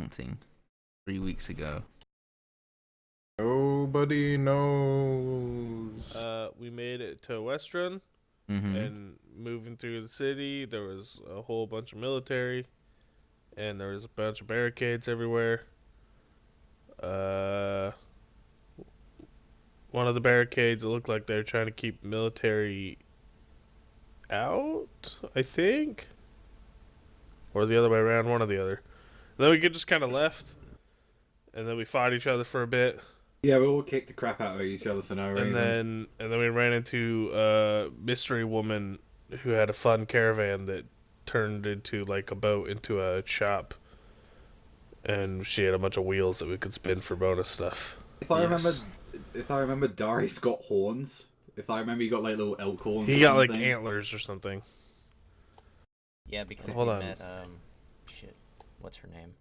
counting 3 weeks ago? Nobody knows. We made it to Western, and moving through the city, there was a whole bunch of military, and there was a bunch of barricades everywhere. One of the barricades, it looked like they were trying to keep military out, I think, or the other way around, one or the other. And then we just kind of left, and then we fought each other for a bit. Yeah, we all kicked the crap out of each other for no reason. And then we ran into a mystery woman who had a fun caravan that turned into like a boat into a shop, and she had a bunch of wheels that we could spin for bonus stuff. If I remember, Darius got horns. If I remember, he got like little elk horns. He got like antlers or something. Yeah, because Hold we on. met shit. What's her name?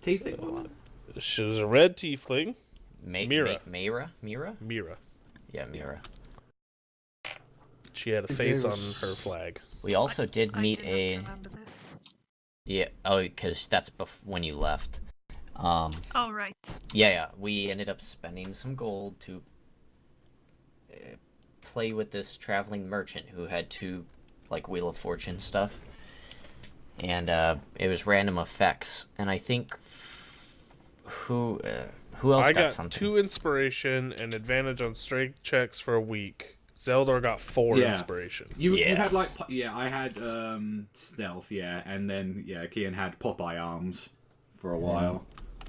Teething one. She was a red tiefling. Mira. Mira. Yeah, Mira. She had a face on her flag. We also did meet I remember this. Yeah. Oh, because that's when you left. Oh, right. Yeah. We ended up spending some gold to play with this traveling merchant who had 2, like, Wheel of Fortune stuff. And it was random effects. And I think who else I got something? 2 inspiration and advantage on strength checks for a week. Zeldor got 4 inspiration. You had like I had stealth, and then Kian had Popeye arms for a while.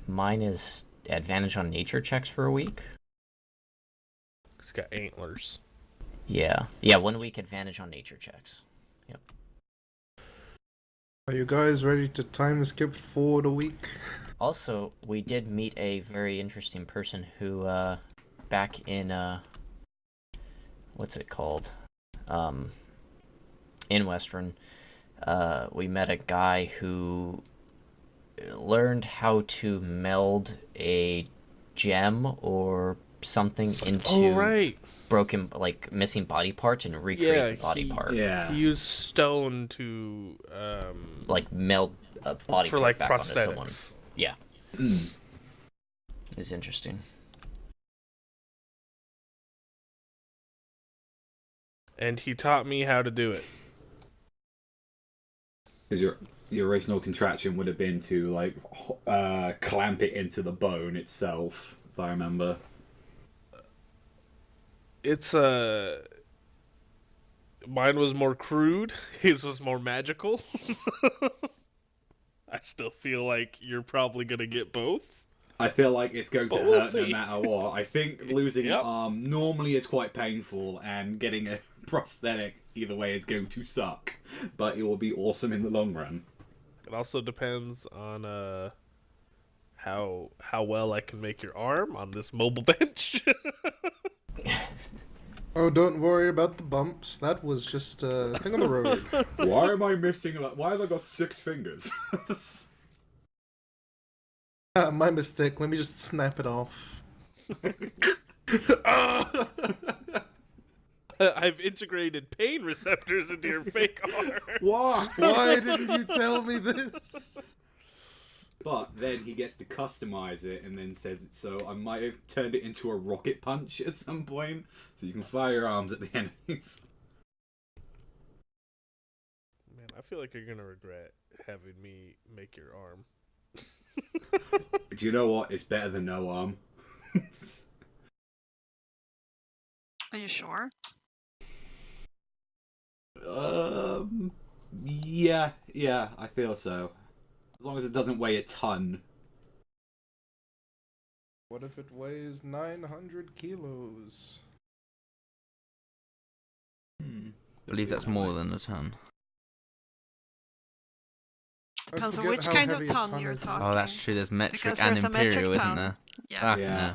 Mine is advantage on nature checks for a week. He's got antlers. Yeah, 1 week advantage on nature checks. Yep. Are you guys ready to time skip forward a week? Also, we did meet a very interesting person who, back in, what's it called? In Western, we met a guy who learned how to meld a gem or something into broken, like, missing body parts and recreate the body part. Yeah. He used stone to, like, meld a body for, part like, back onto someone. prosthetics. Yeah. It's interesting. And he taught me how to do it. Because your original contraction would have been to like clamp it into the bone itself, if I remember. It's mine was more crude. His was more magical. I still feel like you're probably gonna get both. I feel like it's going to we'll hurt no see. matter what. I think losing an arm normally is quite painful, and getting a prosthetic either way is going to suck. But it will be awesome in the long run. It also depends on how well I can make your arm on this mobile bench. Oh, don't worry about the bumps. That was just a thing on the road. Why am I missing? Why have I got 6 fingers? My mistake. Let me just snap it off. I've integrated pain receptors into your fake arm. Why? Why didn't you tell me this? But then he gets to customize it and then says, so I might have turned it into a rocket punch at some point, so you can fire your arms at the enemies. Man, I feel like you're gonna regret having me make your arm. Do you know what? It's better than no arm. Are you sure? Yeah, I feel so. As long as it doesn't weigh a ton. What if it weighs 900 kilos? I believe that's more than a ton. Depends on forget which how kind of heavy a ton you're is. talking. Oh, that's true. There's metric Because and there's a metric imperial, isn't ton. there? Yeah. Fuck Yeah. no.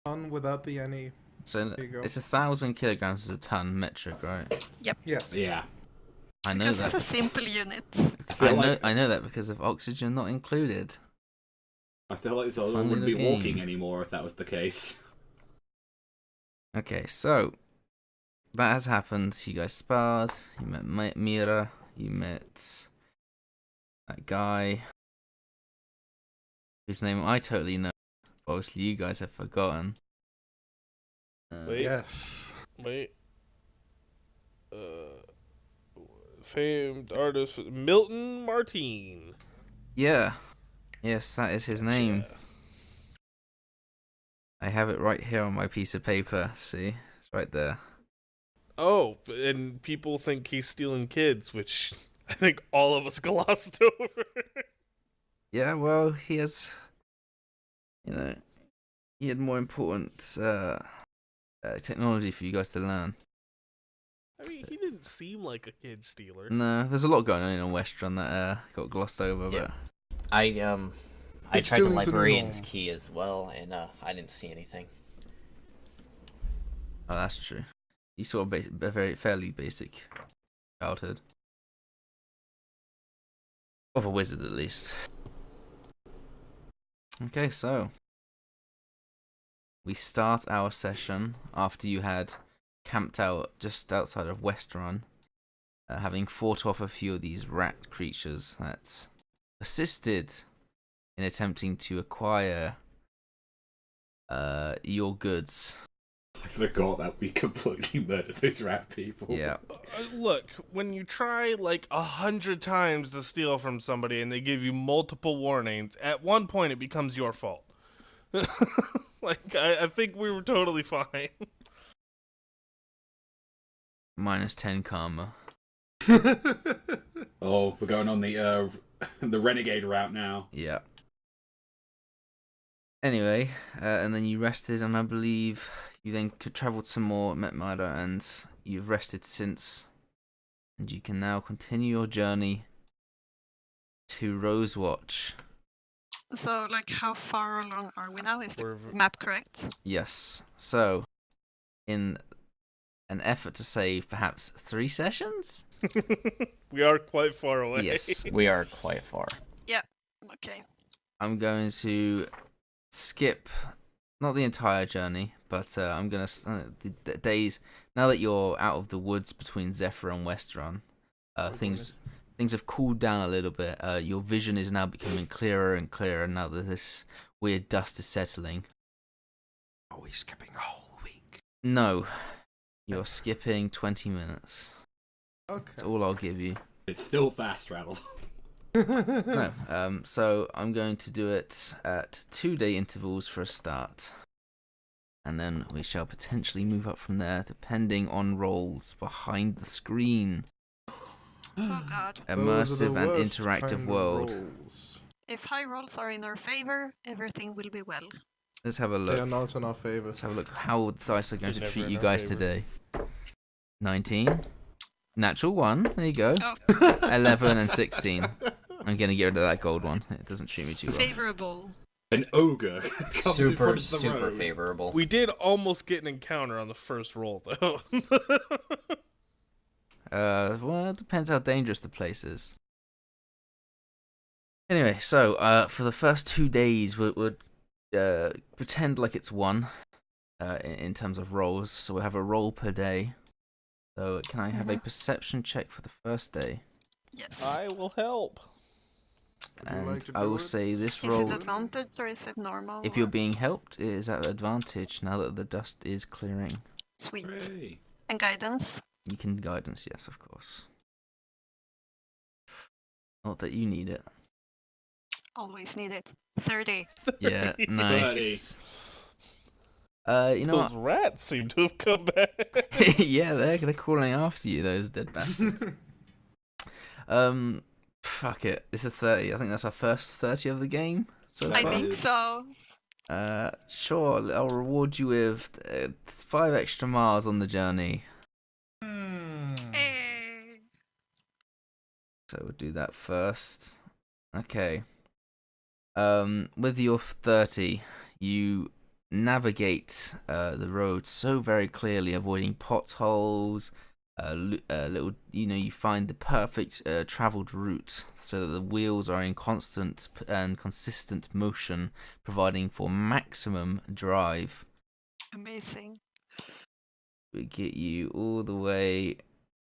Ton without the any. So There you go. it's 1,000 kilograms is a ton metric, right? Yes. Yeah. I know Because that. it's a simple unit. I know that because of oxygen not included. I feel like Zelda Fun wouldn't be little walking game. anymore if that was the case. Okay, so that has happened. You guys sparred. You met Mira. You met that guy whose name I totally know. Obviously, you guys have forgotten. Wait. Yes. Wait. Famed artist Milton Martine. Yeah. Yes, that is his name. Gotcha. I have it right here on my piece of paper. See? It's right there. Oh, and people think he's stealing kids, which I think all of us glossed over. Yeah, well, he has... he had more important technology for you guys to learn. I mean, he didn't seem like a kid stealer. No, there's a lot going on in Westron that got glossed over, Yeah. but... I tried the stealing's a librarian's norm. key as well, and I didn't see anything. Oh, that's true. You saw a very fairly basic childhood. Of a wizard, at least. Okay, so... we start our session after you had camped out just outside of Westron, having fought off a few of these rat creatures that assisted in attempting to acquire your goods. I forgot that we completely murdered those rat people. Yeah. Look, when you try like 100 times to steal from somebody and they give you multiple warnings, at one point it becomes your fault. Like, I think we were totally fine. Minus 10 karma. Oh, we're going on the the renegade route now. Yeah. Anyway, and then you rested, and I believe you then travelled some more, met Mida, and you've rested since. And you can now continue your journey to Rosewatch. So, like, how far along are we now? Is the We're- map correct? Yes. So, in an effort to save perhaps 3 sessions? We are quite far away. Yes. We are quite far. Okay. I'm going to skip, not the entire journey, but I'm going to, the days, now that you're out of the woods between Zephyr and Westron, things have cooled down a little bit. Your vision is now becoming clearer and clearer now that this weird dust is settling. Are we skipping a whole week? No, you're skipping 20 minutes. Okay. That's all I'll give you. It's still fast travel. No, so I'm going to do it at 2-day intervals for a start. And then we shall potentially move up from there, depending on roles behind the screen. Oh god. Those are the Immersive and worst interactive kind of world. rolls. If high rolls are in our favor, everything will be well. Let's have a They are look. not in our favor. Let's have a look how the dice are going to Never treat in you our guys favor. today. 19. Natural 1. There you go. Oh, 11 and 16. I'm going to get rid of that gold one. It doesn't treat me too well. favorable. An ogre comes in front of the Super road. favorable. We did almost get an encounter on the first roll, though. Well, it depends how dangerous the place is. Anyway, so for the first 2 days, we'll pretend like it's 1 in terms of rolls. So we'll have a roll per day. So can I have a perception check for the first day? Yes. I will help. Would you And like to I do will it? say this Is roll, it advantage or is it normal? if you're being helped, it is at advantage now that the dust is clearing. Sweet. Hooray. And guidance? You can guidance, yes, of course. Not that you need it. Always need it. 30. Yeah, 30. nice. You know Those rats seem to have come back. what? Yeah, they're crawling after you, those dead bastards. Fuck it. This is 30. I think that's our first 30 of the game so I far. think so. Sure, I'll reward you with 5 extra miles on the journey. Hey. So we'll do that first. Okay. With your 30, you navigate the road so very clearly, avoiding potholes. Little, you find the perfect traveled route so that the wheels are in constant and consistent motion, providing for maximum drive. Amazing. We get you all the way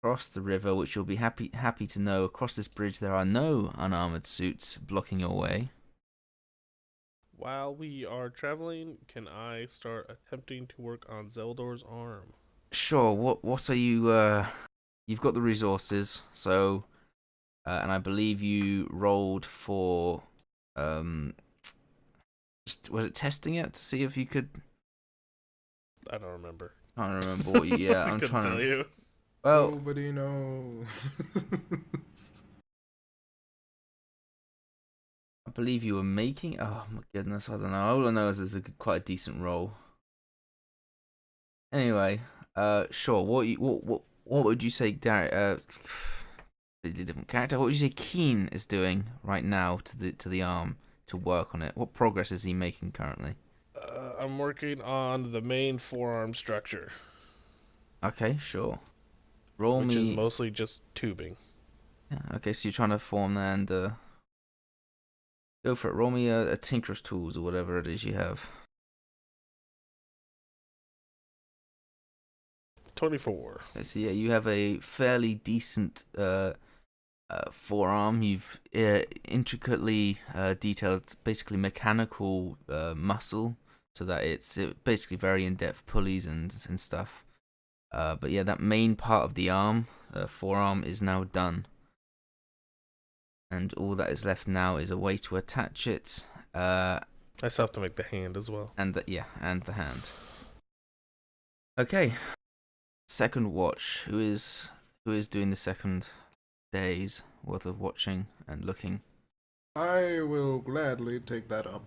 Across the river, which you'll be happy to know, across this bridge there are no unarmored suits blocking your way. While we are traveling, can I start attempting to work on Zeldor's arm? Sure. What are you? You've got the resources, so, and I believe you rolled for, was it testing it to see if you could? I don't remember. I don't remember what. Yeah, I I'm couldn't trying tell to. you. Well, Nobody knows. I believe you were making. Oh my goodness, I don't know. All I know is it's quite a decent roll. Anyway, sure. What would you say, Darren? Completely different character. What would you say Keen is doing right now to the arm to work on it? What progress is he making currently? I'm working on the main forearm structure, Okay, sure. Roll which me. is mostly just tubing. Yeah, okay, so you're trying to form that and go for it. Roll me a Tinker's Tools or whatever it is you have. 24. Okay, so yeah, you have a fairly decent forearm. You've intricately detailed, basically mechanical muscle, so that it's basically very in-depth pulleys and stuff. But yeah, that main part of the arm, forearm, is now done. And all that is left now is a way to attach it. I still have to make the hand as well. And the hand. Okay. Second watch. Who is doing the second day's worth of watching and looking? I will gladly take that up.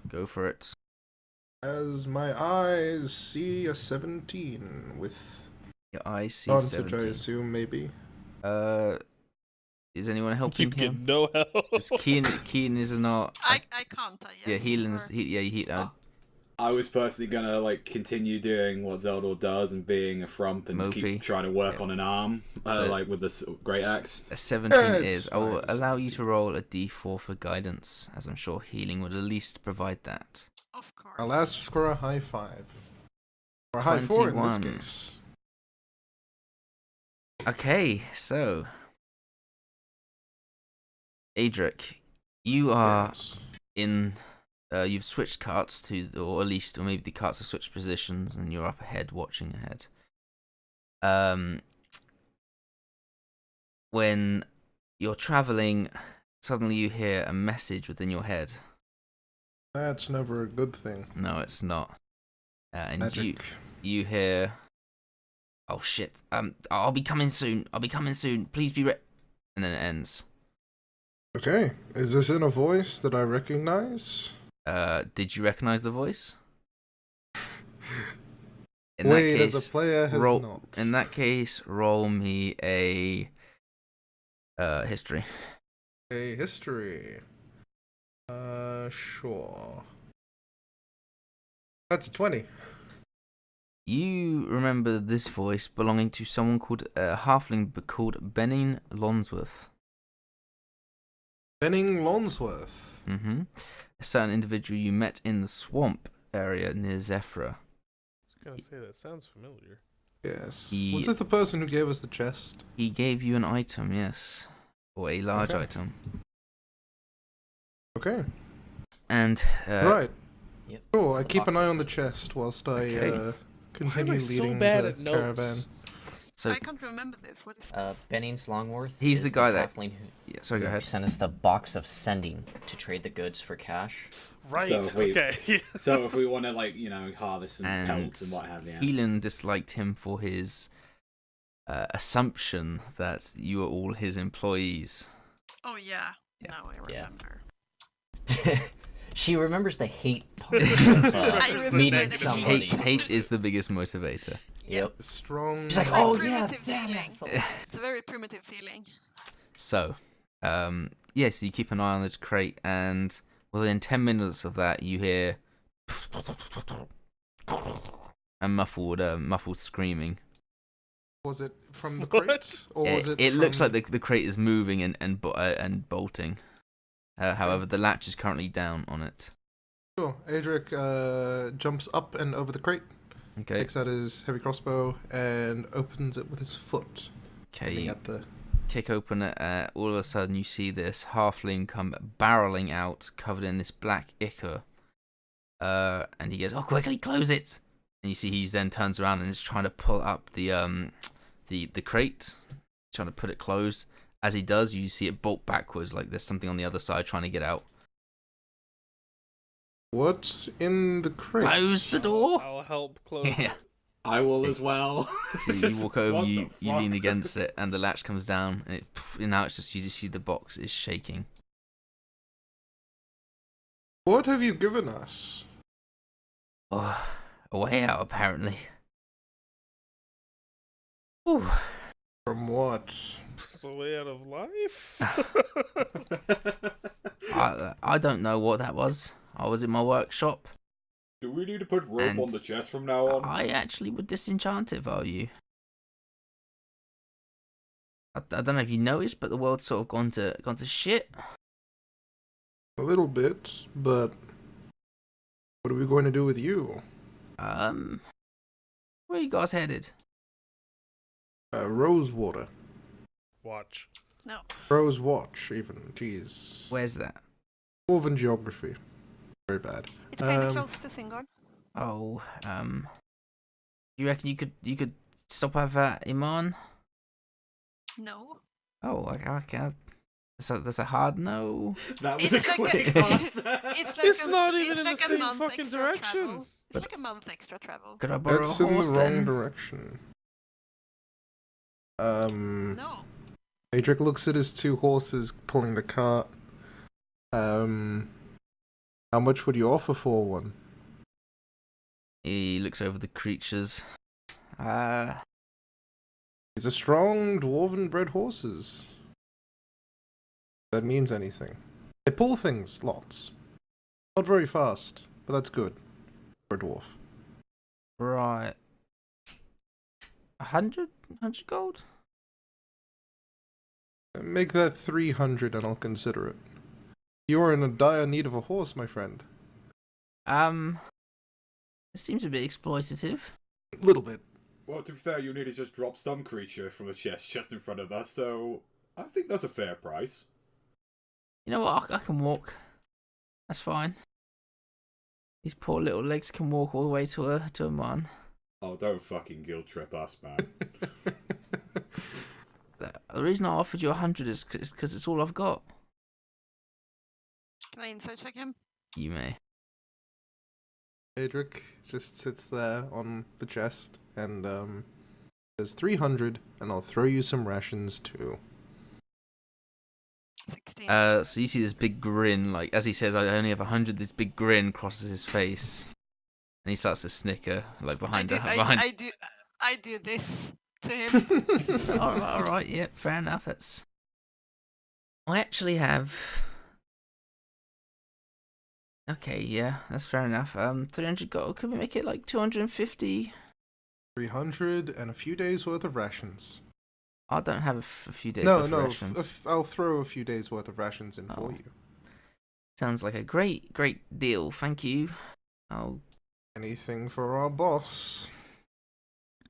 Go for it. As my eyes see a 17 with Your eyes see advantage, 17. I assume, maybe. Is anyone You helping get him? no help. It's Keen is not. I can't. Yeah, Yes. healing. You heal. I was personally gonna like continue doing what Zeldor does and being a frump and Mopey. keep trying to work Yeah. on an arm, So- like with this great axe. A 17 It's is. I will fine. allow you to roll a d4 for guidance, as I'm sure healing would at least provide that. Of course. I'll ask for a high 5. Or a high 4 in this 21. case. Okay, so Adric, you are Yes. in. You've switched carts or maybe the carts have switched positions, and you're up ahead, watching ahead. When you're traveling, suddenly you hear a message within your head. That's never a good thing. No, it's not. And Magic. you hear, "Oh shit! I'll be coming soon. Please be ready." And then it ends. Okay, is this in a voice that I recognize? Did you recognize the voice? In Wait, that case, as a player has roll. not. In that case, roll me a history. A history. Sure. That's a 20. You remember this voice belonging to someone called a halfling called Benning Lonsworth. Benning Lonsworth. Mm-hmm. A certain individual you met in the swamp area near Zephyra. I was gonna say that sounds familiar. Yes. He- Was this the person who gave us the chest? He gave you an item, yes, or a large Okay. item, Okay. and Right. Yep. Cool. it's I the keep an eye boxes. on the chest whilst I Okay. continue Why am I so leading bad the at notes? caravan. so I can't remember this. What is this? Bennings Longworth. He's is the guy that- halfling who yeah, sorry, go ahead. sent us the box of sending to trade the goods for cash. Right. So wait. Okay. So if we want to like harvest some And pelts and what have you. Helan disliked him for his assumption that you were all his employees. Oh yeah. Yeah. Now I Yeah. remember. She remembers the hate part of I remember meeting the somebody. Hate is the biggest motivator. Yep. Strong. She's like, Very oh yeah, primitive that feeling. asshole. It's a very primitive feeling. So, yeah, so you keep an eye on the crate, and within 10 minutes of that, you hear a muffled screaming. Was it from the What? crate? Or was It looks from- like the crate is moving and bolting. However, the latch is currently down on it. Sure. Adric jumps up and over the crate, Okay. takes out his heavy crossbow, and opens it with his foot. Okay, At the... kick open it. All of a sudden, you see this halfling come barreling out, covered in this black ichor. And he goes, "Oh, quickly close it!" And you see he's then turns around and is trying to pull up the crate, trying to put it closed. As he does, you see it bolt backwards, like there's something on the other side trying to get out. What's in the crate? Close the door. I'll help close Yeah. it. I will as well. So you walk over, What you the lean fuck? against it, and the latch comes down, and now it's just you just see the box is shaking. What have you given us? Oh, a way out apparently. Ooh. From what? It's a way out of life. I don't know what that was. I was in my workshop. Do we need to put rope And on the chest from now on? I actually would disenchant it if I were you. I don't know if you noticed, but the world's sort of gone to shit. A little bit, but what are we going to do with you? Where you guys headed? Rosewater. Watch. No. Rose Watch, even. Jeez. Where's that? Dwarven geography. Very bad. It's kind of close to Singard. Oh, you reckon you could stop over Iman? No. Oh, okay. That's a hard no. That was It's a like quick a, answer. It's not even it's in like the a same month fucking extra direction. Travel. It's like a month extra travel. Could I borrow That's a in the horse wrong then? direction. No. Adric looks at his two horses pulling the cart. How much would you offer for one? He looks over the creatures. These are strong dwarven bred horses. If that means anything. They pull things, lots. Not very fast, but that's good for a dwarf. Right. 100 gold? Make that 300 and I'll consider it. You're in a dire need of a horse, my friend. It seems a bit exploitative. A little bit. Well, to be fair, you need to just drop some creature from a chest just in front of us, so I think that's a fair price. You know what? I can walk. That's fine. These poor little legs can walk all the way to a man. Oh, don't fucking guilt trip us, man. The reason I offered you 100 is because it's all I've got. Can I insight check him? You may. Adric just sits there on the chest and says 300 and I'll throw you some rations too. 16. So you see this big grin, like as he says, "I only have 100." This big grin crosses his face, and he starts to snicker, like behind. I do this to him. So, all right, yeah, fair enough. I actually have. Okay, yeah, that's fair enough. 300 gold. Could we make it like 250? 300 and a few days worth of rations. I don't have a few days No, worth of no, rations. I'll throw a few days worth of rations in for Oh. you. Sounds like a great deal. Thank you. Oh, Anything for our boss.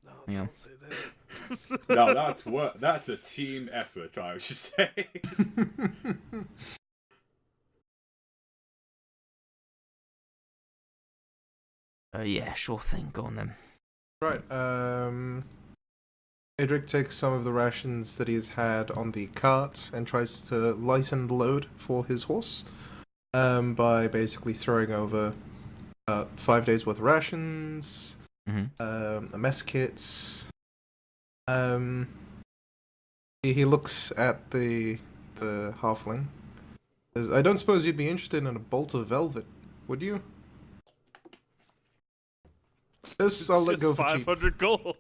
No, Yeah. don't say that. No, that's a team effort, I would just say. yeah, sure thing. Go on then. Right, Adric takes some of the rations that he's had on the cart and tries to lighten the load for his horse by basically throwing over 5 days worth of rations, Mm-hmm. a mess kit. He looks at the halfling. Says, I don't suppose you'd be interested in a bolt of velvet, would you? This I'll let Just go for cheap. 500 gold.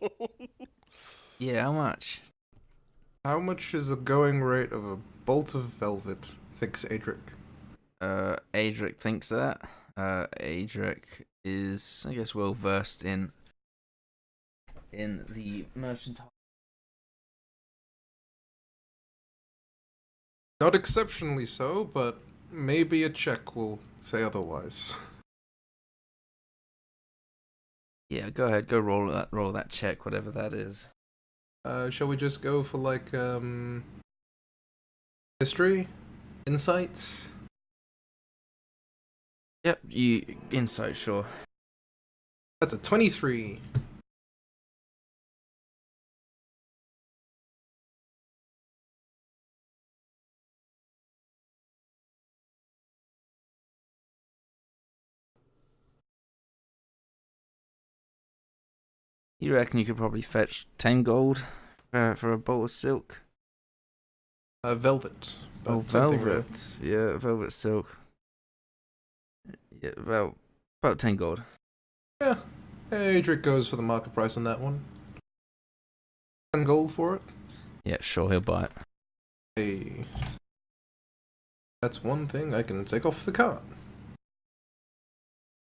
Yeah, how much? How much is the going rate of a bolt of velvet? Thinks Adric. Adric thinks that. Adric is, I guess, well versed in the merchantile. Not exceptionally so, but maybe a check will say otherwise. Yeah, go ahead, go roll that check, whatever that is. Shall we just go for like history, insights? Yep, you insight, sure. That's a 23. You reckon you could probably fetch 10 gold for a bolt of silk? Velvet. Oh, but something velvet. Yeah, velvet silk. Yeah, about 10 gold. Yeah. Adric goes for the market price on that one. 10 gold for it. Yeah, sure, he'll buy it. Hey. That's one thing I can take off the cart.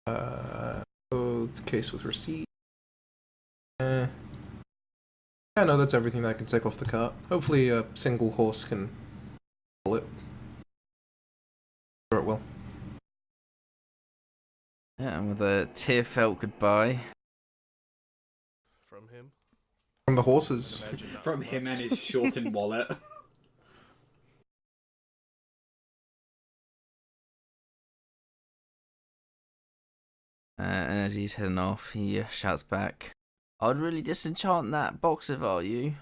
So it's case with receipt. Yeah, no, that's everything that I can take off the cart. Hopefully a single horse can pull it. Sure it will. Yeah, and with a tearfelt goodbye. From him. From the horses. Imagine not From us. him and his shortened wallet. And as he's heading off, he shouts back, I'd really disenchant that box if I were you.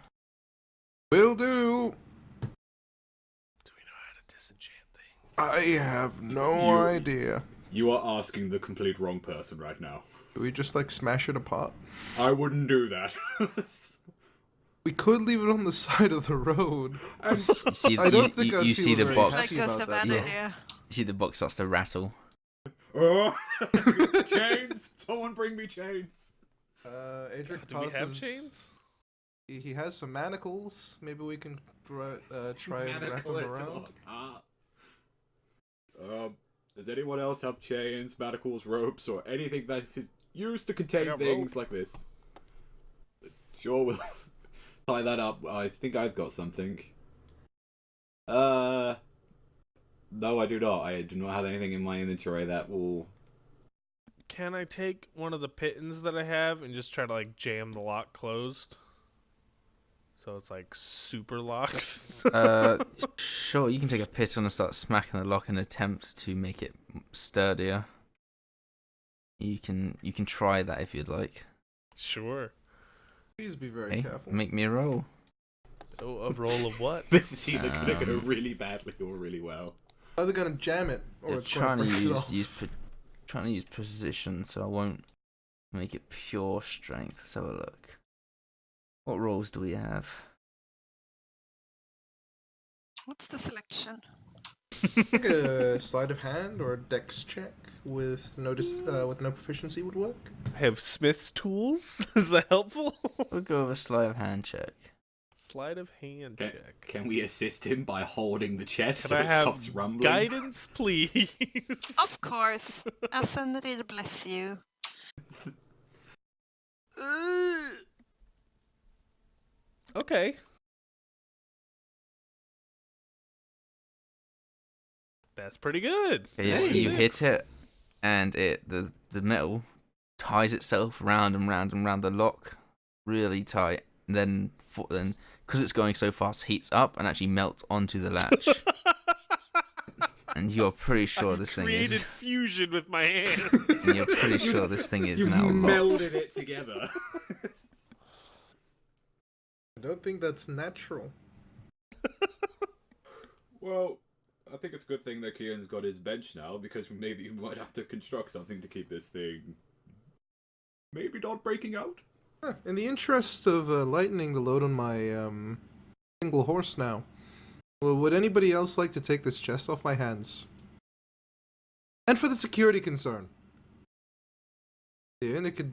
Will do! Do we know how to disenchant things? I have no You- idea. You are asking the complete wrong person right now. Do we just like smash it apart? I wouldn't do that. We could leave it on the side of the road. You see, I don't think I'd you see feel the very box. Like happy just a about that. bad Yeah. idea. You see the box starts to rattle. Oh, chains! Someone bring me chains! Adric Do we have passes- chains? He has some manacles. Maybe we can try and wrap them around. Does anyone else have chains, manacles, ropes, or anything that is used to contain I got things rope. like this? Sure, we'll tie that up. I think I've got something. No, I do not. I do not have anything in my inventory that will... Can I take one of the pittons that I have and just try to like jam the lock closed? So it's like super locked. Sure, you can take a pit on and start smacking the lock in an attempt to make it sturdier. You can try that if you'd like. Sure. Please be very Hey, careful. make me a roll. Oh, a roll of what? This is either going to go really badly or really well. Either gonna jam it or You're it's trying gonna to break it use off. trying to use precision, so I won't make it pure strength. Let's have a look. What rolls do we have? What's the selection? Like a sleight of hand or a dex check with no proficiency would work. I have Smith's tools? Is that helpful? We'll go with a sleight of hand check. Sleight of hand Can, check. can we assist him by holding the chest Can so I it have stops rumbling? guidance, please? Of course. Ascended bless you. Okay. That's pretty good. Okay, yeah, so Hey, you hit thanks. it, and the metal ties itself round and round and round the lock, really tight. And then because it's going so fast, heats up and actually melts onto the latch. And you're pretty sure this thing Created is. fusion with my hands. And you're pretty sure this thing is You've now locked. melded it together. I don't think that's natural. Well, I think it's a good thing that Kian's got his bench now, because maybe we might have to construct something to keep this thing maybe not breaking out. Huh, in the interest of lightening the load on my single horse now, well, would anybody else like to take this chest off my hands? And for the security concern. Yeah, and it could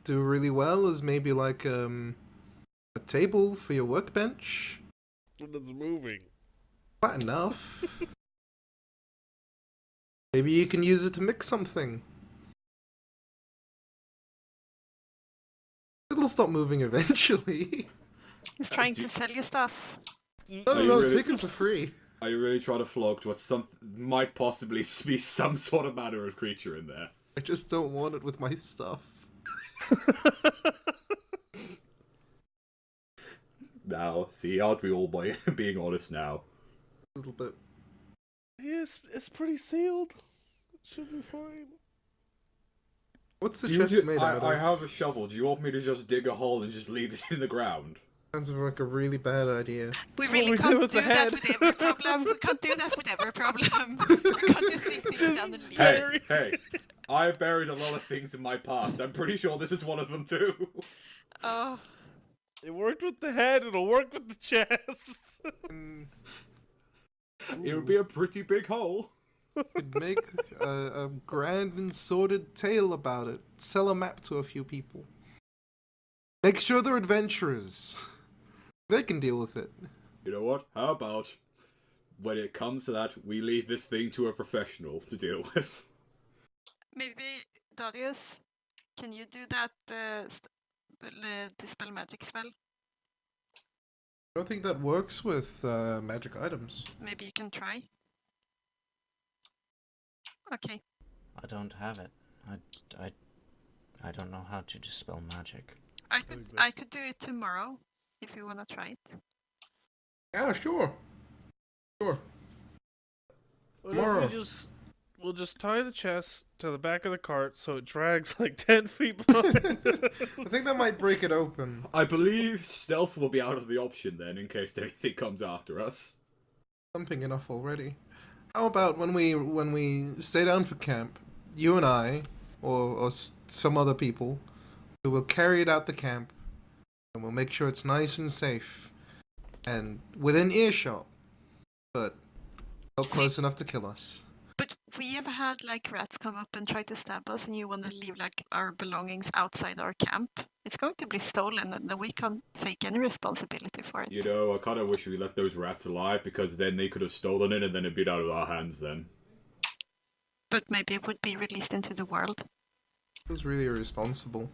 do really well as maybe like a table for your workbench. It's moving. Flat enough. Maybe you can use it to mix something. It'll stop moving eventually. He's trying to sell you stuff. No, Are you no, really- take it for free. Are you really trying to flog what might possibly be some sort of manner of creature in there? I just don't want it with my stuff. now. See, aren't we all being honest now? A little bit. Yes, it's pretty sealed. It should be fine. What's the chest made out of? I have a shovel. Do you want me to just dig a hole and just leave it in the ground? Sounds like a really bad idea. We What really we do can't with do the that head. with every problem. We can't do that with every problem. We can't just dig things down and leave. Hey, I buried a lot of things in my past. I'm pretty sure this is one of them too. Oh, It worked with the head, it'll work with the chest. It would be a pretty big hole. Could make a grand and sordid tale about it. Sell a map to a few people. Make sure they're adventurers. They can deal with it. You know what? How about when it comes to that, we leave this thing to a professional to deal with? maybe Darius, can you do that dispel magic spell? I don't think that works with magic items. Maybe you can try. Okay. I don't have it. I don't know how to dispel magic. I could do it tomorrow if you wanna try it. Yeah, sure. Sure. What Tomorrow. if we'll just tie the chest to the back of the cart so it drags like 10 feet behind I think that might break it open. I believe stealth will be out of the option then, in case anything comes after us. Something enough already. How about when we stay down for camp, you and I, or some other people, we will carry it out the camp, and we'll make sure it's nice and safe, and within earshot, but not close enough to kill us. But we have had like rats come up and try to stab us, and you want to leave like our belongings outside our camp. It's going to be stolen, and then we can't take any responsibility for it. You know, I kind of wish we left those rats alive, because then they could have stolen it and then it'd be out of our hands then. But maybe it would be released into the world. It was really irresponsible.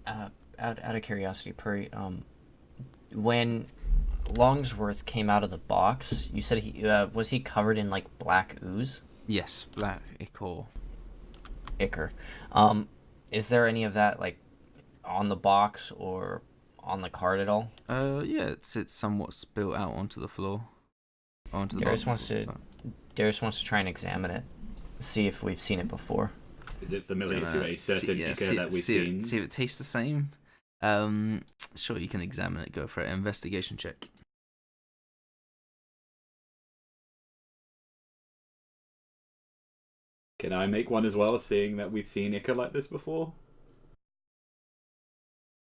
Out of curiosity, Purry, when Longsworth came out of the box, you said was he covered in like black ooze? Yes, black ichor. Is there any of that like on the box or on the cart at all? Yeah, it's somewhat spilt out onto the floor. Onto the Darius bottom Darius wants to try and examine it, see if we've seen it before. Is it familiar to a certain ichor that we've seen? See if it tastes the same. Sure, you can examine it. Go for it. Investigation check. Can I make one as well, seeing that we've seen ichor like this before?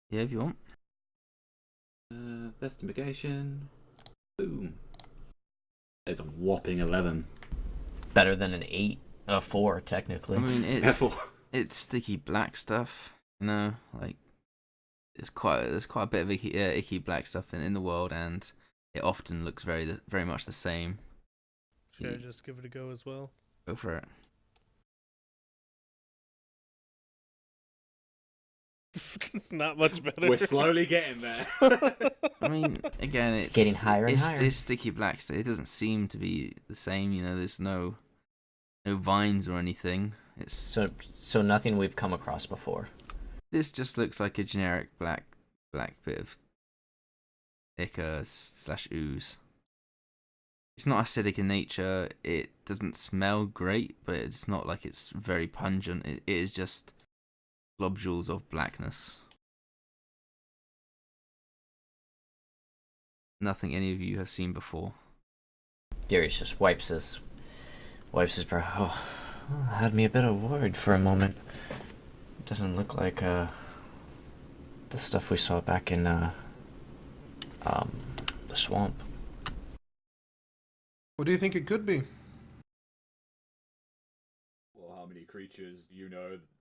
Yeah, if you want. Investigation. Boom. There's a whopping 11. Better than an 4 technically. I mean, it's sticky black stuff. You know, like there's quite a bit of icky black stuff in the world, and it often looks very much the same. Should I just give it a go as well? Go for it. Not much better. We're slowly getting there. I mean, again, it's getting higher and higher. It's sticky black stuff. It doesn't seem to be the same. You know, there's no vines or anything. It's so nothing we've come across before. This just looks like a generic black bit of ichor / ooze. It's not acidic in nature. It doesn't smell great, but it's not like it's very pungent. It is just globules of blackness. Nothing any of you have seen before. Darius just wipes his brow. Oh, had me a bit worried for a moment. It doesn't look like the stuff we saw back in the swamp. What do you think it could be? Well, how many creatures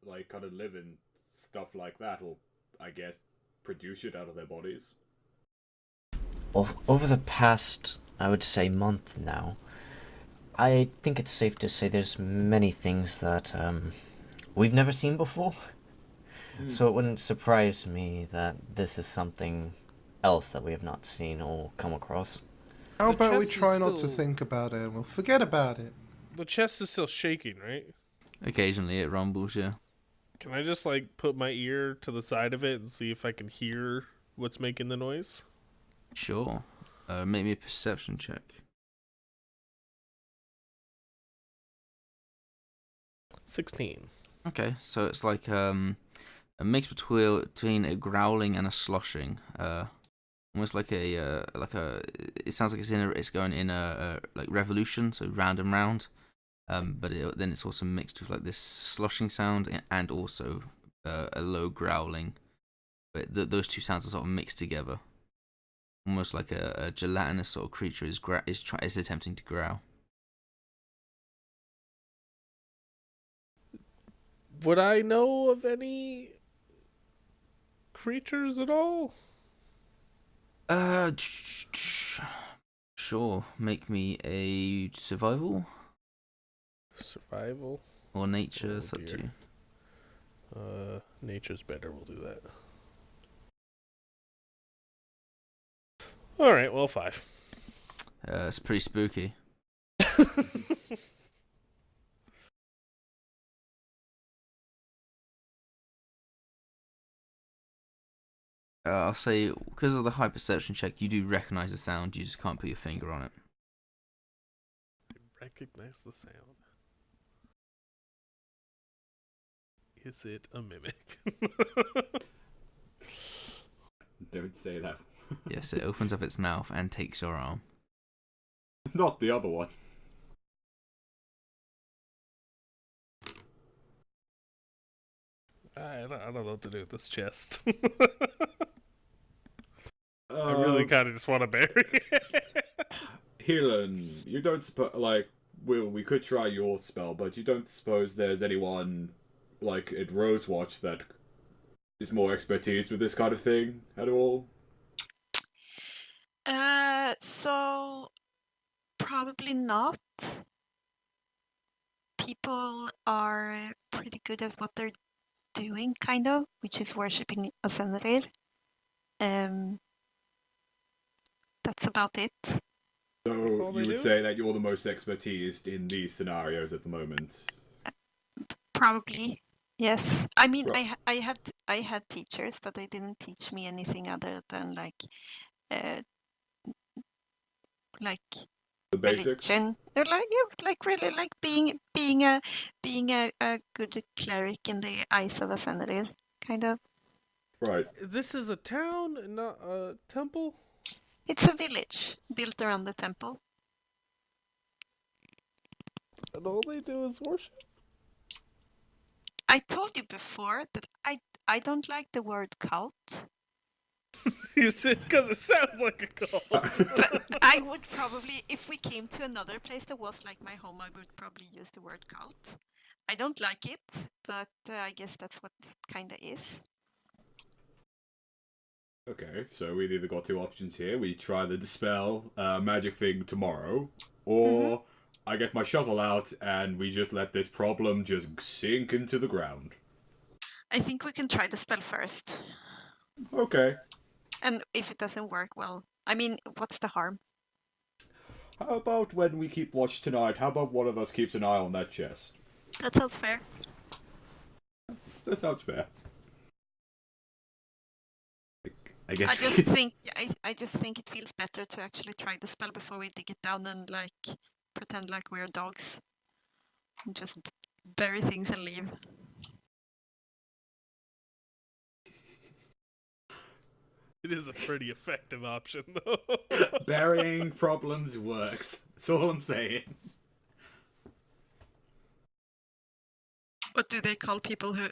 like kind of live in stuff like that, or I guess produce it out of their bodies? Over the past, I would say, month now, I think it's safe to say there's many things that we've never seen before. So it wouldn't surprise me that this is something else that we have not seen or come across. How The about we chest is try not to still- think about it and we'll forget about it? The chest is still shaking, right? Occasionally it rumbles, yeah. Can I just like put my ear to the side of it and see if I can hear what's making the noise? Sure. Make me a perception check. 16. Okay, so it's like a mix between a growling and a sloshing. Almost like a It sounds like it's going in a like revolution, so round and round. But then it's also mixed with like this sloshing sound and also a low growling. But those two sounds are sort of mixed together, almost like a gelatinous sort of creature is attempting to growl. Would I know of any creatures at all? Sure. Make me a survival Survival? or nature. Oh, It's up to dear. you. Nature's better. We'll do that. All right. Well, 5. It's pretty spooky. I'll say because of the high perception check, you do recognize the sound. You just can't put your finger on it. Recognize the sound. Is it a mimic? Don't say that. Yes, it opens up its mouth and takes your arm. Not the other one. I don't know what to do with this chest. I Uh, really kind of just want to bury it. Helan, you don't suppose we could try your spell, but you don't suppose there's anyone like at Rosewatch that is more expertise with this kind of thing at all? So probably not. People are pretty good at what they're doing, kind of, which is worshipping Ascendir. That's about it. That's So all you they would do? say that you're the most expertised in these scenarios at the moment. Probably, yes. I mean, Right. I had teachers, but they didn't teach me anything other than like The basics. religion, or like really like being a good cleric in the eyes of Ascendir, kind of. Right. This is a town, not a temple? It's a village built around the temple. And all they do is worship? I told you before that I don't like the word cult. You said because it sounds like a cult. But I would probably, if we came to another place that was like my home, I would probably use the word cult. I don't like it, but I guess that's what it kind of is. Okay, so we've either got two options here. We try the dispel magic thing tomorrow, or I get my shovel out and we just let this problem just sink into the ground. I think we can try the spell first. Okay. And if it doesn't work, well, I mean, what's the harm? How about when we keep watch tonight, how about one of us keeps an eye on that chest? That sounds fair. That sounds fair. I I guess. I just think it feels better to actually try the spell before we dig it down and like pretend like we're dogs and just bury things and leave. It is a pretty effective option, though. Burying problems works. That's all I'm saying. What do they call people who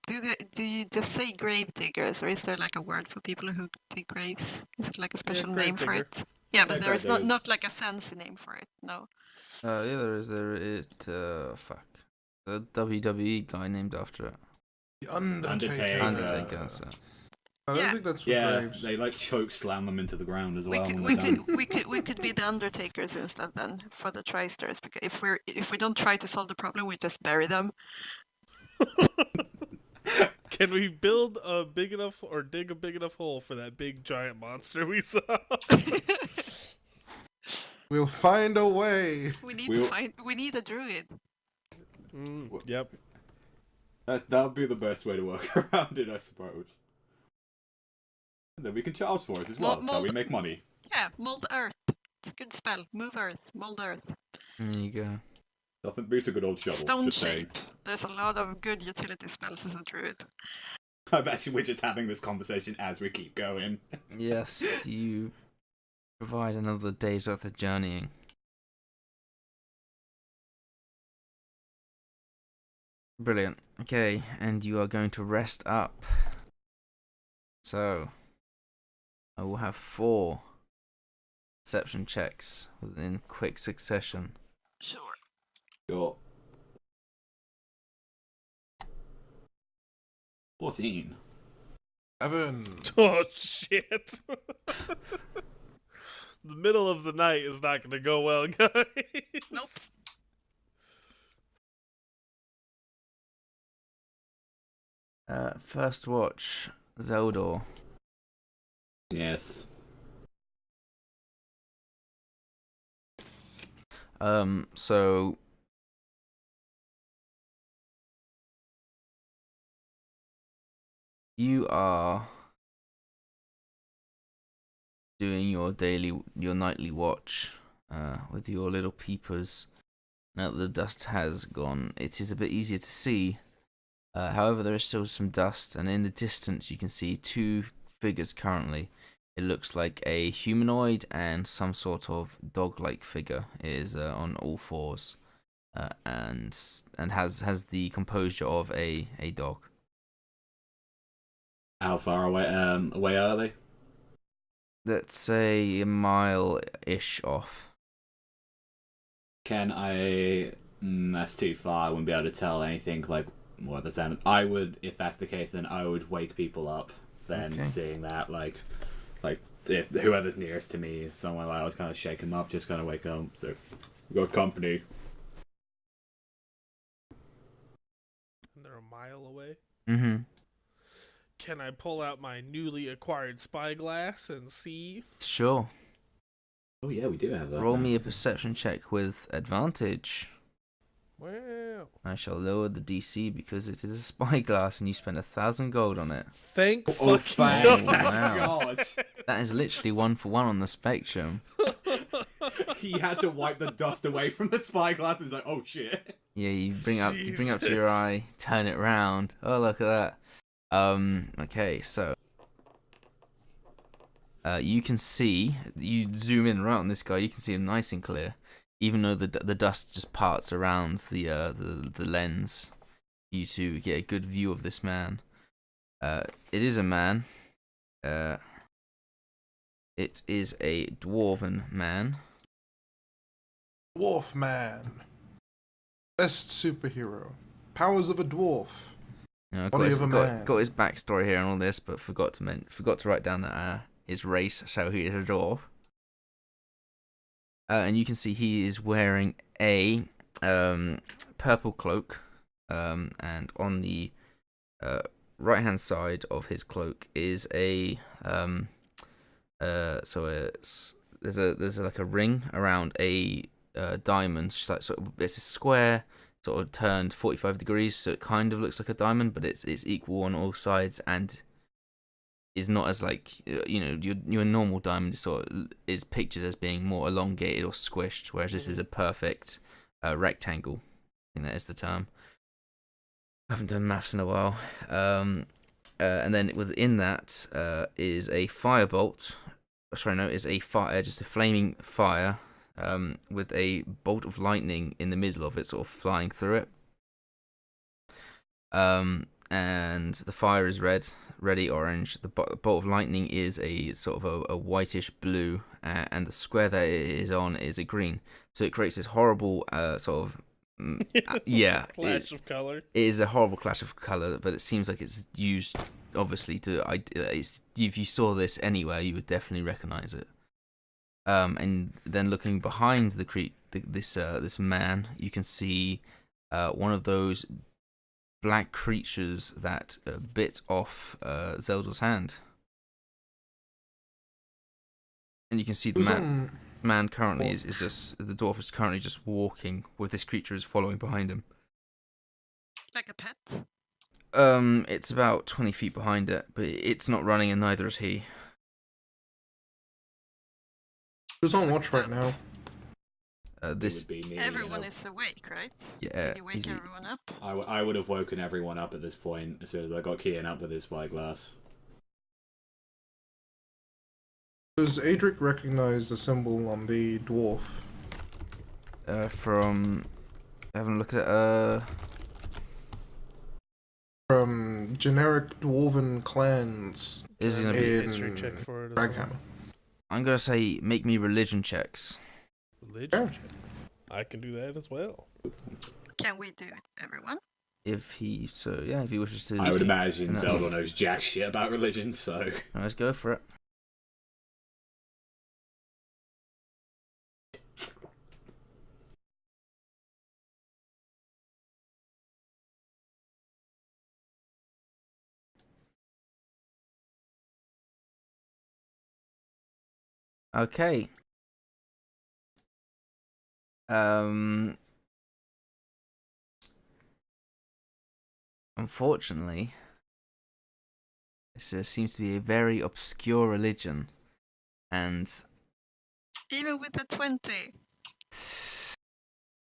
do you just say grave diggers, or is there like a word for people who dig graves? Is it like a special grave name for digger. it? Yeah, but Yeah, there is grave diggers. not like a fancy name for it. No. Yeah, there is. Fuck. The WWE guy named after it. The Undertaker. Undertaker. Undertaker. That's it. I don't Yeah. think that's for Yeah, graves. they like choke slam them into the ground as We well. could when we they're could done. we could be the Undertakers instead then for the tristers, because if we don't try to solve the problem, we just bury them. Can we build a big enough or dig a big enough hole for that big giant monster we saw? We'll find a way. We need a druid. Yep. That would be the best way to work around it, I suppose. And then we can charge for it as well. That's how we make money. Yeah, mold earth. It's a good spell. Move earth. Mold earth. There you go. Nothing beats a good old shovel. Stone just saying. shape. There's a lot of good utility spells as a druid. I bet we're just having this conversation as we keep going. Yes, you provide another day's worth of journeying. Brilliant. Okay, and you are going to rest up. So, I will have 4 perception checks within quick succession. Sure. Sure. 14. 7. Oh shit! The middle of the night is not going to go well, guys. Nope. First watch, Zeldor. Yes. So you are doing your nightly watch with your little peepers. Now that the dust has gone, it is a bit easier to see. However, there is still some dust, and in the distance you can see 2 figures currently. It looks like a humanoid and some sort of dog-like figure. It is on all 4s, and has the composure of a dog. How far away are they? Let's say a mile-ish off. Can I... that's too far. I wouldn't be able to tell anything like what the sound. I would, if that's the case, then I would wake people up. Then Okay. seeing that, like if whoever's nearest to me, if someone, I would kind of shake them up, just kind of wake up. So, we got company. And they're a mile away. Mm-hmm. Can I pull out my newly acquired spyglass and see? Sure. Oh yeah, we do have that. Roll me a perception check with advantage. Well, I shall lower the DC because it is a spyglass and you spend 1,000 gold on it. thank Oh, fucking thank wow. God. That is literally 1 for 1 on the spectrum. He had to wipe the dust away from the spyglass. He's like, oh shit. Yeah, you bring up to your eye, turn it round. Oh, look at that. Okay, so you can see, you zoom in right on this guy, you can see him nice and clear, even though the dust just parts around the lens. You to get a good view of this man. It is a man. It is a dwarven man. Dwarf man. Best superhero. Powers of a dwarf. You know, Body of a man. got his backstory here and all this, but forgot to write down that his race, so he is a dwarf. And you can see he is wearing a purple cloak, and on the right hand side of his cloak is a there's like a ring around a diamond. It's a square, sort of turned 45 degrees, so it kind of looks like a diamond, but it's equal on all sides and is not as like, you know, your normal diamond is pictured as being more elongated or squished, whereas this is a perfect rectangle. I think that is the term. I haven't done maths in a while. And then within that is a firebolt. Sorry, no, is a fire, just a flaming fire, with a bolt of lightning in the middle of it, sort of flying through it. And the fire is reddy orange. The bolt of lightning is a sort of a whitish blue, and the square that it is on is a green. So it creates this horrible sort of clash of color. It is a horrible clash of color, but it seems like it's used obviously to. If you saw this anywhere, you would definitely recognize it. And then looking behind this man, you can see one of those black creatures that bit off Zeldor's hand, and you can see the man currently is just, the dwarf is currently just walking with this creature is following behind him. Like a pet? It's about 20 feet behind it, but it's not running, and neither is he. Who's on watch right now? This, It would be me, Everyone you know. is awake, right? yeah, Did you wake everyone up? I would have woken everyone up at this point as soon as I got Kian up with his spyglass. Does Adric recognize the symbol on the dwarf? from having a look at From generic dwarven clans is it gonna be? History check in for it. As well. Draghammer. I'm gonna say make me religion checks. Religion Yeah. checks. I can do that as well. Can we do it, everyone? If he if he wishes to. I would imagine And that's- Zelda knows jack shit about religion, so... Let's go for it. Okay. Unfortunately, this seems to be a very obscure religion, and Even with the 20.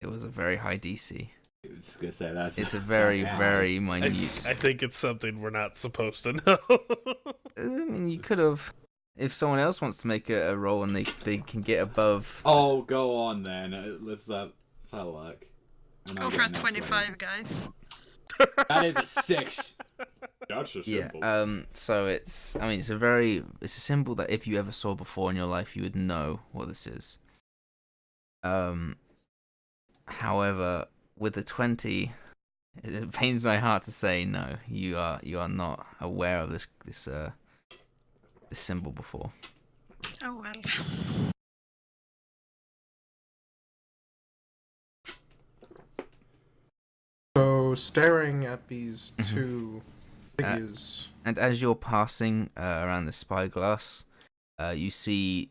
it was a very high DC. I was gonna say that's... It's a very, Yeah. very I minute. think it's something we're not supposed to know. I mean, you could have. If someone else wants to make a roll and they can get above. Oh, go on then. Let's have a look. And Go I'll for get a next 25, guys. one. That is a 6. That's a Yeah. simple. So it's. I mean, it's a symbol that if you ever saw before in your life, you would know what this is. However, with the 20, it pains my heart to say no. You are not aware of this symbol before. Oh well. So, staring at these Mhm. two figures. And as you're passing around the spyglass, you see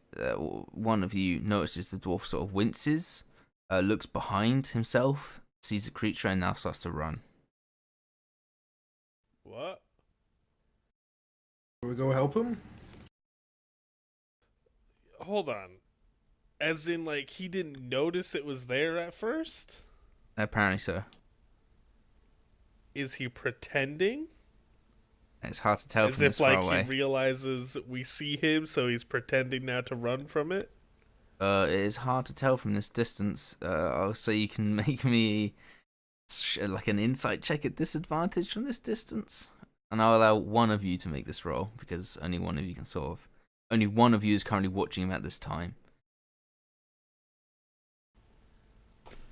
one of you notices the dwarf sort of winces, looks behind himself, sees the creature, and now starts to run. What? Do we go help him? Hold on. As in, like, he didn't notice it was there at first? Apparently so. Is he pretending? It's hard to tell As from if, this far like, away. he realizes we see him, so he's pretending now to run from it? It is hard to tell from this distance. I'll say you can make me like an insight check at disadvantage from this distance, and I'll allow one of you to make this roll because only one of you can only one of you is currently watching him at this time.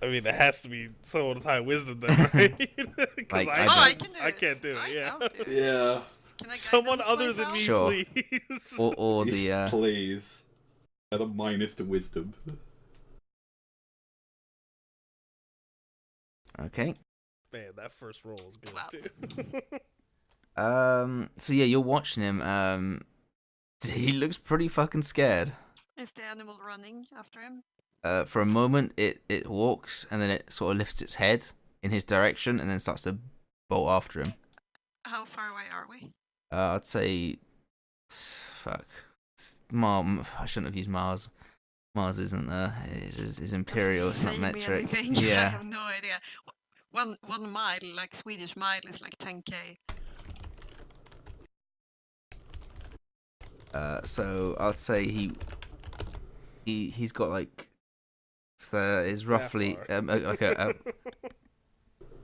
I mean, it has to be someone with high wisdom then, right? 'Cause Like, I can do it. I can't do it, I'll yeah. do it. Yeah. Can I Someone guidance other than myself? me, Sure. please. Or the Yes, please. Add a minus to wisdom. okay. Man, that first roll is good, Wow. too. So yeah, you're watching him. He looks pretty fucking scared. Is the animal running after him? For a moment, it walks and then it sort of lifts its head in his direction and then starts to bolt after him. How far away are we? I'd say, fuck, I shouldn't have used Mars. Mars isn't is imperial. It's not Doesn't say me metric. anything. I Yeah. have no idea. One mile, like Swedish mile, is like 10k. So I'd say he's got like is roughly like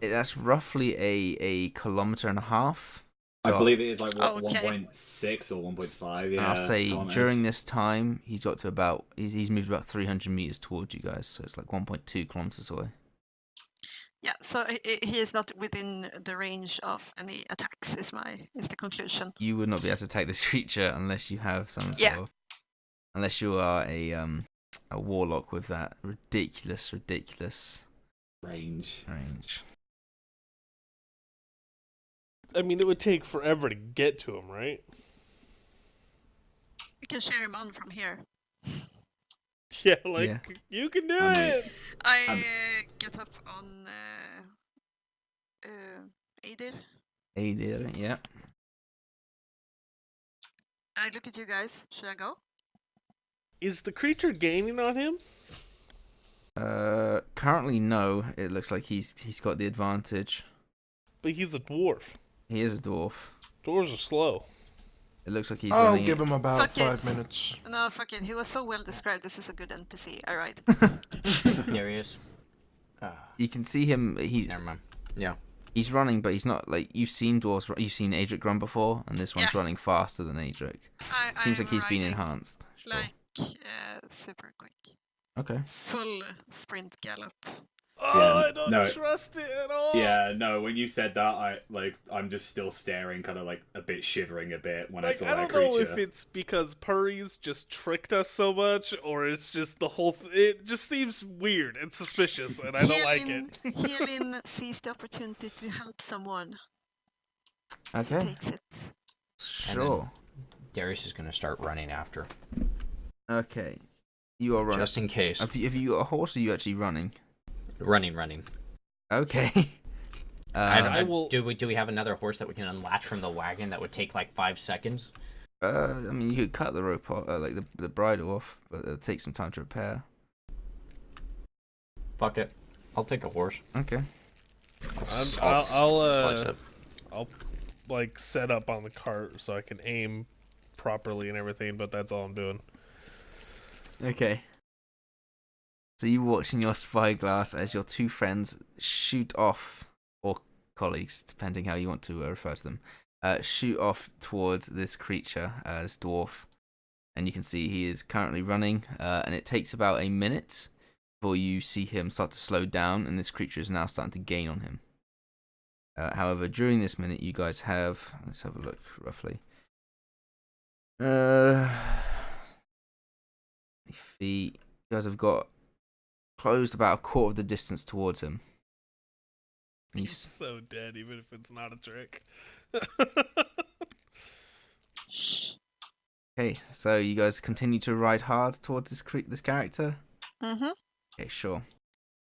that's roughly a kilometer and a half. I So believe it is like what, Okay. 1.6 or 1.5. Yeah. and I'll say kilometers. during this time he's got to about he's moved about 300 meters towards you guys, so it's like 1.2 kilometers away. Yeah, so he is not within the range of any attacks. Is the conclusion? You would not be able to attack this creature unless you have some Yeah. sort of, unless you are a warlock with that ridiculous range. range. I mean, it would take forever to get to him, right? We can share him on from here. Yeah, like, Yeah. you can do I mean- it! I get up on Adir. Adir, yeah. I look at you guys. Should I go? Is the creature gaining on him? Currently no. It looks like he's got the advantage. But he's a dwarf. He is a dwarf. Dwarves are slow. It looks like he's I'll running. give him about Fuck 5 it. minutes. No, fuck it. He was so well described. This is a good NPC. All right. There he is. You can see him. Never mind. Yeah. He's running, but he's not like you've seen dwarves. You've seen Adric run before, and this one's Yeah. running faster than Adric. Seems like I'm he's been riding, enhanced. Sure. Like super quick. Okay. Full sprint gallop. Oh, Yeah, I don't no. trust it at all. Yeah, no. When you said that, I'm just still staring, kind of like a bit shivering a bit when I saw I that don't know creature. if it's because Purry's just tricked us so much, or it's just the whole. It just seems weird and suspicious, and I don't like it. Healin sees the opportunity to help someone. He Okay. takes it. Sure. Darius is gonna start running after, Okay. You are running. just in case. Have you got a horse, or are you actually running? Running. Okay. I will- Do we have another horse that we can unlatch from the wagon that would take like 5 seconds? I mean, you could cut the rope off, like the bridle off, but it'll take some time to repair. Fuck it. I'll take a horse. Okay. I'll like set up on the cart so I can aim properly and everything, but that's all I'm doing. Okay. So you watch in your spyglass as your two friends shoot off, or colleagues, depending how you want to refer to them, shoot off towards this creature, this dwarf. And you can see he is currently running, and it takes about a minute before you see him start to slow down, and this creature is now starting to gain on him. However, during this minute, you guys have... Let's have a look, roughly. Feet. You guys have got closed about a quarter of the distance towards him. He's so dead, even if it's not a trick. Okay, so you guys continue to ride hard towards this character? Mm-hmm. Okay, sure.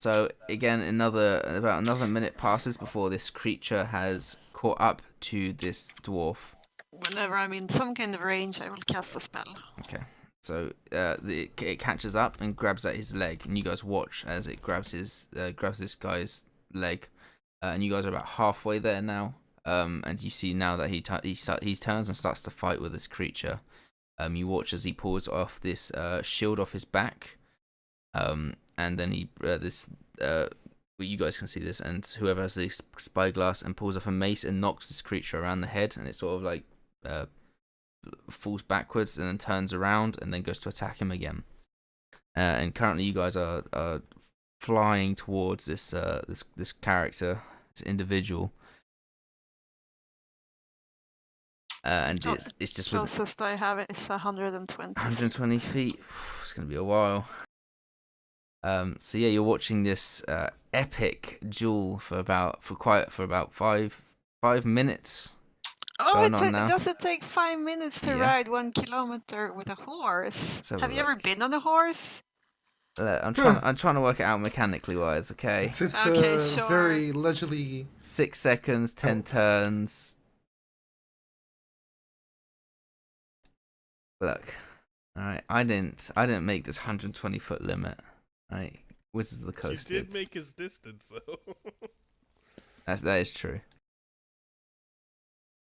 So again, about another minute passes before this creature has caught up to this dwarf. Whenever I'm in some kind of range, I will cast a spell. Okay, so it catches up and grabs at his leg, and you guys watch as it grabs this guy's leg, and you guys are about halfway there now. And you see now that he turns and starts to fight with this creature. You watch as he pulls off this shield off his back, and then you guys can see this, and whoever has the spyglass, and pulls off a mace and knocks this creature around the head, and it sort of like falls backwards and then turns around and then goes to attack him again. And currently, you guys are flying towards this character, this individual. And it's just with Closest I have is 120. 120 feet. It's gonna be a while. So yeah, you're watching this epic duel for about 5 minutes. Oh, going on now. does it take 5 minutes to Yeah. ride 1 kilometer with a horse? Let's have a Have you ever look. been on a horse? I'm trying to work it out mechanically wise. Okay, It's Okay, sure. very leisurely. 6 seconds, 10 turns. Look, all right. I didn't make this 120-foot limit. All right, Wizards of the You Coast did make his distance, though. That is true.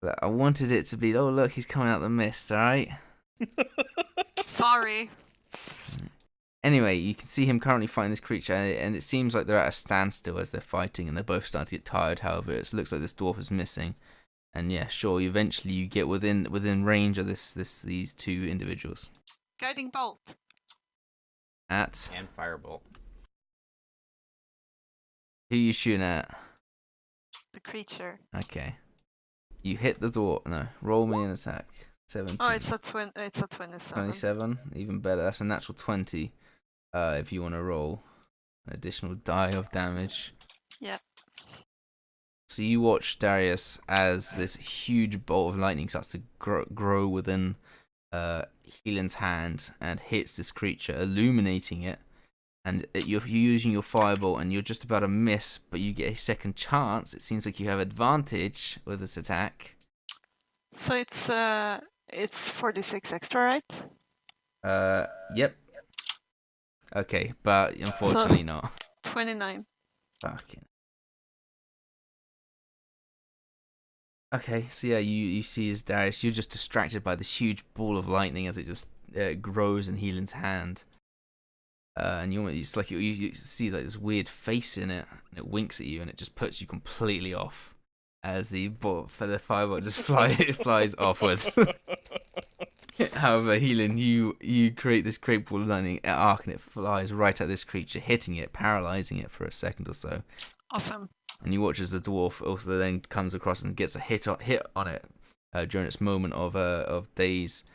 But I wanted it to be. Oh look, he's coming out the mist. All right. Sorry. Anyway, you can see him currently fighting this creature, and it seems like they're at a standstill as they're fighting, and they're both starting to get tired. However, it looks like this dwarf is missing, and yeah, sure. Eventually, you get within range of these two individuals. Guiding bolt. At And firebolt. who you shooting at? The creature. Okay, you hit the dwarf. No, roll me an attack. 17. Oh, it's a 27. 27, even better. That's a natural 20. If you want to roll an additional die of damage. Yeah. So you watch Darius as this huge bolt of lightning starts to grow within Helen's hand and hits this creature, illuminating it. And you're using your firebolt, and you're just about to miss, but you get a second chance. It seems like you have advantage with this attack. So it's 46 extra, right? Yep. Okay, but unfortunately not. 29. Fucking. Okay, so yeah, you see as Darius, you're just distracted by this huge ball of lightning as it just grows in Helen's hand. And it's like you see like this weird face in it, and it winks at you, and it just puts you completely off as the fireball just flies offwards. However, Helen, you create this great ball of lightning arc, and it flies right at this creature, hitting it, paralyzing it for a second or so. Awesome. And you watch as the dwarf also then comes across and gets a hit on it during its moment of dazing.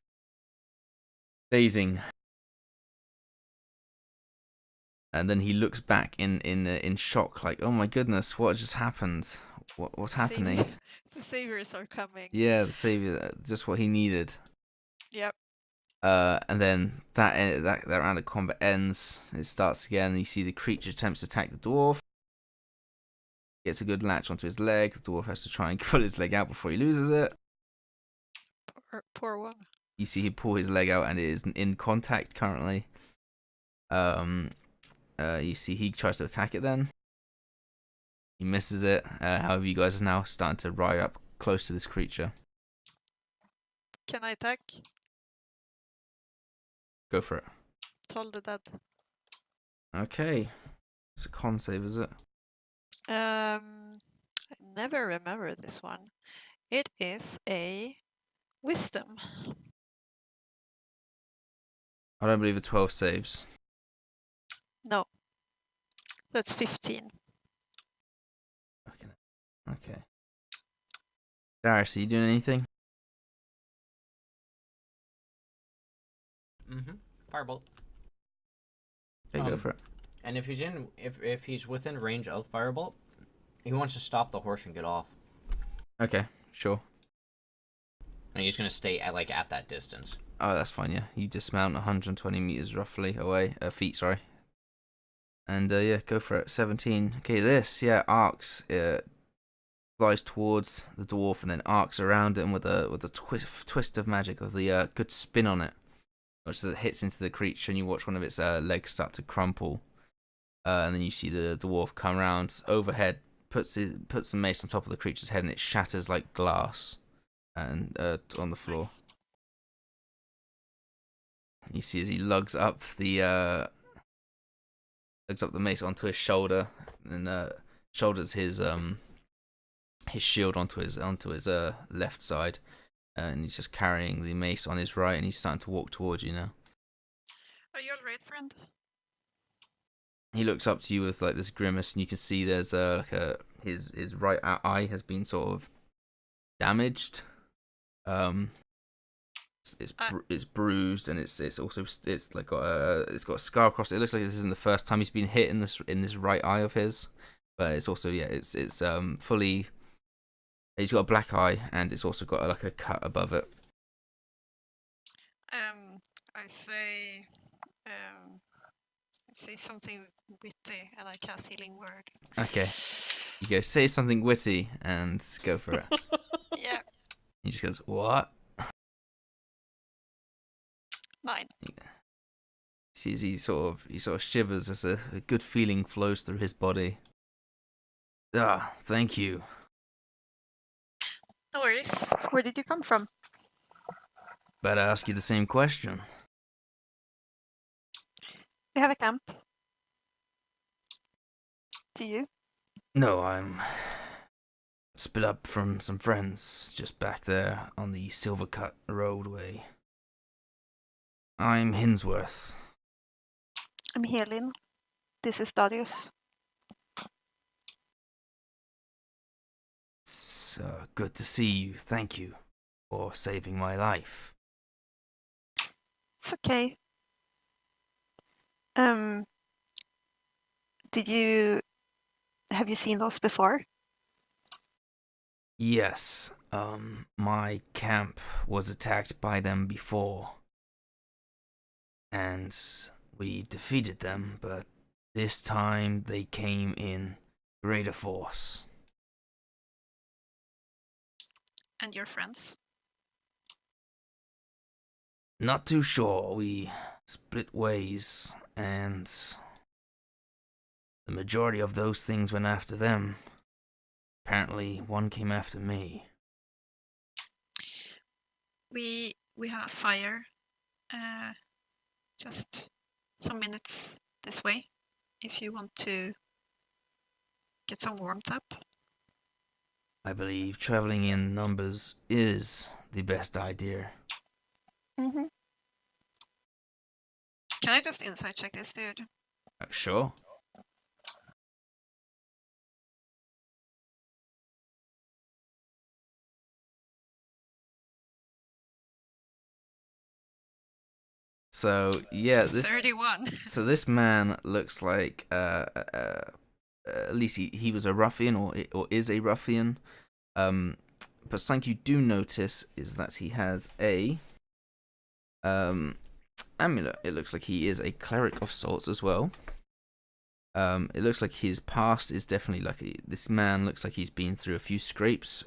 And then he looks back in shock, like, "Oh my goodness, what just happened? What's happening?" The saviors are coming. Yeah, the savior, just what he needed. Yep. And then that round of combat ends. It starts again, and you see the creature attempts to attack the dwarf. Gets a good latch onto his leg. The dwarf has to try and pull his leg out before he loses it. Poor one. You see him pull his leg out, and it is in contact currently. You see he tries to attack it then. He misses it. However, you guys are now starting to ride up close to this creature. Can I attack? Go for it. Told the dead. Okay. It's a con save, is it? I never remember this one. It is a wisdom. I don't believe a 12 saves. No. That's 15. Okay. Darius, are you doing anything? Firebolt. Okay, go for it. And if he's within range of Firebolt, he wants to stop the horse and get off. Okay, sure. And he's gonna stay at that distance. Oh, that's fine, yeah. You dismount 120 meters roughly away. Feet, sorry. And, yeah, go for it. 17. Okay, this, yeah, arcs. Flies towards the dwarf and then arcs around him with a twist of magic with the good spin on it. Which as it hits into the creature, and you watch one of its legs start to crumple. And then you see the dwarf come around overhead, puts the mace on top of the creature's head, and it shatters like glass and on the floor. Nice. You see as he lugs up the mace onto his shoulder, and shoulders his shield onto his left side, and he's just carrying the mace on his right, and he's starting to walk towards you now. Are you alright, friend? He looks up to you with like this grimace, and you can see there's his right eye has been sort of damaged. It's bruised, and it's also like got a scar across it. It looks like this isn't the first time he's been hit in this right eye of his, but it's also it's fully. He's got a black eye, and it's also got like a cut above it. I say something witty, and I cast Healing Word. Okay, you go say something witty and go for it. Yeah. He just goes, "What?" 9. Sees he sort of shivers as a good feeling flows through his body. Ah, thank you. No worries. Where did you come from? Better ask you the same question. We have a camp. Do you? No, I'm split up from some friends just back there on the Silvercut roadway. I'm Hinsworth. I'm Helin. This is Darius. It's good to see you. Thank you for saving my life. It's okay. Have you seen those before? Yes, my camp was attacked by them before. And we defeated them, but this time they came in greater force. And your friends? Not too sure. We split ways, and the majority of those things went after them. Apparently, one came after me. We have a fire. Just some minutes this way, if you want to get some warmth up. I believe traveling in numbers is the best idea. Mm-hmm. Can I just insight check this dude? Sure. So yeah, this 31. So this man looks like at least he was a ruffian or is a ruffian. But something you do notice is that he has a amulet. It looks like he is a cleric of sorts as well. It looks like his past is definitely like this man looks like he's been through a few scrapes.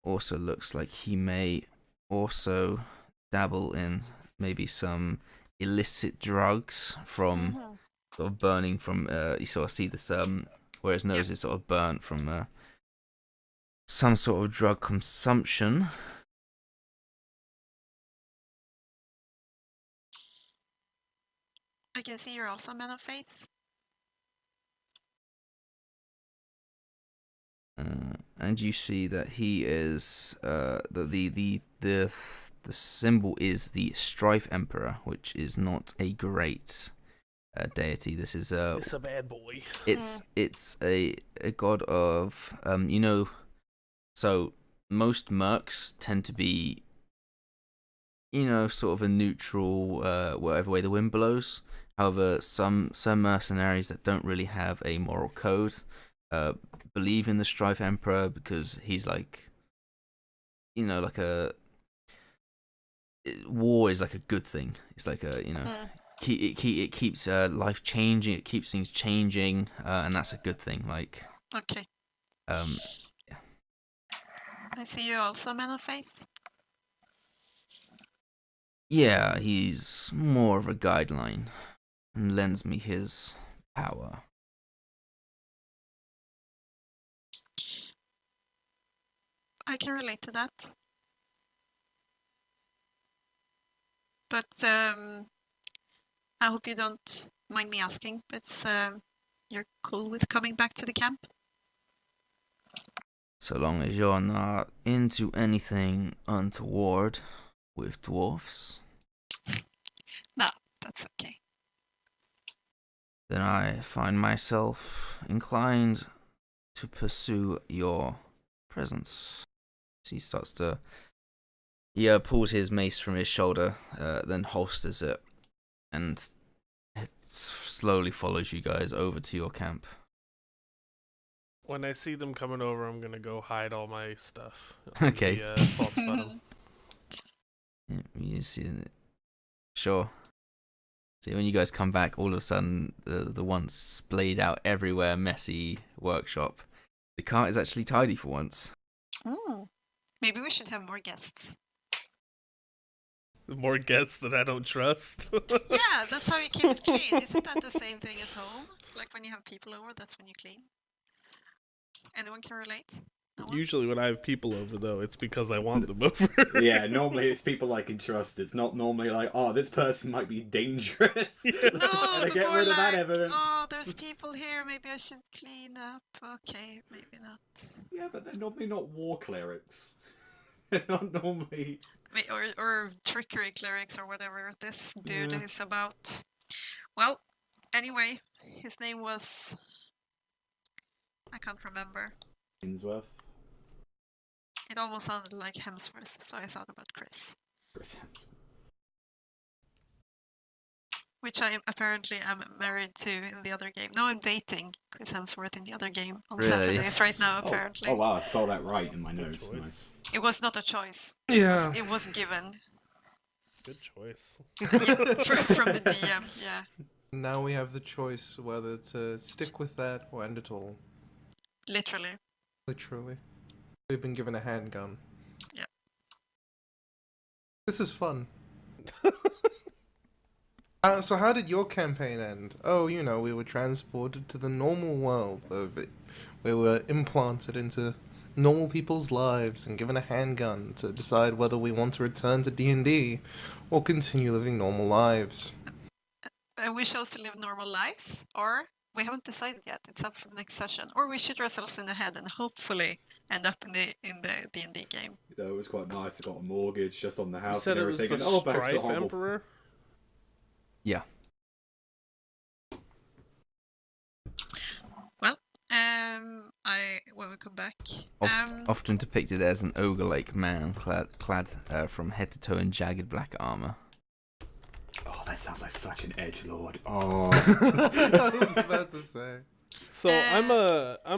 Also looks like he may also dabble in maybe some illicit drugs from sort of burning from you sort of see this where his nose is sort of burnt from some sort of drug consumption. I can see you're also a man of faith. And you see that he is the symbol is the Strife Emperor, which is not a great deity. This is It's a bad boy. It's a god of so most mercs tend to be sort of a neutral whatever way the wind blows. However, some mercenaries that don't really have a moral code believe in the Strife Emperor because he's like like a war is like a good thing. It's like a it keeps life changing, it keeps things changing, and that's a good thing. Like Okay. yeah. I see you're also a man of faith. Yeah, he's more of a guideline and lends me his power. I can relate to that. But I hope you don't mind me asking, but you're cool with coming back to the camp? So long as you're not into anything untoward with dwarfs. No, that's okay. Then I find myself inclined to pursue your presence. He starts to... He pulls his mace from his shoulder, then holsters it, and it slowly follows you guys over to your camp. When I see them coming over, I'm gonna go hide all my stuff. Okay. The, false bottom. You see... Sure. See, when you guys come back, all of a sudden, the once splayed out everywhere messy workshop, the cart is actually tidy for once. Maybe we should have more guests. More guests that I don't trust. Yeah, that's how you keep it clean. Isn't that the same thing as home? Like when you have people over, that's when you clean. Anyone can relate? No one? Usually when I have people over, though, it's because I want them over. Yeah, normally it's people I can trust. It's not normally like, oh, this person might be dangerous. Yeah. No, And I get more rid of that like, evidence. oh, there's people here, maybe I should clean up. Okay, maybe not. Yeah, but they're normally not war clerics. They're not normally... Or trickery clerics or whatever this dude is about. Well, anyway, his name was... I can't remember. Hemsworth. It almost sounded like Hemsworth, so I thought about Chris. Chris Hemsworth. Which I apparently am married to in the other game. No, I'm dating Chris Hemsworth in the other game on Really? Saturdays right now, apparently. Oh wow, I spelled that right in my Good notes. choice. Nice. It was not a choice. Yeah. It was given. Good choice. Yeah, from the DM, yeah. Now we have the choice whether to stick with that or end it all. Literally. Literally. We've been given a handgun. Yeah. This is fun. So how did your campaign end? Oh, we were transported to the normal world of it. We were implanted into normal people's lives and given a handgun to decide whether we want to return to D&D or continue living normal lives. We chose to live normal lives, or we haven't decided yet. It's up for the next session. Or we shoot ourselves in the head and hopefully end up in the D&D game. It was quite nice. I got a mortgage just on the You house said and it was everything. the And back to the Strife horrible. Emperor? Yeah. Well, when we come back, Often depicted as an ogre-like man, clad from head to toe in jagged black armor. Oh, that sounds like such an edgelord. Oh. I was about to say. So I'm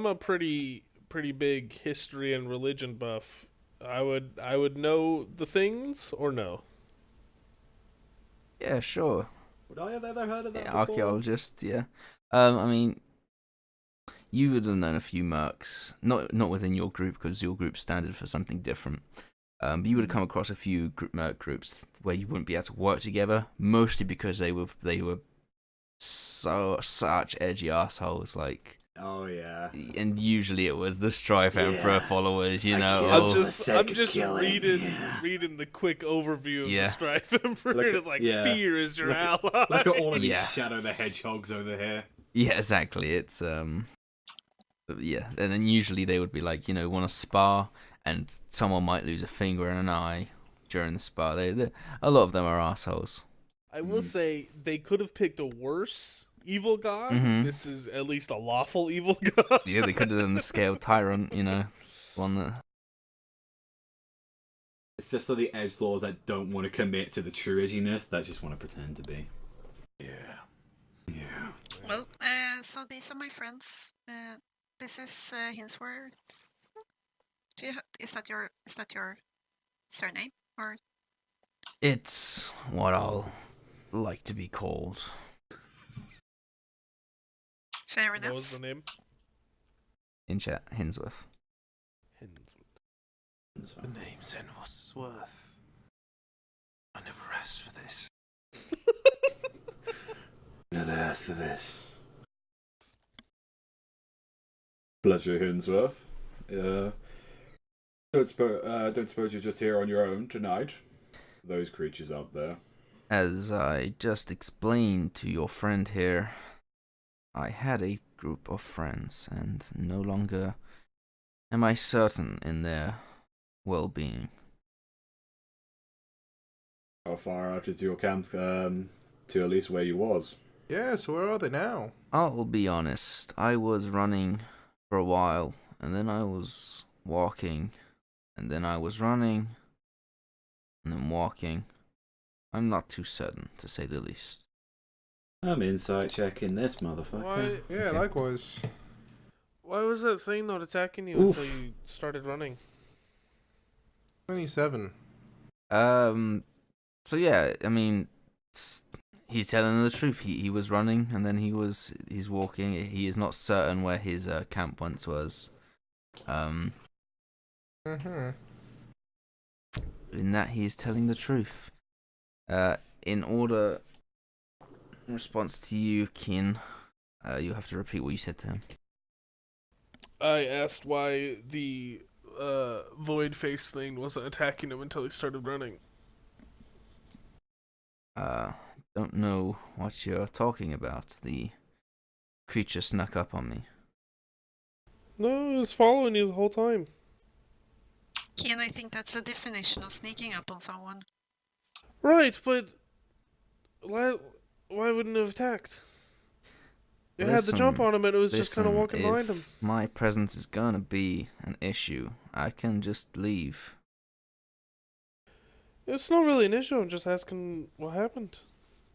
a pretty big history and religion buff. I would know the things or no? Yeah, sure. Would I have ever heard of that Yeah, before? archaeologist, yeah. I mean, you would have known a few mercs, not within your group because your group's standard for something different. But you would have come across a few merc groups where you wouldn't be able to work together, mostly because they were such edgy assholes, like. Oh yeah. And usually it was the Strife Emperor followers, you know. I'm just reading the quick overview of Yeah. the Strife Emperor. It's like fear is your ally. Look at all of these Yeah. Shadow the Hedgehogs over here. Yeah, exactly. It's yeah, and then usually they would be like, want to spar, and someone might lose a finger and an eye during the spar. A lot of them are assholes. I will say they could have picked a worse evil god. Mhm. This is at least a lawful evil god. Yeah, they could have done the Scaled Tyrant, one that. It's just for the edgelords that don't want to commit to the true edginess, that just want to pretend to be. Yeah. well, so these are my friends. This is Hinsworth. Is that your surname or? It's what I'll like to be called. Fair enough. What was the name? In chat, Hinsworth. The name's Hinsworth. I never asked for this. Never asked for this. Pleasure, Hinsworth. Don't suppose you're just here on your own tonight? Those creatures out there. As I just explained to your friend here, I had a group of friends, and no longer am I certain in their well-being. How far out is your camp to at least where you was? Yeah, so where are they now? I'll be honest, I was running for a while, and then I was walking, and then I was running, and then walking. I'm not too certain, to say the least. I'm insight checking this motherfucker. Why? Yeah, Okay. likewise. Why was that thing not attacking you Oof. until you started running? 27. So yeah, I mean, he's telling the truth. He was running, and then he's walking. He is not certain where his camp once was. Mm-hmm. In that he is telling the truth. In response to you, Kin, you have to repeat what you said to him. I asked why the void face thing wasn't attacking him until he started running. Don't know what you're talking about. The creature snuck up on me. No, it was following you the whole time. Kian, I think that's the definition of sneaking up on someone. Right, but why wouldn't it have attacked? It had the jump on him and it was just kind of walking behind him. If my presence is gonna be an issue, I can just leave. It's not really an issue, I'm just asking what happened.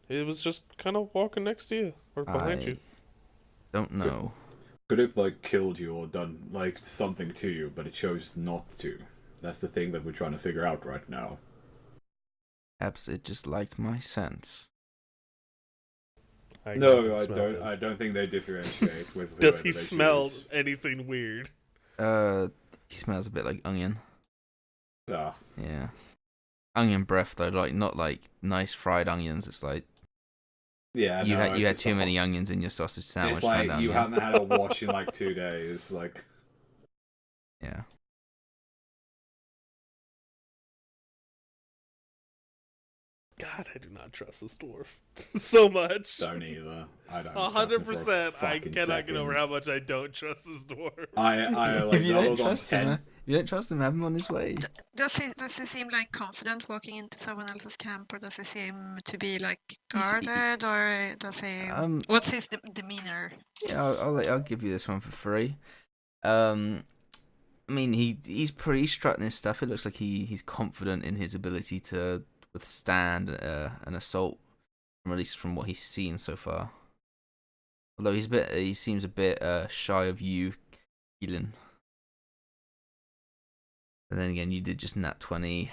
It was just kind of walking next to you, or behind you. Don't know. Could have killed you or done something to you, but it chose not to. That's the thing that we're trying to figure out right now. Perhaps it just liked my scent. I don't think they differentiate with. Does whoever he they smell choose. anything weird? He smells a bit like onion. Ah, Yeah. onion breath though, like not like nice fried onions. It's like Yeah, you no, had it's just too a many onions in your sausage sandwich. It's like kind of you onion. haven't had a wash in like 2 days. Like, Yeah. God, I do not trust this dwarf so much. don't either. I don't. 100%. I cannot get over how much I don't trust this dwarf. I like If you that don't was on trust him, 10. if you don't trust him, have him on his way. Does he seem like confident walking into someone else's camp, or does he seem to be like He's- guarded, or does he? What's his demeanor? Yeah, I'll give you this one for free. I mean, he's pretty strutting his stuff. It looks like he's confident in his ability to withstand an assault, at least from what he's seen so far. Although he seems a bit shy of you, Keelan. And then again, you did just nat 20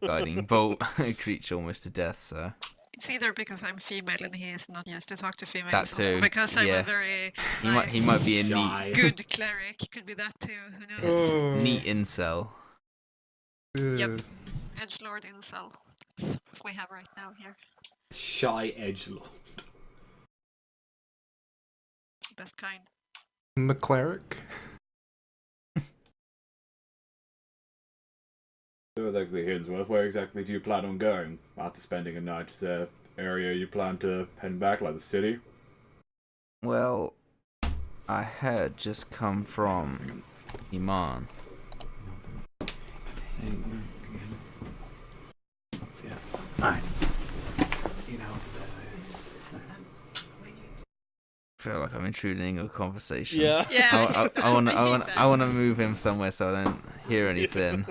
guiding bolt a creature almost to death. So It's either because I'm female and he is not used to talk to females, That too, or because I'm yeah. a very he might be a Shy. good cleric. Could be that too. Who knows? Oh. neat incel. Yep. Edgelord incel. That's what we have right now here. Shy edgelord. Best kind. McCleric. So actually, Hinsworth, where exactly do you plan on going after spending a night? Is there an area you plan to head back, like the city? Well, I had just come from Iman. Alright. I feel like I'm intruding a conversation. Yeah. Yeah. I want hate I want to move him somewhere so I don't hear anything.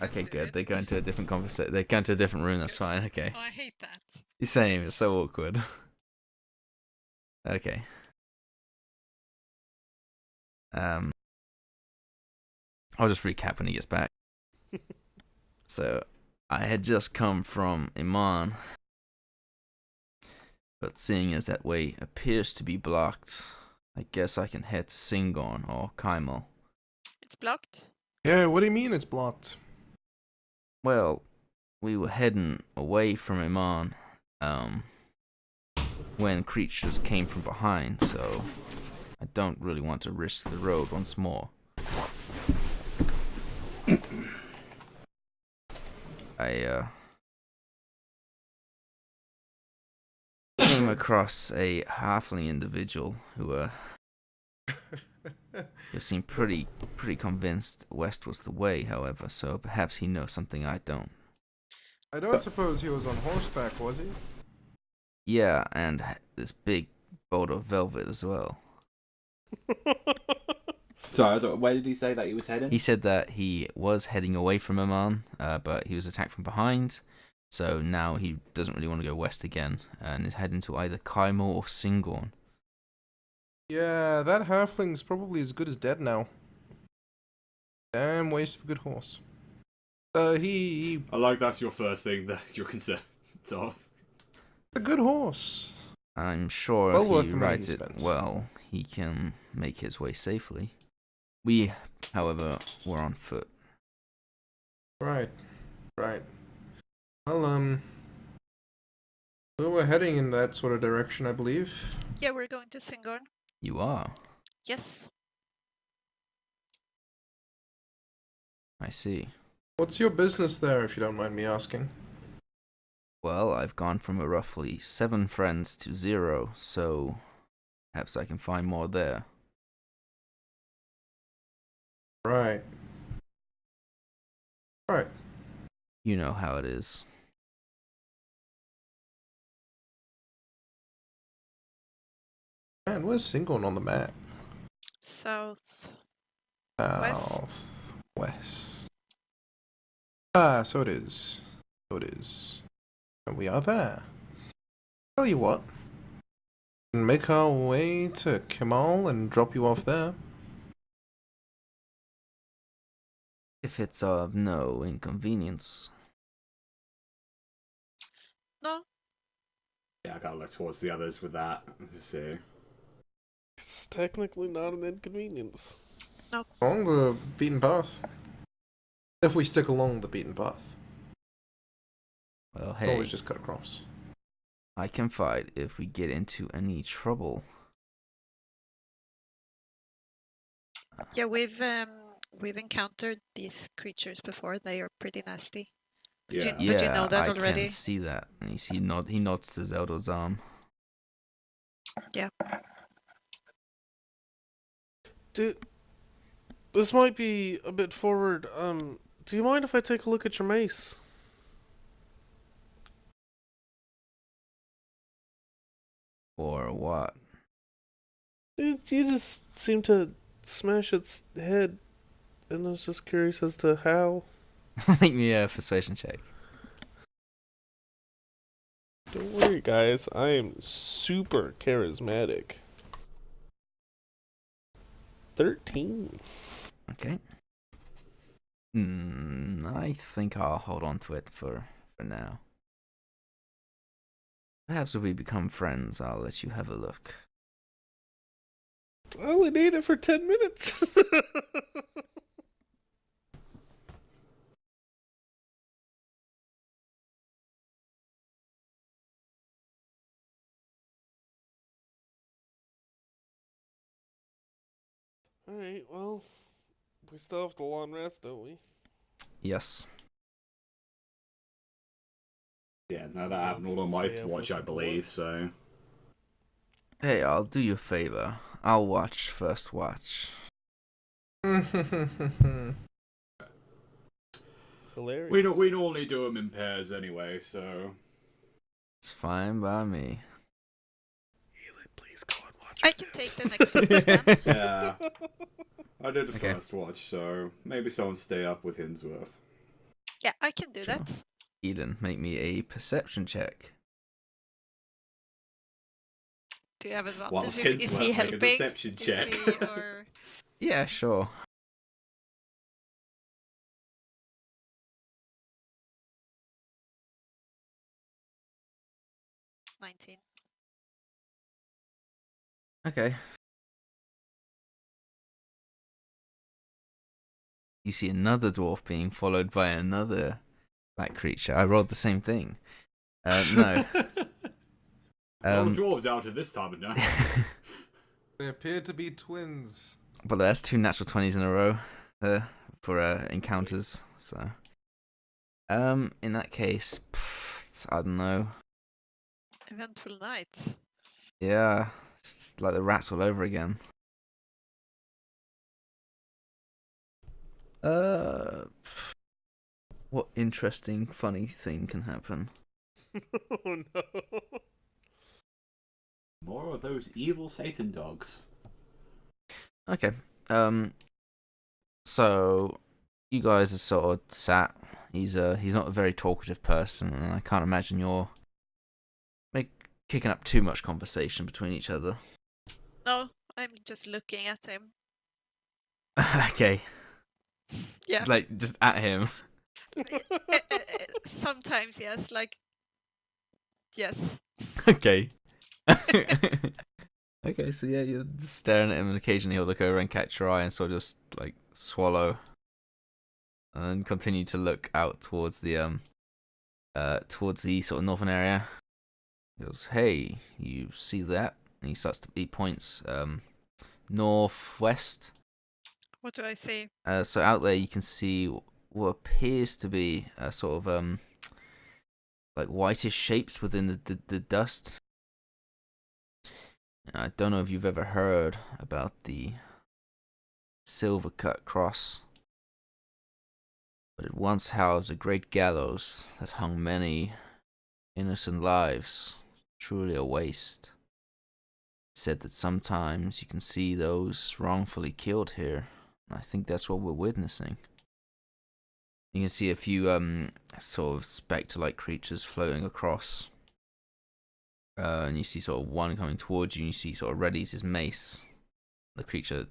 Okay, good. They go into a different conversation. They go into a different room. That's fine. Okay. Oh, I hate that. Same. It's so awkward. Okay. I'll just recap when he gets back. So, I had just come from Iman, but seeing as that way appears to be blocked, I guess I can head to Singon or Kaimal. It's blocked. Yeah, what do you mean it's blocked? Well, we were heading away from Iman, when creatures came from behind, so I don't really want to risk the road once more. I came across a halfling individual who seemed pretty convinced west was the way, however, so perhaps he knows something I don't. I don't suppose he was on horseback, was he? Yeah, and this big bolt of velvet as well. So where did he say that he was heading? He said that he was heading away from Oman, but he was attacked from behind, so now he doesn't really want to go west again, and is heading to either Kaimal or Singon. Yeah, that halfling's probably as good as dead now. Damn waste of a good horse. He I like that's your first thing that you're concerned of. a good horse. I'm sure Well if worth he the money rides he it spent. well, he can make his way safely. We, however, were on foot. Right. Well, we were heading in that sort of direction, I believe. Yeah, we're going to Singon. You are, Yes. I see. What's your business there, if you don't mind me asking? Well, I've gone from a roughly 7 friends to 0, so perhaps I can find more there. Right. You know how it is. Man, where's Singon on the map? South. South. West. Ah, so it is. And we are there. Tell you what. We can make our way to Kemal and drop you off there. If it's of no inconvenience. No. Yeah, I gotta look towards the others with that. Let's just see. It's technically not an inconvenience. Along the beaten path. If we stick along the beaten path, Well, we hey, always just cut across. I can fight if we get into any trouble. Yeah, we've encountered these creatures before. They are pretty nasty. But Yeah. you, but you know that I already. can see that. And you see, he nods to Zelda's arm. Yeah. This might be a bit forward. Do you mind if I take a look at your mace? Or what? You just seem to smash its head, and I was just curious as to how. Make me a persuasion check. Don't worry, guys. I am super charismatic. 13. Okay. I think I'll hold on to it for now. Perhaps if we become friends, I'll let you have a look. I only need it for 10 minutes. Alright, well, we still have the long rest, don't we? Yes. Yeah, no, that happened all on my Stay up watch, with I the believe, so. Hey, I'll do you a favor. I'll watch first watch. Hilarious. We normally do them in pairs anyway, so. It's fine by me. Elin, please go and watch I can take the next watch then. Yeah. I did the Okay. first watch, so maybe someone stay up with Hinsworth. Yeah, I can do Sure. that. Eden, make me a perception check. Do you have advantage? Whilst Is Hinsworth he make a helping? deception Is check. he, or... Yeah, sure. $19. Okay. You see another dwarf being followed by another black creature. I rolled the same thing. No. All the dwarves out at this time of night. They appear to be twins. But that's 2 natural 20s in a row for encounters. So, in that case, I don't know. Eventful night. Yeah, it's like the rats all over again. What interesting, funny thing can happen? Oh no. More of those evil Satan dogs. Okay. So you guys are sort of sat. He's not a very talkative person, and I can't imagine you're kicking up too much conversation between each other. No, I'm just looking at him. Okay. Yeah. Like just at him. Sometimes, yes. Like, yes. Okay. Okay, so yeah, you're just staring at him, and occasionally he'll look over and catch your eye and sort of just like swallow, and then continue to look out towards the sort of northern area. He goes, "Hey, you see that?" And he points northwest. What do I see? So out there you can see what appears to be a sort of like whitish shapes within the dust. I don't know if you've ever heard about the Silver Cut Cross, but it once housed a great gallows that hung many innocent lives, truly a waste. It's said that sometimes you can see those wrongfully killed here, and I think that's what we're witnessing. You can see a few sort of spectre-like creatures floating across. And you see sort of one coming towards you, and you see sort of readies his mace. The creature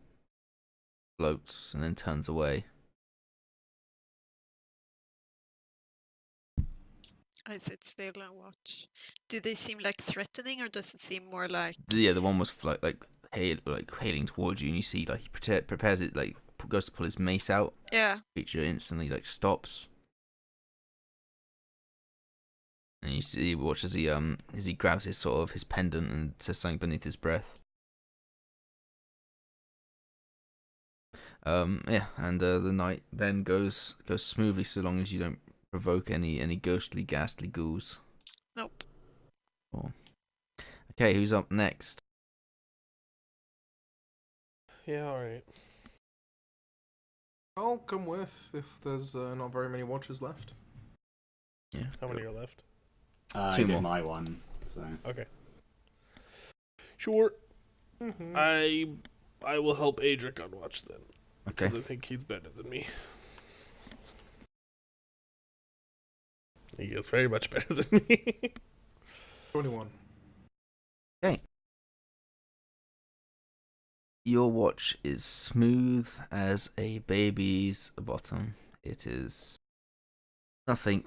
floats and then turns away. I sit still and watch. Do they seem like threatening, or does it seem more like... Yeah, the one was hailing towards you, and you see like he prepares it like goes to pull his mace out. Yeah. Creature instantly like stops, and you watch as he grabs his sort of his pendant and says something beneath his breath. Yeah, and the night then goes smoothly so long as you don't provoke any ghostly, ghastly ghouls. Nope. Oh. Okay, who's up next? Yeah, alright. I'll come with if there's not very many watches left. Yeah. How many are left? I Two did more. my one, so. Okay. Sure. Mm-hmm. I will help Adric on watch then. Okay. Because I think he's better than me. He is very much better than me. 21. Okay. Your watch is smooth as a baby's bottom. It is nothing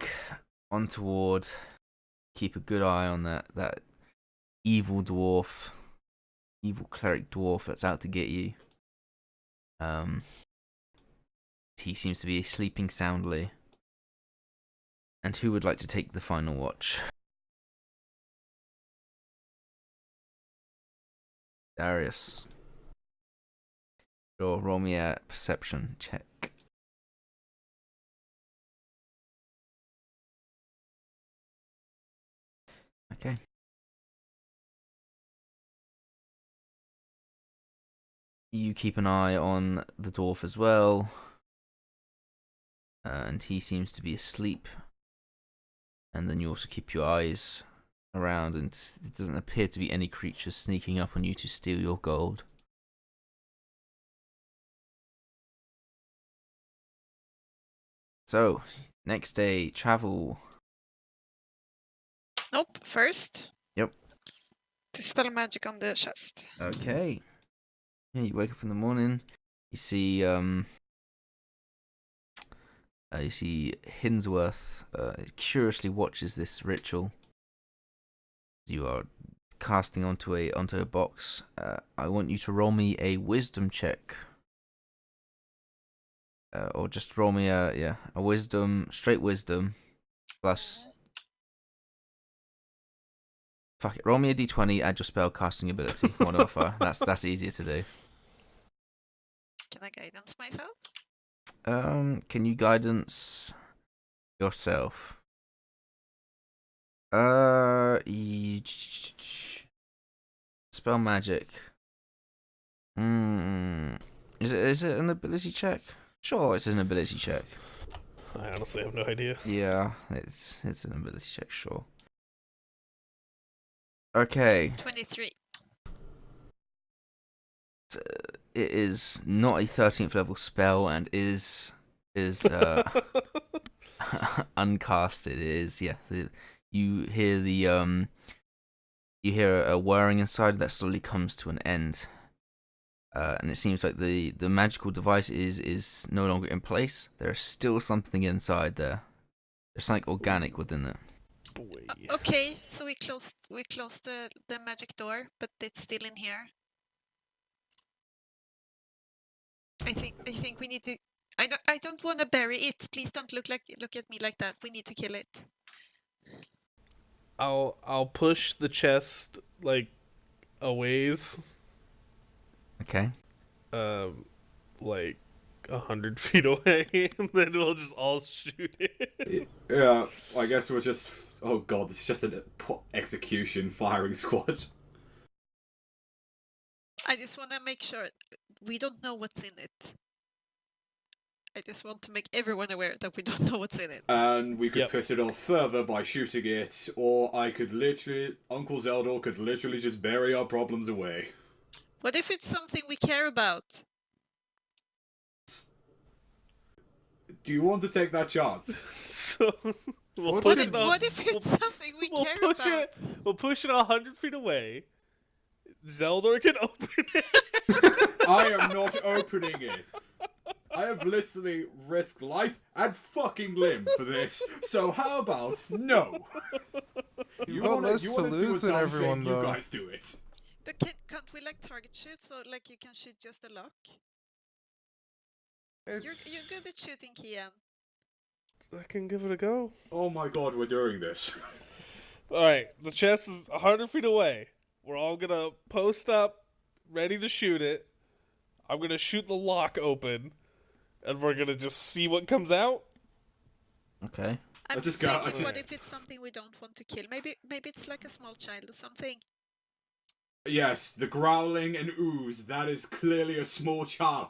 untoward. Keep a good eye on that evil dwarf, evil cleric dwarf that's out to get you. He seems to be sleeping soundly. And who would like to take the final watch? Darius. Sure, roll me a perception check. Okay. You keep an eye on the dwarf as well. And he seems to be asleep. And then you also keep your eyes around, and it doesn't appear to be any creatures sneaking up on you to steal your gold. So, next day, travel. Nope. First. Yep. Dispel magic on the chest. Okay. Yeah, you wake up in the morning. You see Hinsworth curiously watches this ritual. You are casting onto a box. I want you to roll me a wisdom check. Or just roll me a straight wisdom plus. Fuck it, roll me a d20, add your spell casting ability modifier. That's easier to do. Can I guidance myself? Can you guidance yourself? Spell magic. Is it an ability check? Sure, it's an ability check. I honestly have no idea. Yeah, it's an ability check, sure. Okay. 23. It is not a 13th level spell and is uncasted. It is, yeah. You hear a whirring inside that slowly comes to an end. And it seems like the magical device is no longer in place. There's still something inside there. There's something organic within it. Boy. Okay, so we closed the magic door, but it's still in here. I think we need to. I don't want to bury it. Please don't look at me like that. We need to kill it. I'll push the chest like a ways. Okay. Like 100 feet away, and then we'll just all shoot it. Yeah, I guess we're just. Oh god, it's just an execution firing squad. I just want to make sure we don't know what's in it. I just want to make everyone aware that we don't know what's in it. And we could Yep. piss it off further by shooting it, or I could literally. Uncle Zeldor could literally just bury our problems away. What if it's something we care about? Do you want to take that chance? So we'll What push if- it. What if it's something we We'll care push about? it. We'll push it 100 feet away. Zeldor can open it. I am not opening it. I have literally risked life and fucking limb for this. So how about no? You've got less to lose than everyone, You though. guys do it. But can't we like target shoot so like you can shoot just a lock? You're good at shooting, Kian. I can give it a go. Oh my god, we're doing this. Alright, the chest is 100 feet away. We're all gonna post up, ready to shoot it. I'm gonna shoot the lock open, and we're gonna just see what comes out. Okay. I'm Let's just just go- thinking, let's just- what if it's something we don't want to kill? Maybe it's like a small child or something. Yes, the growling and ooze, that is clearly a small child.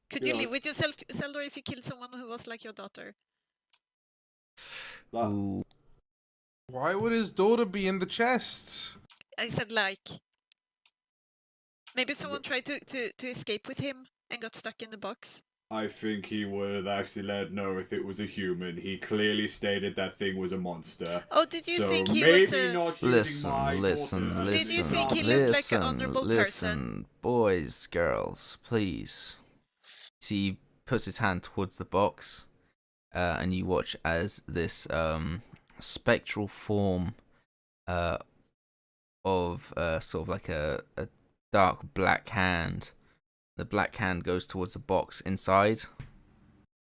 Could you Yeah. live with yourself, Tal'Dorei, if you killed someone who was like your daughter? Ooh. Why would his daughter be in the chest? I said like. Maybe someone tried to escape with him and got stuck in the box. I think he would have actually let know if it was a human. He clearly stated that thing was a monster. Oh, did you So think he maybe was a... not using my Listen, daughter. Did you listen, think he looked like an honorable person? boys, girls, please. See, he puts his hand towards the box, and you watch as this spectral form of sort of like a dark black hand. The black hand goes towards the box inside,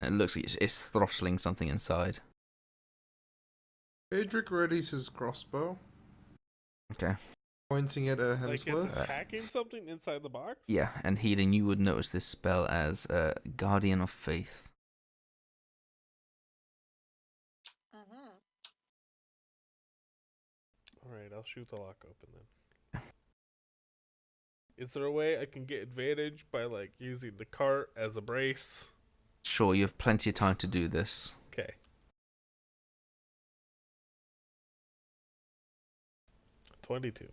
and it looks like it's throttling something inside. Adric readies his crossbow, Okay. pointing it at Like it's Hemsworth. attacking something inside the box? Yeah, and Healing, you would notice this spell as Guardian of Faith. Mhm. Alright, I'll shoot the lock open then. Is there a way I can get advantage by like using the cart as a brace? Sure, you have plenty of time to do this. Okay. 22.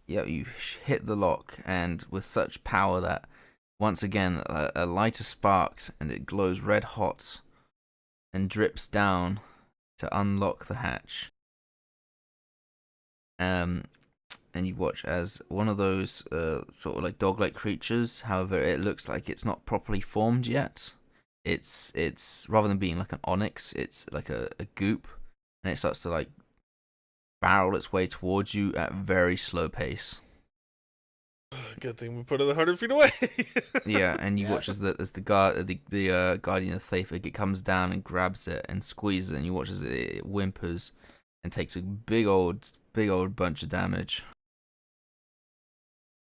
Yeah, you hit the lock, and with such power that, once again, a lighter sparks, and it glows red hot, and drips down to unlock the hatch. And you watch as one of those sort of like dog-like creatures. However, it looks like it's not properly formed yet. It's rather than being like an onyx, it's like a goop, and it starts to like barrel its way towards you at a very slow pace. Good thing we put it 100 feet away. Yeah, and you Yeah. watch as the guardian of faith, it comes down and grabs it and squeezes it, and you watch as it whimpers and takes a big old bunch of damage.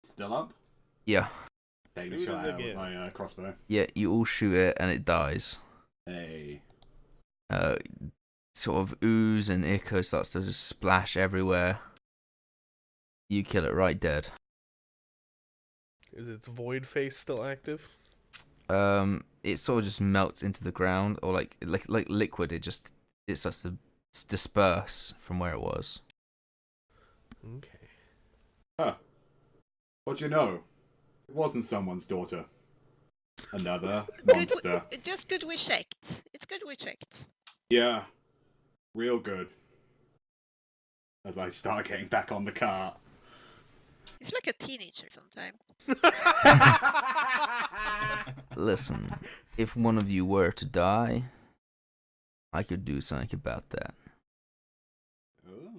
Still up? Yeah, Taking a Shoot shot it out with again. my crossbow. yeah, you all shoot it and it dies. Hey. Sort of ooze and ichor starts to just splash everywhere. You kill it right dead. Is its void face still active? It sort of just melts into the ground, or like liquid. It starts to disperse from where it was. Okay. Huh. What'd you know? It wasn't someone's daughter. Another monster. Just good we checked. It's good we checked. Yeah. Real good. As I start getting back on the cart. It's like a teenager sometimes. Listen, if one of you were to die, I could do something about that. Oh.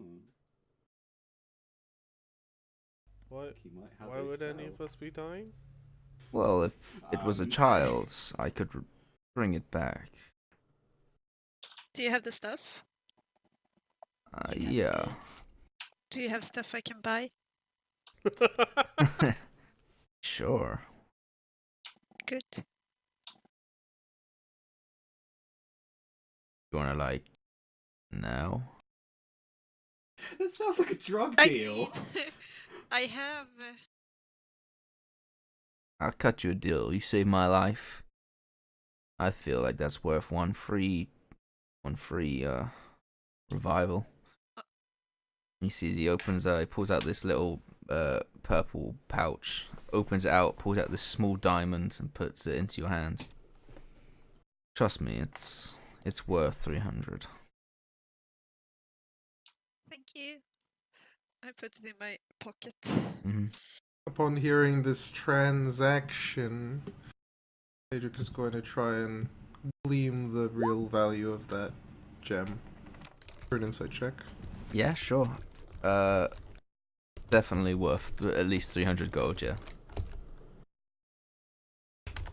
What? He might have Why a would any spell. of us be dying? Well, if it was a child, I could bring it back. Do you have the stuff? Yeah. Do you have stuff I can buy? Sure. Good. You wanna like now? That sounds like a drug I deal. need... I have... I'll cut you a deal. You saved my life. I feel like that's worth one free revival. He sees he pulls out this little purple pouch, opens it out, pulls out this small diamond and puts it into your hand. Trust me, it's worth 300. Thank you. I put it in my pocket. Mm-hmm. Upon hearing this transaction, Adric is going to try and glean the real value of that gem. For an insight check. Yeah, sure. Definitely worth at least 300 gold, yeah.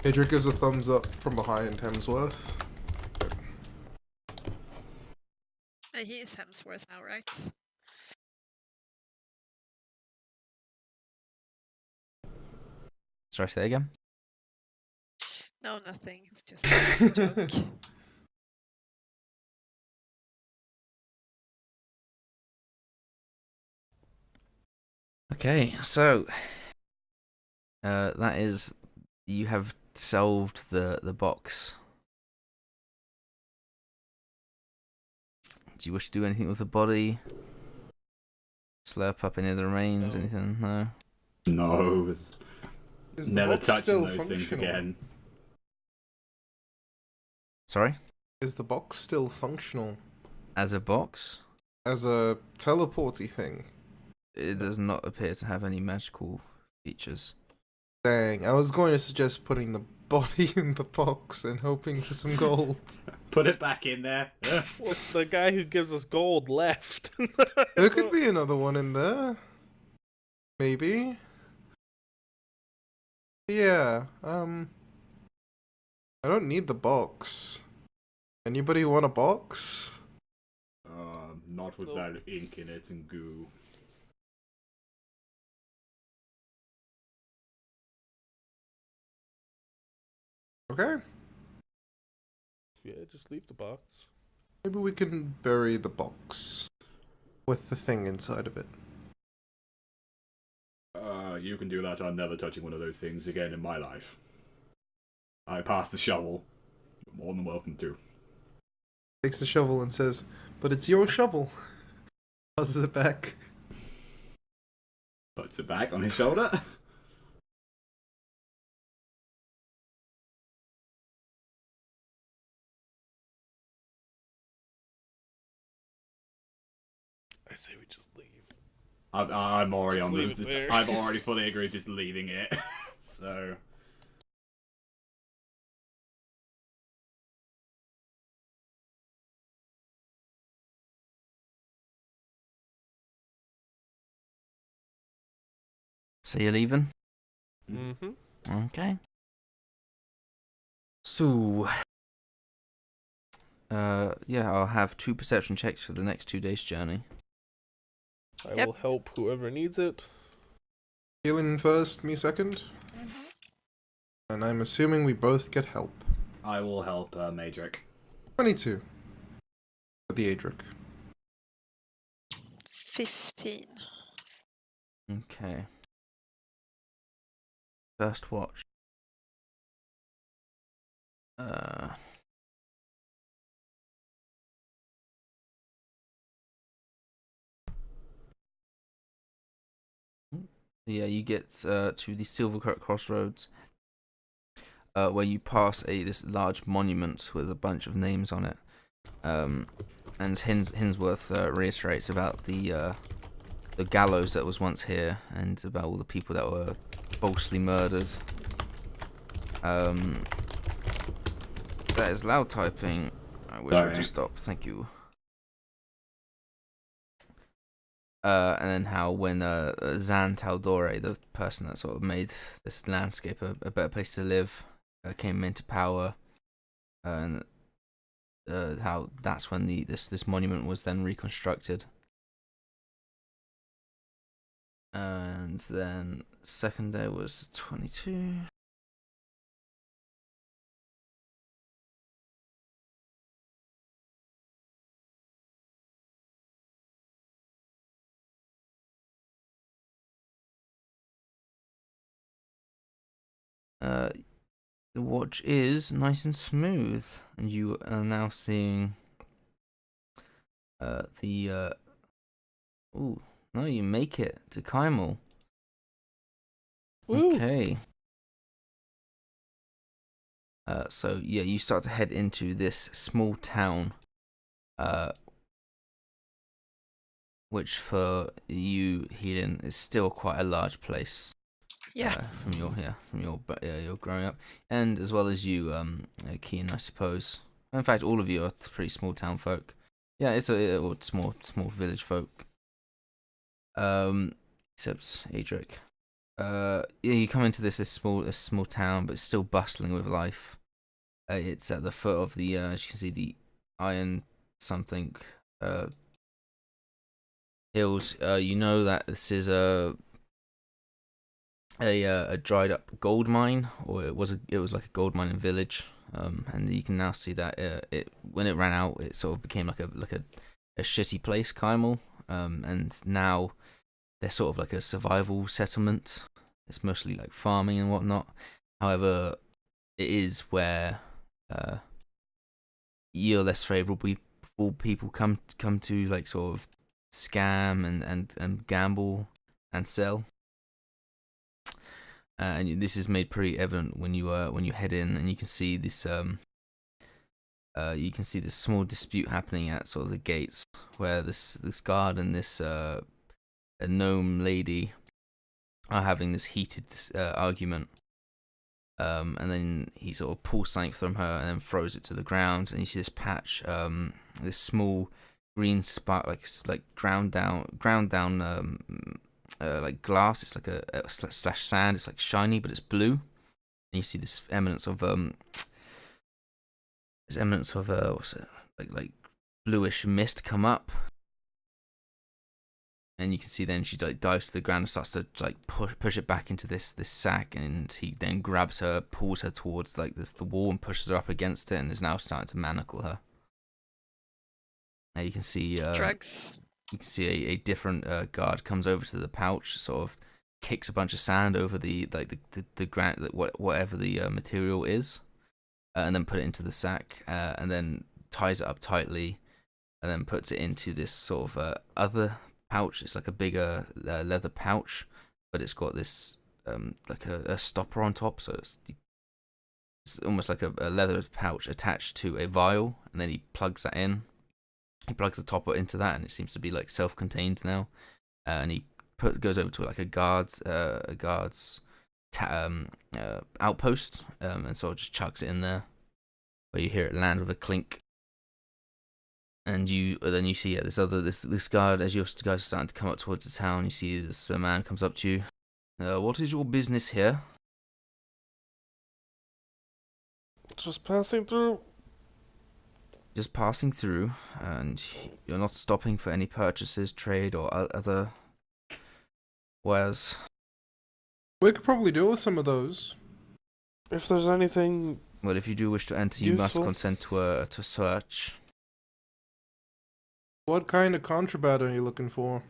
Adric gives a thumbs up from behind Hemsworth. He is Hemsworth now, right? Sorry, say that again? No, nothing. It's just a joke. Okay, so that is, you have solved the box. Do you wish to do anything with the body? Slurp up any of the remains? No. Anything? No. No. Is the Never box touching still those things functional? again. Sorry. Is the box still functional As a box, as a teleporty thing? it does not appear to have any magical features. Dang, I was going to suggest putting the body in the box and hoping for some gold. Put it back in there. Well, the guy who gives us gold left. There could be another one in there. Maybe. Yeah, I don't need the box. Anybody want a box? Not with Nope. that ink in it and goo. Okay. Yeah, just leave the box. Maybe we can bury the box with the thing inside of it. You can do that. I'm never touching one of those things again in my life. I passed the shovel. You're more than welcome to. Takes the shovel and says, "But it's your shovel." Tosses it back. Puts it back on his shoulder. I say we just leave. I'm already Just on leave this. it there. I've already fully agreed just leaving it. So. So you're leaving? Mm-hmm. Okay. So, yeah, I'll have 2 perception checks for the next 2 days' journey. I Yep. will help whoever needs it. Healing first, me second. Mm-hmm. And I'm assuming we both get help. I will help Madric. 22. For the Adric. 15. Okay. First watch. Yeah, you get to the Silvercut Crossroads, where you pass this large monument with a bunch of names on it. And Hinsworth reiterates about the gallows that was once here, and about all the people that were falsely murdered. That is loud typing. I wish it would just stop. Thank you. And then how when Zan Tal'Dorei, the person that sort of made this landscape a better place to live, came into power, and how that's when this monument was then reconstructed. And then second day was 22. The watch is nice and smooth, and you are now seeing the ooh, no, you make it to Kymel. Woo. Okay. So yeah, you start to head into this small town, which for you, Helen, is still quite a large place. Yeah. From your growing up, and as well as you, Keen, I suppose. In fact, all of you are pretty small town folk. Yeah, it's a small village folk. Except Adric. You come into this small town, but it's still bustling with life. It's at the foot of the as you can see, the iron something hills. You know that this is a dried up gold mine, or it was like a gold mining village. And you can now see that it when it ran out, it sort of became like a shitty place, Kymel. And now they're sort of like a survival settlement. It's mostly like farming and whatnot. However, it is where you're less favourable people come to like sort of scam and gamble and sell. And this is made pretty evident when you head in, and you can see this small dispute happening at sort of the gates, where this guard and this a gnome lady are having this heated argument. And then he sort of pulls something from her and then throws it to the ground, and you see this patch, this small green spark, like ground down like glass. It's like a slash sand. It's like shiny, but it's blue. And you see this eminence of what's it, like bluish mist come up, and you can see then she like dives to the ground and starts to like push it back into this sack, and he then grabs her, pulls her towards like the wall and pushes her up against it, and is now starting to manacle her. Now you can see Drugs. You can see a different guard comes over to the pouch, sort of kicks a bunch of sand over the ground, whatever the material is, and then put it into the sack, and then ties it up tightly, and then puts it into this sort of other pouch. It's like a bigger leather pouch, but it's got this like a stopper on top, so it's almost like a leather pouch attached to a vial, and then he plugs that in. He plugs the topper into that, and it seems to be like self-contained now. And he goes over to like a guard's outpost, and sort of just chucks it in there, where you hear it land with a clink. And then you see this guard, as you guys are starting to come up towards the town. You see this man comes up to you. What is your business here? Just passing through. Just passing through, and you're not stopping for any purchases, trade, or other wares. We could probably deal with some of those. If there's anything. Well, if you do wish to enter, you must consent to a search. What kind of contraband are you looking for?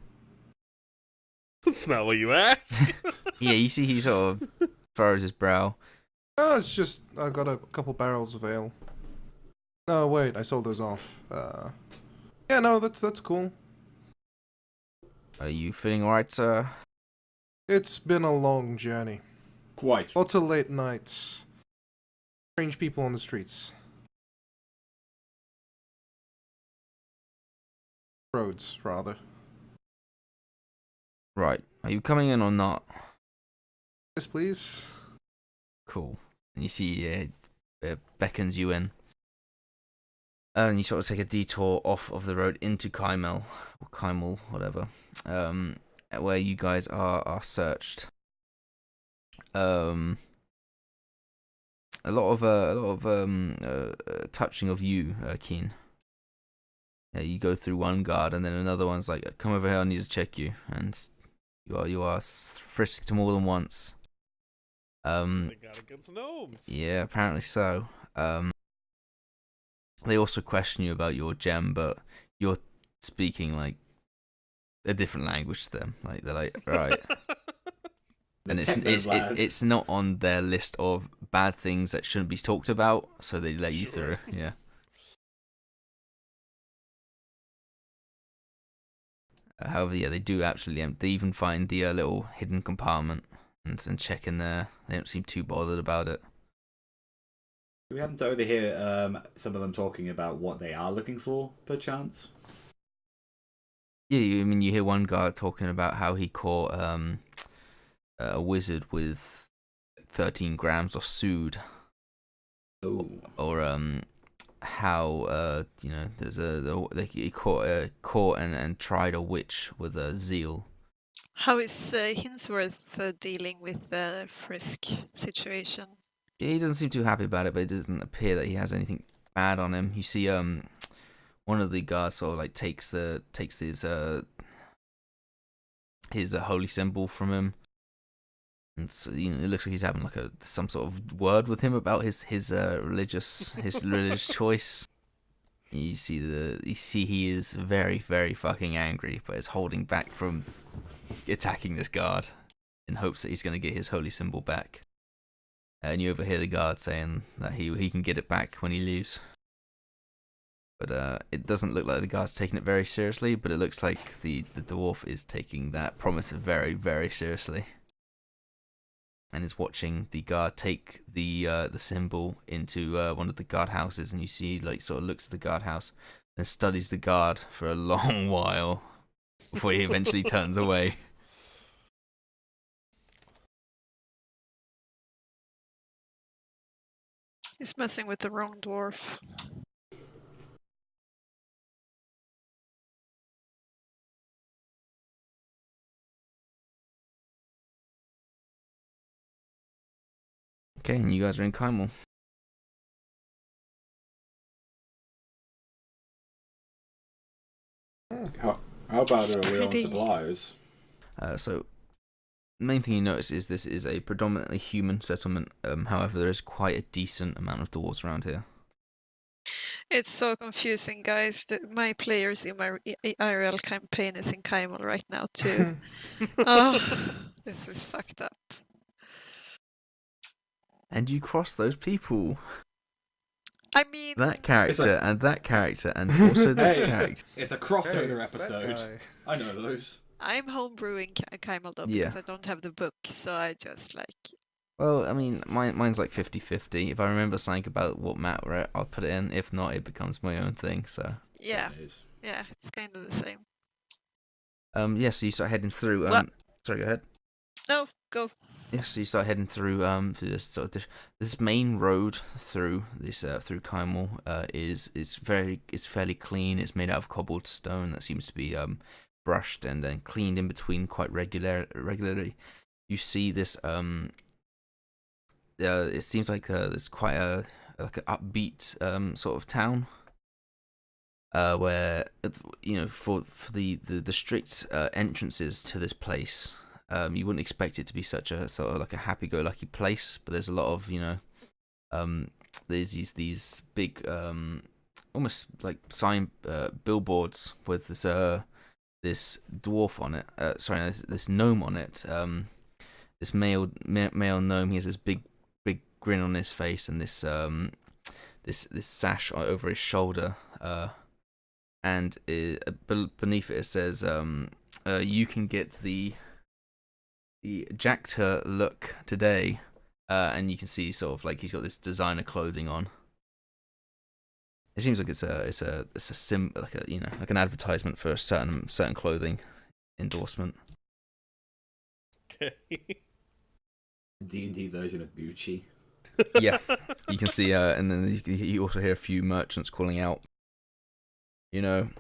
That's not what you asked. Yeah, you see he sort of furrows his brow. Oh, it's just I got a couple barrels of ale. No, wait, I sold those off. Yeah, no, that's cool. Are you feeling alright, sir? It's been a long journey. Quite. Lots of late nights. Strange people on the streets. Roads, rather. Right. Are you coming in or not? Yes, please. Cool. And you see it beckons you in. And you sort of take a detour off of the road into Kymel, or Kymel, whatever, where you guys are searched. A lot of touching of you, Keen. Yeah, you go through one guard, and then another one's like, "Come over here, I need to check you," and you are frisked more than once. They got against gnomes. Yeah, apparently so. They also question you about your gem, but you're speaking like a different language to them. Like they're like, right, and it's not on their list of bad things that shouldn't be talked about, so they let you through. Yeah. However, yeah, they do absolutely. They even find the little hidden compartment and check in there. They don't seem too bothered about it. We haven't over here some of them talking about what they are looking for, perchance. Yeah, I mean, you hear one guy talking about how he caught a wizard with 13 grams of sood. Oh. Or how there's he caught and tried a witch with a zeal. How is Hinsworth dealing with the Frisk situation? He doesn't seem too happy about it, but it doesn't appear that he has anything bad on him. You see, one of the guards sort of like takes his holy symbol from him, and so, it looks like he's having like some sort of word with him about his religious choice. You see he is very, very fucking angry, but is holding back from attacking this guard in hopes that he's going to get his holy symbol back. And you overhear the guard saying that he can get it back when he leaves. But it doesn't look like the guard's taking it very seriously, but it looks like the dwarf is taking that promise very, very seriously. And is watching the guard take the symbol into one of the guard houses, and you see sort of looks at the guard house and studies the guard for a long while before he eventually turns away. He's messing with the wrong dwarf. Okay, and you guys are in Kymel. How about It's we on pretty- supplies? So, the main thing you notice is this is a predominantly human settlement. However, there is quite a decent amount of dwarves around here. It's so confusing, guys. My players in my IRL campaign is in Kymel right now too. Oh, this is fucked up. And you cross those people. I mean, That character and that character and also that Hey, character. it's a Hey, crossover it's that episode. guy. I know those. I'm homebrewing Kymel though Yeah. because I don't have the book, so I just Well, I mean, mine's like 50-50. If I remember something about what Matt wrote, I'll put it in. If not, it becomes my own thing. So. yeah, Anyways. yeah, it's kind of the same. Yeah. So you start heading through. What? Sorry, go ahead. No, go. Yes, so you start heading through through this sort of this main road through this through Kymel is fairly clean. It's made out of cobblestone that seems to be brushed and then cleaned in between quite regularly. You see this it seems like there's quite an upbeat sort of town where for the strict entrances to this place. You wouldn't expect it to be such a sort of like a happy-go-lucky place, but there's a lot of there's these big almost like sign billboards with this dwarf on it. This gnome on it. This male gnome. He has this big grin on his face and this sash over his shoulder. And beneath it says you can get the Jackter look today, and you can see sort of like he's got this designer clothing on. It seems like it's a like an advertisement for a certain clothing endorsement. Okay. D&D version of Gucci. Yeah, you can see, and then you also hear a few merchants calling out, buy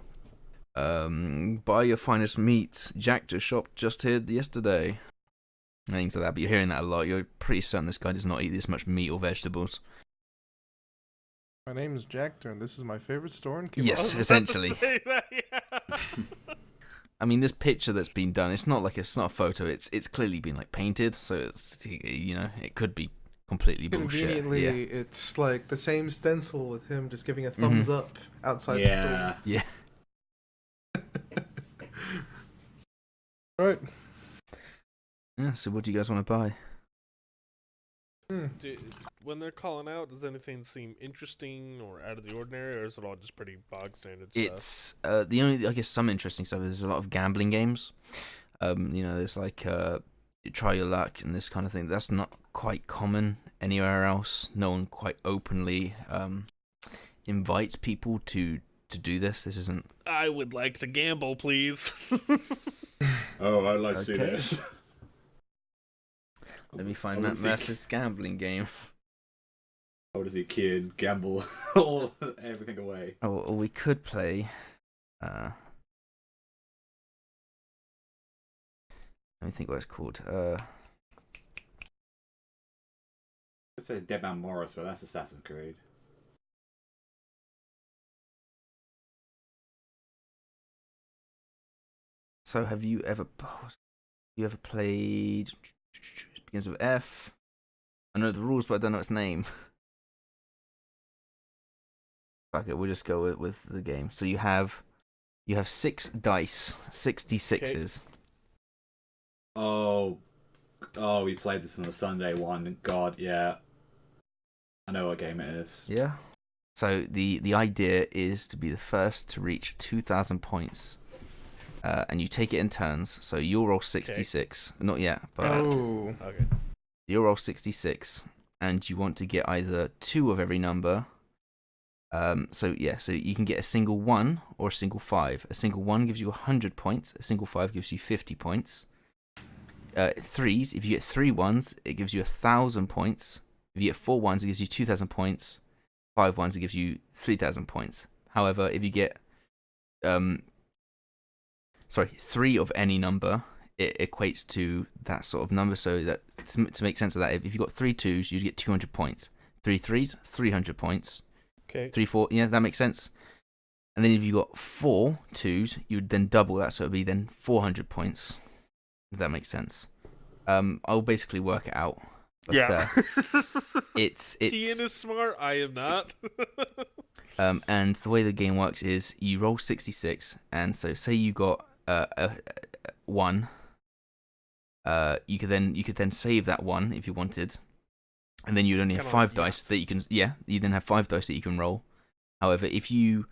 your finest meat. Jackter shop just here yesterday. And things like that, but you're hearing that a lot. You're pretty certain this guy does not eat this much meat or vegetables. My name is Jackter, and this is my favorite store in Kymel. Yes, essentially. Say that, yeah. I mean, this picture that's been done, it's not a photo. It's clearly been like painted, so it's it could be completely bullshit. Conveniently, Yeah. it's like the same stencil with him just giving a thumbs up outside Yeah. Yeah. the store. Right. Yeah. So, what do you guys want to buy? When they're calling out, does anything seem interesting or out of the ordinary, or is it all just pretty bog standard stuff? It's the only, I guess, some interesting stuff is there's a lot of gambling games. There's like try your luck and this kind of thing. That's not quite common anywhere else. No one quite openly invites people to do this. This isn't. I would like to gamble, please. Oh, I'd like to see Okay. this. Let me find Matt Mercer's gambling game. How does a kid gamble everything away? Oh, or we could play. Let me think what it's called. I say Dead Man Morris, but that's Assassin's Creed. So have you ever played? It begins with F. I know the rules, but I don't know its name. Fuck it, we'll just go with the game. So you have 6 dice, 66s. Oh, we played this on the Sunday one. God, yeah. I know what game it is. Yeah. So the idea is to be the first to reach 2,000 points. And you take it in turns. So you'll roll 66. Okay. Not yet, but Okay. You'll roll 66, and you want to get either 2 of every number. So you can get a single 1 or a single 5. A single 1 gives you 100 points. A single 5 gives you 50 points. 3s, if you get 3 1s, it gives you 1,000 points. If you get 4 1s, it gives you 2,000 points. 5 1s, it gives you 3,000 points. However, if you get 3 of any number, it equates to that sort of number. So that to make sense of that, if you got 3 2s, you'd get 200 points. 3 3s, 300 points. Okay. 3 4, yeah, that makes sense. And then if you got 4 2s, you would then double that, so it'd be then 400 points. If that makes sense. I'll basically work it out. But, yeah. it's Ian is smart. I am not. And the way the game works is you roll 66, and so say you got a 1. You could then save that 1 if you wanted, and then you'd only have 5 dice that you can. Yeah, you then have 5 dice that you can roll. However, if you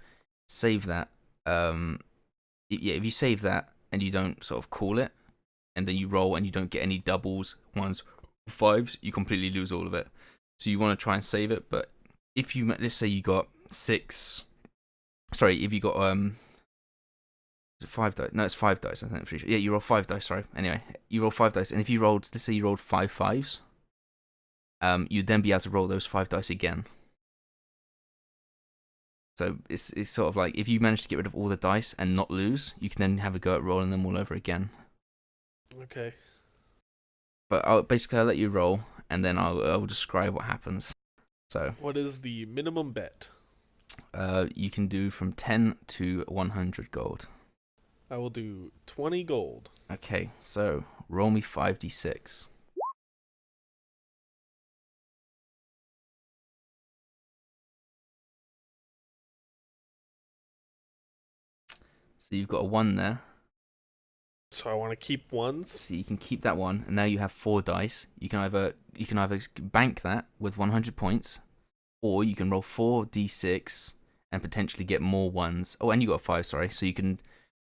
save that, if you save that and you don't sort of call it, and then you roll and you don't get any doubles, 1s, 5s, you completely lose all of it. So you want to try and save it, but if you, let's say you got 6, if you got is it 5 dice? No, it's 5 dice. I think I'm pretty sure. Yeah, you roll 5 dice. Sorry. Anyway, you roll 5 dice, and if you rolled, let's say you rolled 5 5s, you'd then be able to roll those 5 dice again. So it's sort of like if you manage to get rid of all the dice and not lose, you can then have a go at rolling them all over again. Okay. But I'll let you roll, and then I'll describe what happens. So. What is the minimum bet? You can do from 10 to 100 gold. I will do 20 gold. Okay, so roll me 5d6. So you've got a 1 there. So I want to keep 1s. So you can keep that 1, and now you have 4 dice. You can either bank that with 100 points, or you can roll 4d6 and potentially get more 1s. Oh, and you got a 5, sorry. So you can.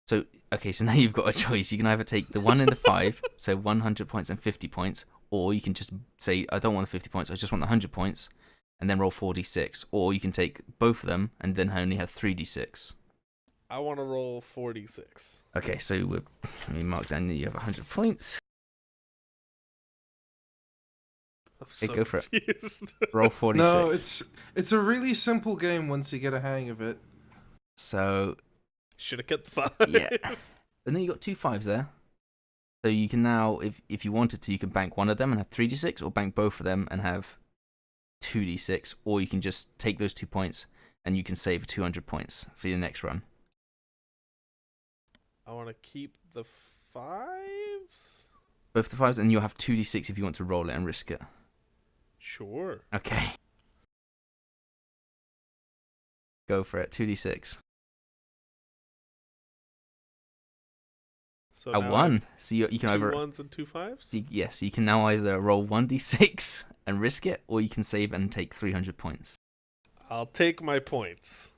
So now you've got a choice. You can either take the 1 and the 5, so 100 points and 50 points, or you can just say, I don't want the 50 points, I just want the 100 points, and then roll 4d6. Or you can take both of them and then only have 3d6. I want to roll 46. Okay, so let me mark down that you have 100 points. I'm Go for confused. it. Roll 46. No, it's a really simple game once you get a hang of it. So should have kept the 5. yeah, and then you got 2 5s there. So you can now, if you wanted to, you can bank one of them and have 3d6, or bank both of them and have 2d6, or you can just take those 2 points and you can save 200 points for your next run. I want to keep the 5s. Both the 5s, and you'll have 2d6 if you want to roll it and risk it. Sure. Okay. Go for it. 2d6. So A 1. So you can 2 either 1s and 2 5s. yes, you can now either roll 1d6 and risk it, or you can save and take 300 points. I'll take my points.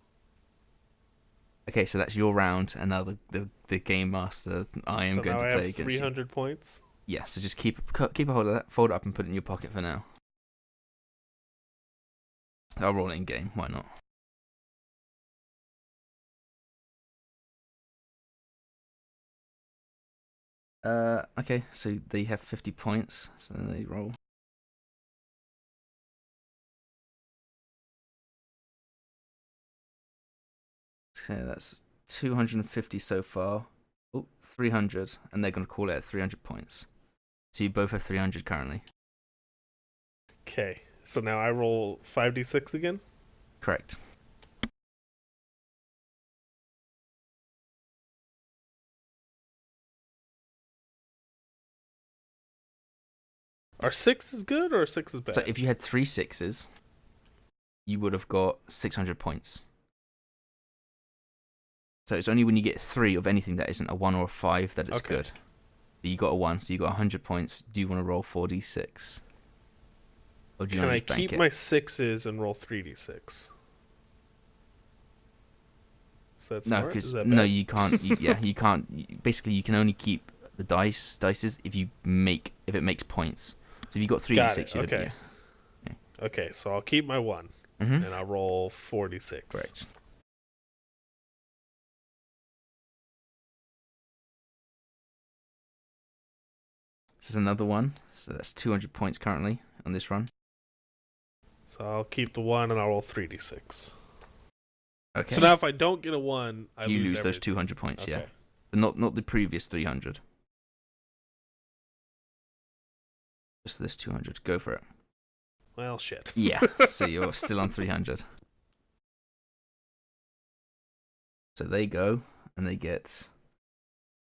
Okay, so that's your round, and now the game master, I am So going now to I play have against 300 points. you. Yeah, so just keep a hold of that, fold it up, and put it in your pocket for now. I'll roll it in game. Why not? Okay, so they have 50 points, so then they roll. Okay, that's 250 so far. 300, and they're going to call it at 300 points. So you both have 300 currently. Okay, so now I roll 5d6 again? Correct. Are 6 is good or 6 is bad? So if you had 3 6s, you would have got 600 points. So it's only when you get 3 of anything that isn't a 1 or a 5 that it's good. But you got a 1, so you got 100 points. Do you want to roll 4d6? Or do you Can want I to just bank keep it? my 6s and roll 3d6? So that's No, smart? because Is that no, bad? you can't. You can't. Basically, you can only keep the dices if it makes points. So if you got 3d6, Got it, you'd okay. Okay, so I'll keep my 1, Mm-hmm. and I'll roll 4d6. Correct. This is another one. So that's 200 points currently on this run. So I'll keep the 1 and I'll roll 3d6. Okay. So now if I don't get a 1, I you lose lose those everything. 200 points, Okay. yeah. But not the previous 300. Just this 200. Go for it. Well, shit. Yeah. So you're still on 300. So they go, and they get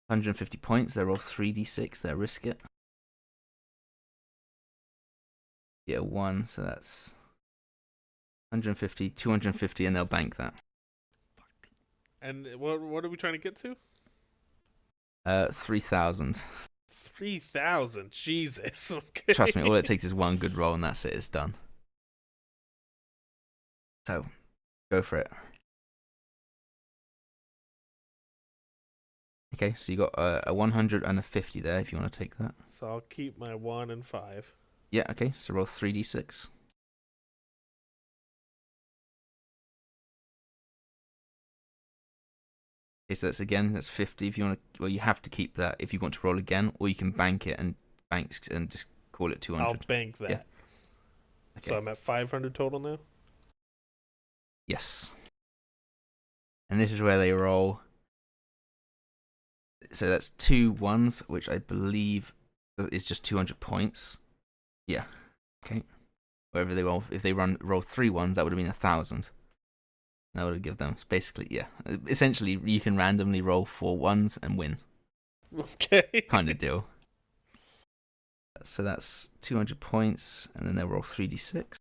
150 points. They roll 3d6. They risk it. Yeah, 1. So that's 150, 250, and they'll bank that. And what are we trying to get to? 3,000. 3,000. Jesus. Okay. Trust me, all it takes is one good roll, and that's it. It's done. So, go for it. Okay, so you got a 100 and a 50 there, if you want to take that. So I'll keep my 1 and 5. Yeah, okay, so roll 3d6. Okay, so that's 50 if you want to. Well, you have to keep that if you want to roll again, or you can bank it and just call it 200. I'll bank that. Yeah. Okay. So I'm at 500 total now? Yes. And this is where they roll. So that's 2 1s, which I believe is just 200 points. Yeah. Okay. Wherever they roll, if they roll 3 1s, that would have been 1,000. That would have given them basically, yeah. Essentially, you can randomly roll 4 1s and win. Okay. Kind of deal. So that's 200 points, and then they'll roll 3d6.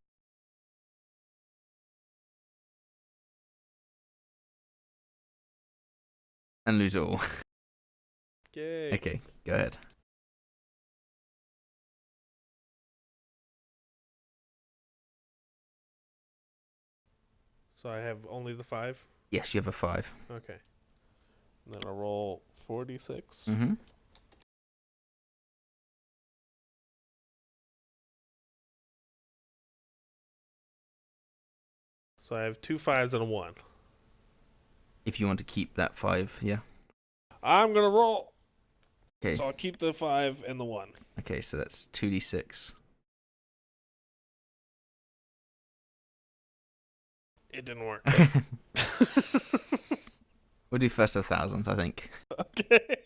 And lose it all. Yay. Okay, go ahead. So I have only the 5? Yes, you have a 5. Okay. And then I'll roll 4d6. Mm-hmm. So I have 2 5s and a 1. If you want to keep that 5, yeah. I'm going to roll. Okay. So I'll keep the 5 and the 1. Okay, so that's 2d6. It didn't work. We'll do first 1,000, I think. Okay.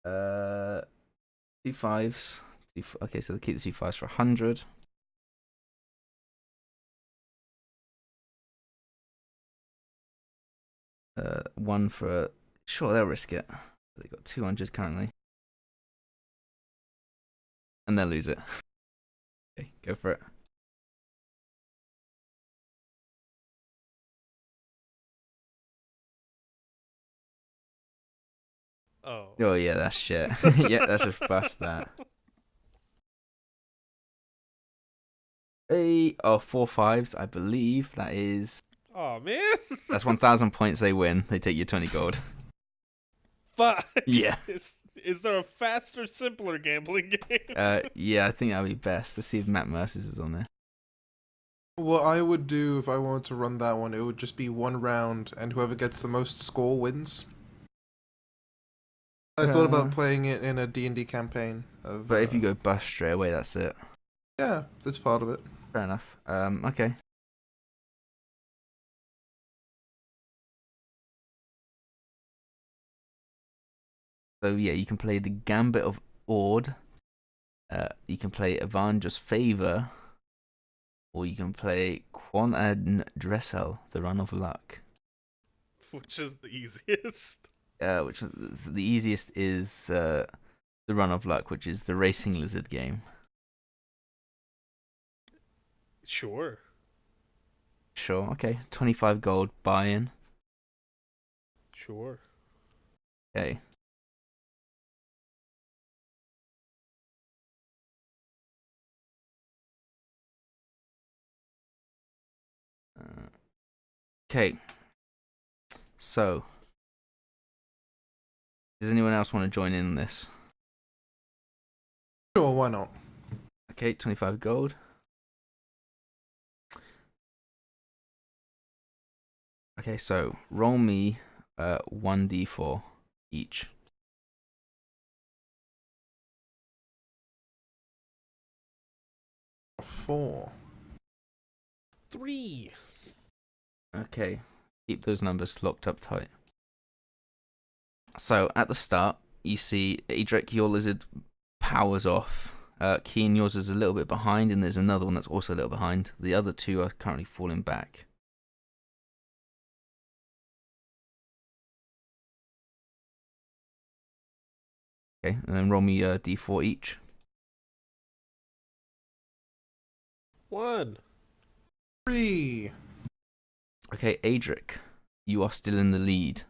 2 5s. Okay, so they keep the 2 5s for 100. One for sure they'll risk it. They got 200 currently, and they'll lose it. Okay, go for it. Oh. Oh yeah, that's shit. Yeah, that's just bust that. Hey, 4 5s, I believe that is. Oh man. That's 1,000 points. They win. They take your 20 gold. Fuck. Yeah. Is there a faster, simpler gambling game? Yeah, I think that'd be best. Let's see if Matt Mercer's is on there. What I would do if I wanted to run that one, it would just be 1 round, and whoever gets the most score wins. I thought about playing it in a D&D campaign. But if you go bust straight away, that's it. Yeah, that's part of it. Fair enough. Okay. So yeah, you can play the Gambit of Ord. You can play Avanger's Favor, or you can play Quan Dressel, the Run of Luck. Which is the easiest? Which is, the easiest is the Run of Luck, which is the Racing Lizard game. Sure. Sure, okay. 25 gold buy-in. Sure. Okay. Okay. So, does anyone else want to join in on this? Sure, why not? Okay, 25 gold. Okay, so roll me 1d4 each. 4. 3. Okay, keep those numbers locked up tight. So at the start, you see Adric, your lizard powers off. Keen, yours is a little bit behind, and there's another one that's also a little behind. The other two are currently falling back. Okay, and then roll me a d4 each. 1. 3. Okay, Adric, you are still in the lead.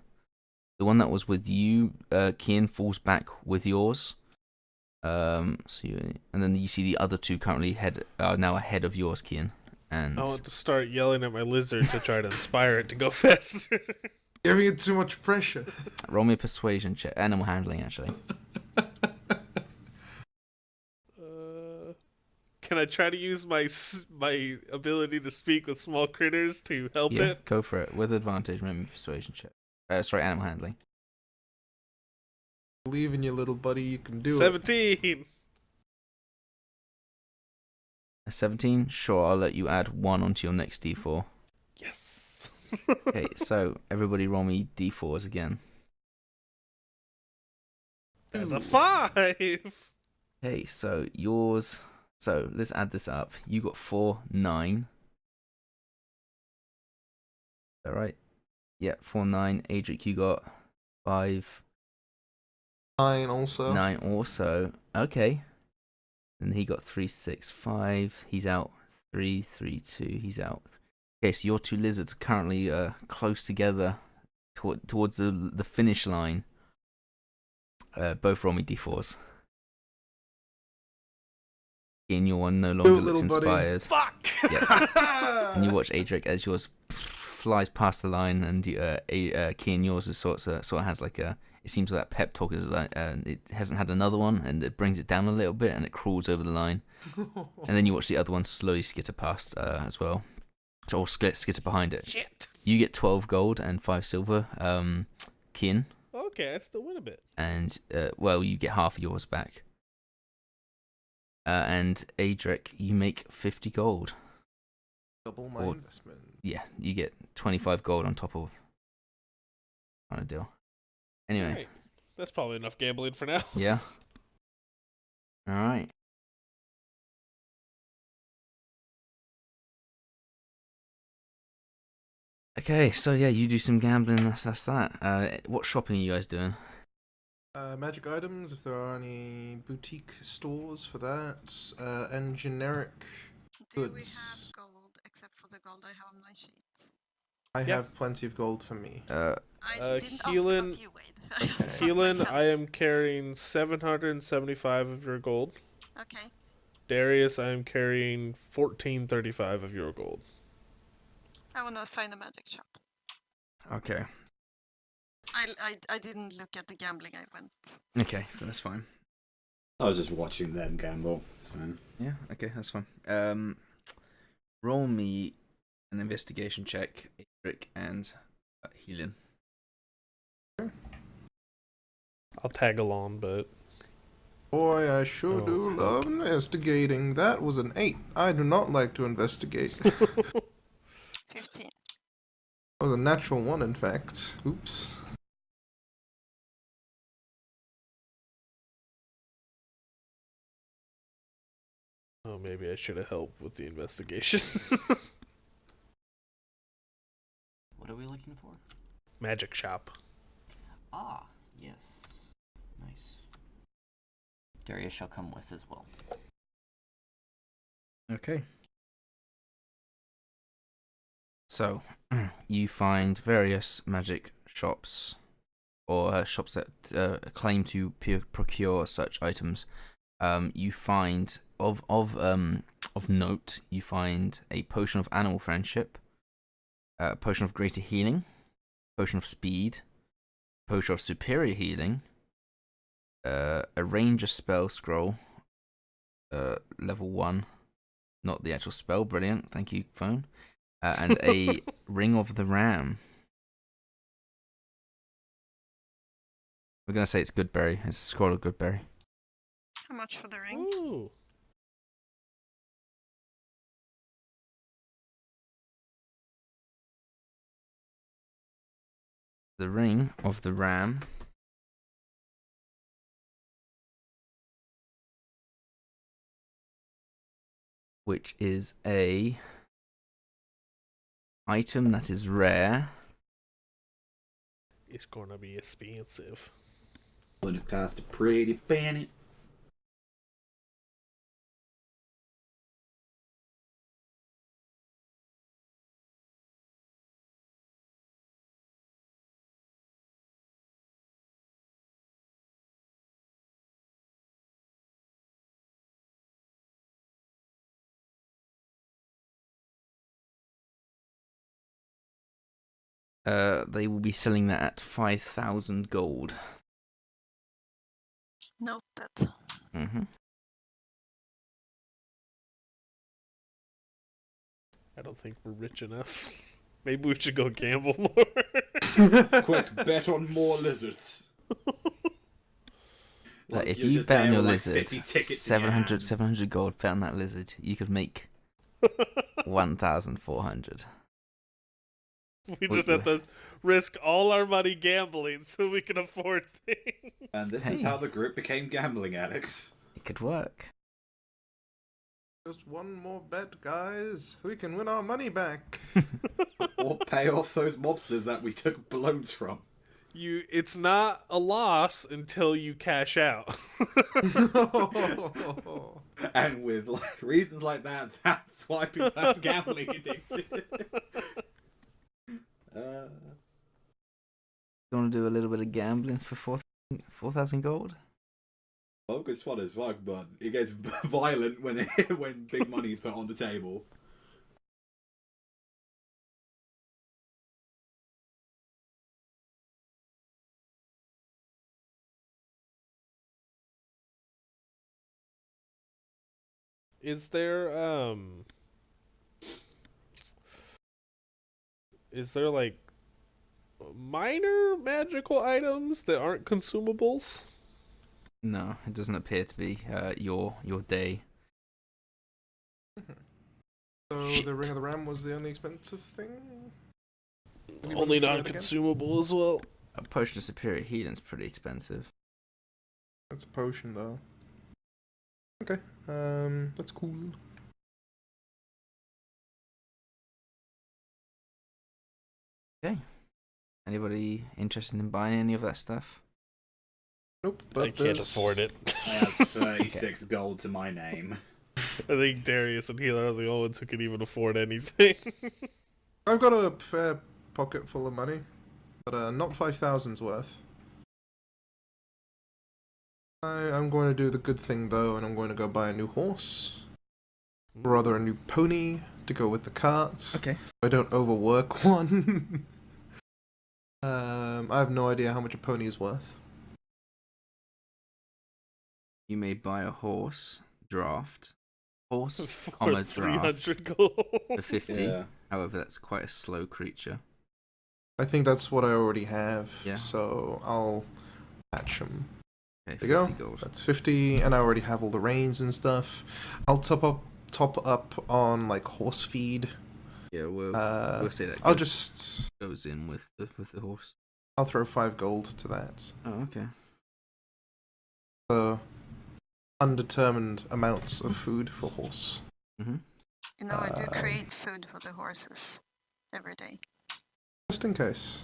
The one that was with you, Kian, falls back with yours. And then you see the other two currently are now ahead of yours, Kian. And I want to start yelling at my lizard to try to inspire it to go faster. Giving it too much pressure. roll me a persuasion check, animal handling actually. Can I try to use my ability to speak with small critters to help Yeah, it? go for it with advantage. Remember persuasion check. Sorry, animal handling. Believe in your little buddy, you can do 17. A 17. Sure, I'll let you add 1 onto your next d4. Yes. Okay, so everybody roll me d4s again. That's a 5. Okay, so yours. So let's add this up. You got 4, 9. Is that right? Yeah, 4, 9. Adric, you got 5. 9 also. 9 also. Okay. And he got 3, 6, 5. He's out. 3, 3, 2. He's out. Okay, so your two lizards are currently close together towards the finish line. Both roll me d4s. And your one no longer looks inspired. Fuck. Yep. And you watch Adric as yours flies past the line, and Kian, yours is sort of has like a. It seems like that pep talk is like it hasn't had another one, and it brings it down a little bit, and it crawls over the line. And then you watch the other one slowly skitter past as well. So or skitter behind it. Shit. You get 12 gold and 5 silver, Kian. Okay, I still win a bit. And well, you get half of yours back. And Adric, you make 50 gold. Double my investment. Yeah, you get 25 gold on top of kind of deal. Anyway. Right. That's probably enough gambling for now. Yeah. Alright. Okay, so yeah, you do some gambling, that's that. What shopping are you guys doing? Magic items, if there are any boutique stores for that, and generic Do we goods. have gold except for the gold I have on my sheet? I Yep. have plenty of gold for me. I didn't ask Keelan- about you, Wade. I asked about Keelan, myself. I am carrying 775 of your gold. Okay. Darius, I am carrying 1435 of your gold. I want to find a magic shop. Okay. I didn't look at the gambling. I went. Okay, that's fine. I was just watching them gamble. So. Yeah, okay, that's fine. Roll me an investigation check, Adric and Helion. I'll tag along, but Boy, I sure Oh, do fuck. love investigating. That was an 8. I do not like to investigate. 15. That was a natural 1, in fact. Oops. Oh, maybe I should have helped with the investigation. What are we looking for? Magic shop. Ah, yes. Nice. Darius shall come with as well. Okay. So, you find various magic shops, or shops that claim to procure such items. You find of note. You find a potion of animal friendship, a potion of greater healing, potion of speed, potion of superior healing, a ranger spell scroll, level 1, not the actual spell. Brilliant, thank you, phone. And a ring of the ram. We're gonna say it's Goodberry. It's a scroll of Goodberry. How much for the ring? Ooh. The ring of the ram. Which is a item that is rare. It's gonna be expensive. Gonna cost a pretty penny. They will be selling that at 5,000 gold. Note that. Mm-hmm. I don't think we're rich enough. Maybe we should go gamble more. Quick, bet on more lizards. Like, if you're you just bet on there your with, like, lizard, 50 tickets in your hand. 700 gold, bet on that lizard, you could make 1,400. We just have to risk all our money gambling so we can afford things. And this is how the group became gambling addicts. It could work. Just one more bet, guys. We can win our money back. Or pay off those mobsters that we took loans from. It's not a loss until you cash out. And with reasons like that, that's why people have gambling addiction. You want to do a little bit of gambling for 4,000 gold? Well, it's fun as fuck, but it gets violent when big money is put on the table. Is there like minor magical items that aren't consumables? No, it doesn't appear to be your day. So Shit. the Ring of the Ram was the only expensive thing? Anyone Only forget non-consumable as well. A potion of superior healing's pretty expensive. That's a potion, though. Okay, that's cool. Okay. Anybody interested in buying any of that stuff? Nope, I but can't there's... afford it. I have 36 gold to my name. I think Darius and Healer are the only ones who can even afford anything. I've got a fair pocket full of money, but not 5,000's worth. I'm going to do the good thing, though, and I'm going to go buy a new horse. Or rather, a new pony to go with the cart. Okay. I don't overwork one. I have no idea how much a pony is worth. You may buy a horse, draft. Horse, For comma, draft. 300 gold. For 50. Yeah. However, that's quite a slow creature. I think that's what I already have, Yeah. so I'll patch them. Okay, There you 50 go. gold. That's 50, and I already have all the reins and stuff. I'll top up on like horse feed. Yeah, we'll say that I'll goes in with the horse. I'll throw 5 gold to that. Oh, okay. So undetermined amounts of food for horse. Mm-hmm. You know, I do create food for the horses every day. Just in case.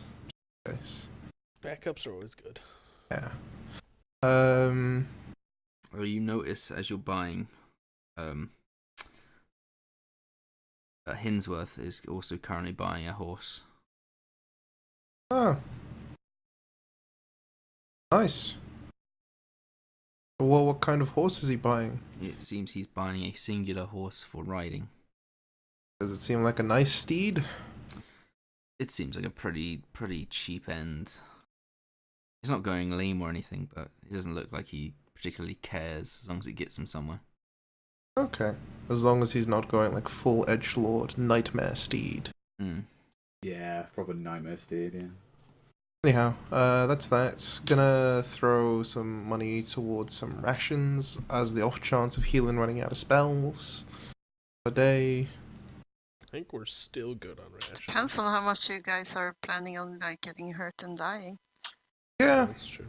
Backups are always good. Yeah. Well, you notice as you're buying, Hinsworth is also currently buying a horse. Oh. Nice. Well, what kind of horse is he buying? It seems he's buying a singular horse for riding. Does it seem like a nice steed? It seems like a pretty cheap end. He's not going lame or anything, but he doesn't look like he particularly cares as long as it gets him somewhere. Okay. As long as he's not going like full edgelord nightmare steed. Yeah, proper nightmare steed, yeah. Anyhow, that's that. Gonna throw some money towards some rations as the off chance of healing running out of spells a day. I think we're still good on rations. Depends on how much you guys are planning on like getting hurt and dying. Yeah, That's true.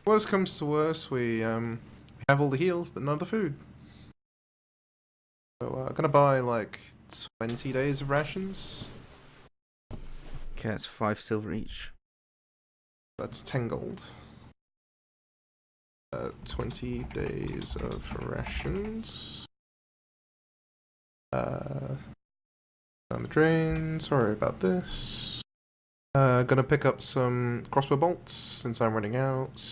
worst comes to worst, we have all the heals but none of the food. So gonna buy like 20 days of rations. Okay, that's 5 silver each. That's 10 gold. 20 days of rations. Down the drain. Sorry about this. Gonna pick up some crossbow bolts since I'm running out.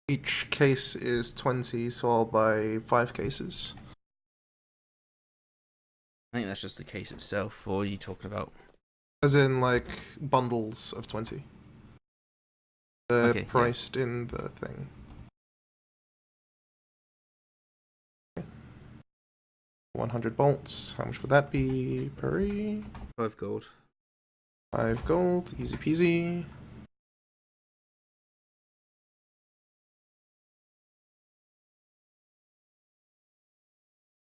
Each case is 20, so I'll buy 5 cases. I think that's just the case itself. Or are you talking about? As in, like, bundles of 20. They're Okay, yeah. priced in the thing. 100 bolts. How much would that be? Purry? 5 gold. 5 gold. Easy peasy.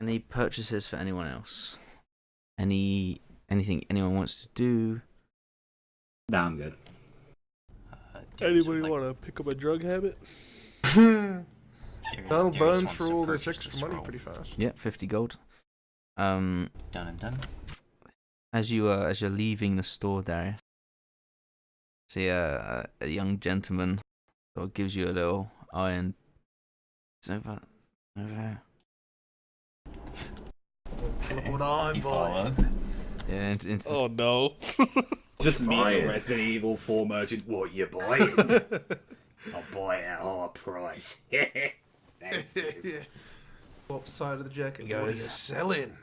Any purchases for anyone else? Anything anyone wants to do? Nah, I'm good. Anybody want to pick up a drug habit? That'll burn wants through to all this purchase extra money scroll. pretty fast. Yeah, 50 gold. Done and done. As you're leaving the store, Darius, see a young gentleman sort of gives you a little eye and it's over there. What I'm He buying. follows. Yeah, Oh no. Just me, buying. the Resident Evil 4 merchant. What you buying? I'll buy it at a higher price. Thank you. What side of the jacket? He What are you goes- selling?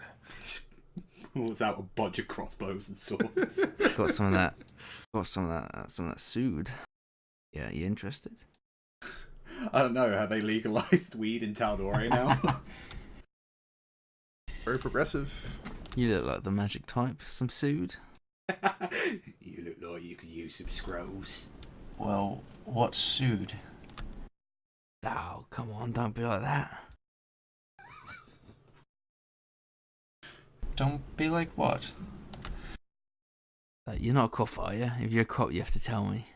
Pulls out a bunch of crossbows and swords. got some of that. Got some of that sood. Yeah, you interested? I don't know, have they legalized weed in Tal'Dorei now? Very progressive. You look like the magic type. Some sood. You look like you could use some scrolls. Well, what's sued? Oh, come on, don't be like that. Don't be like what? You're not a cop, are you? If you're a cop, you have to tell me.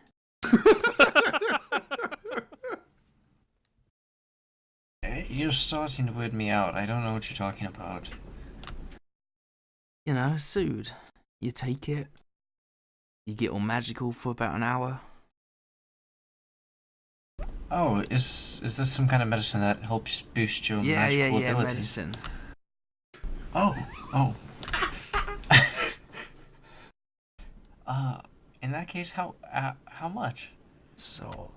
You're starting to weird me out. I don't know what you're talking about. You know, sood. You take it. You get all magical for about an hour. Oh, is this some kind of medicine that helps boost your magical abilities? Medicine. Oh. In that case, how much? So,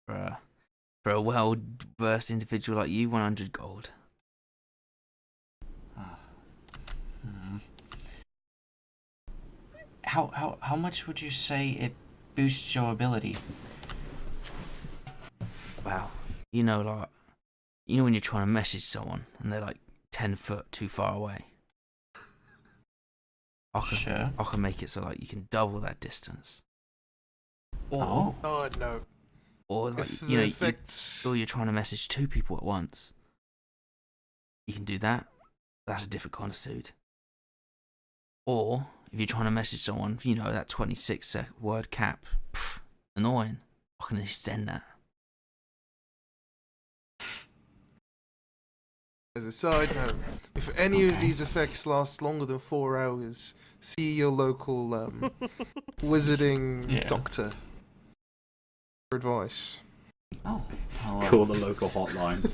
for a well-versed individual like you, 100 gold. How much would you say it boosts your ability? Wow. You know when you're trying to message someone and they're like 10 foot too far away. Sure. I can make it so like you can double that distance. Oh. Oh no. Or like If you the know, effects... or you're trying to message 2 people at once. You can do that. That's a different kind of suit. Or if you're trying to message someone, you know that 26 word cap. Annoying. I can extend that. As a side note, if any of these effects last longer than 4 hours, see your local wizarding doctor for advice. Oh. Call the local hotline.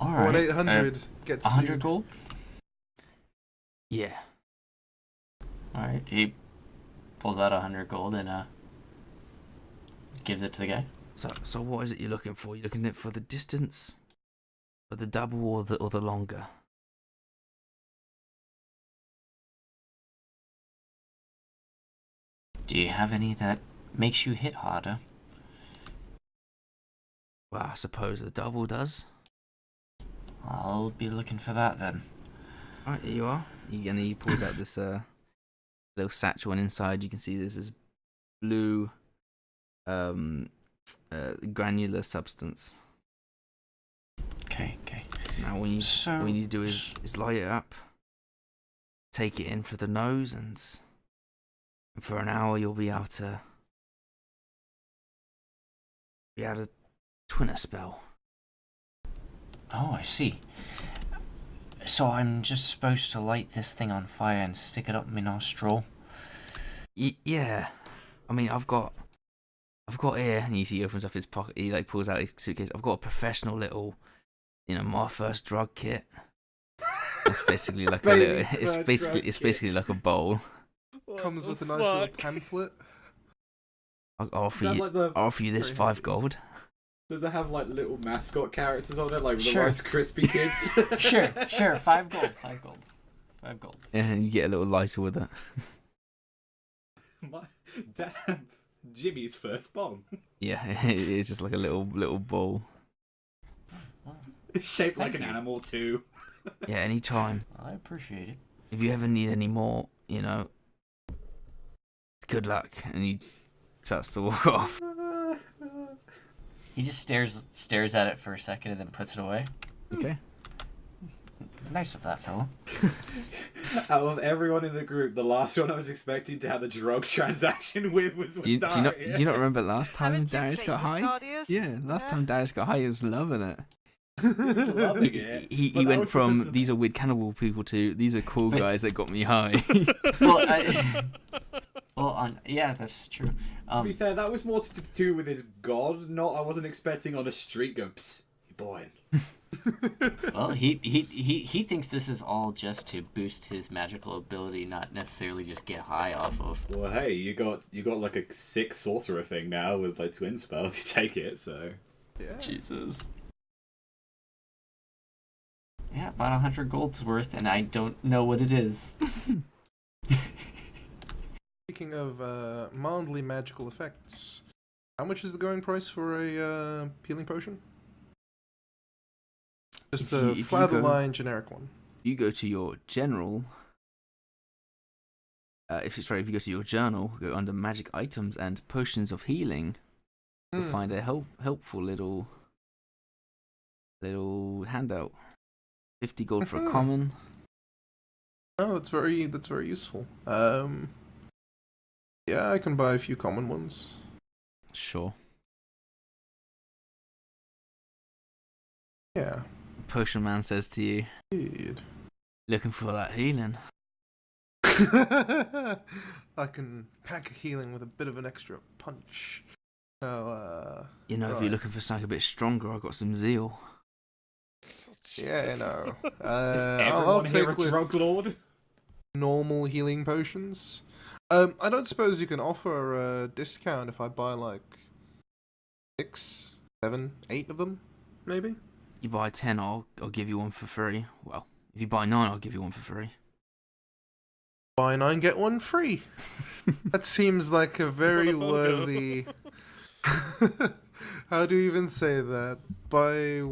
All right. 1-800 gets 100 gold. Yeah. All right. He pulls out 100 gold and gives it to the guy. So what is it you're looking for? You're looking at for the distance, for the double, or the longer? Do you have any that makes you hit harder? Well, I suppose the double does. I'll be looking for that then. Alright, here you are. He pulls out this little satchel, and inside you can see there's this blue granular substance. Okay. So now all you need to do is light it up, take it in for the nose, and for an hour you'll be able to twin a spell. Oh, I see. So I'm just supposed to light this thing on fire and stick it up my nostril? Yeah. I mean, I've got here, and you see he opens up his pocket, he like pulls out his suitcase. I've got a professional little, my first drug kit. It's basically like a little, it's basically like a bowl. Comes with a nice little pamphlet. I'll offer you this 5 gold. Does it have like little mascot characters on it, like Sure. the Rice Krispie kids? Sure. 5 gold. 5 gold. And you get a little lighter with it. Damn, Jimmy's first bomb. Yeah, it's just like a little ball. It's shaped like Thank an you. animal too. Yeah, anytime. I appreciate it. If you ever need any more, good luck. And he starts to walk off. He just stares at it for a second and then puts it away. Okay. Nice of that fellow. Out of everyone in the group, the last one I was expecting to have a drug transaction with was with Do you Darius. not remember last time Haven't you Darius got played with high? Darius? Yeah, last time Darius got high, he was loving it. Loving it. He But that went was from because of- these are weird cannibal people to these are cool guys that got me high. Yeah, that's true. To be fair, that was more to do with his god. Not, I wasn't expecting on a street go, psst, you boy. Well, he thinks this is all just to boost his magical ability, not necessarily just get high off of. Well, hey, you got like a sick sorcerer thing now with like twin spell if you take it. So Yeah. Jesus. Yeah, about 100 gold's worth, and I don't know what it is. Speaking of mildly magical effects, how much is the going price for a healing potion? Just If a you flat go- line generic one. You go to your general. If you go to your journal, go under magic items and potions of healing. You'll find a helpful little handout. 50 gold for a common. Oh, that's very useful. Yeah, I can buy a few common ones. Sure. Yeah. Potion man says to you, Dude. looking for that healing. I can pack a healing with a bit of an extra punch. So, If you're right. looking for something a bit stronger, I've got some zeal. Yeah, no. is I'll everyone here take a with drug lord? normal healing potions. I don't suppose you can offer a discount if I buy like 6, 7, 8 of them, maybe? You buy 10, I'll give you one for free. Well, if you buy 9, I'll give you one for free. Buy 9, get 1 free. That seems like a very worthy... How do you even say that? Buy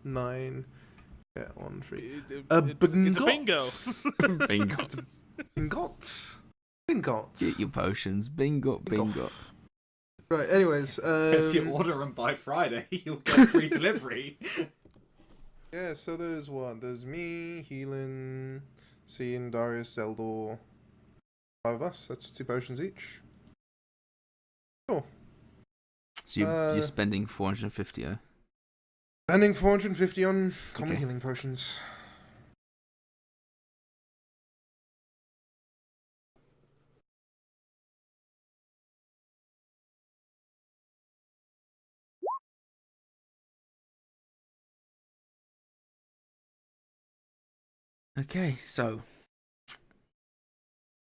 9, get 1 free. It's a bingo. Bingo. Bingot. Get your potions. Bingo. Right, anyways, If you order them by Friday, you'll get free delivery. yeah, so there's me, Healing, Cian, Darius, Eldor, 5 of us, that's 2 potions each. Cool. So you're spending 450, Spending 450 on common Okay. healing potions. Okay, so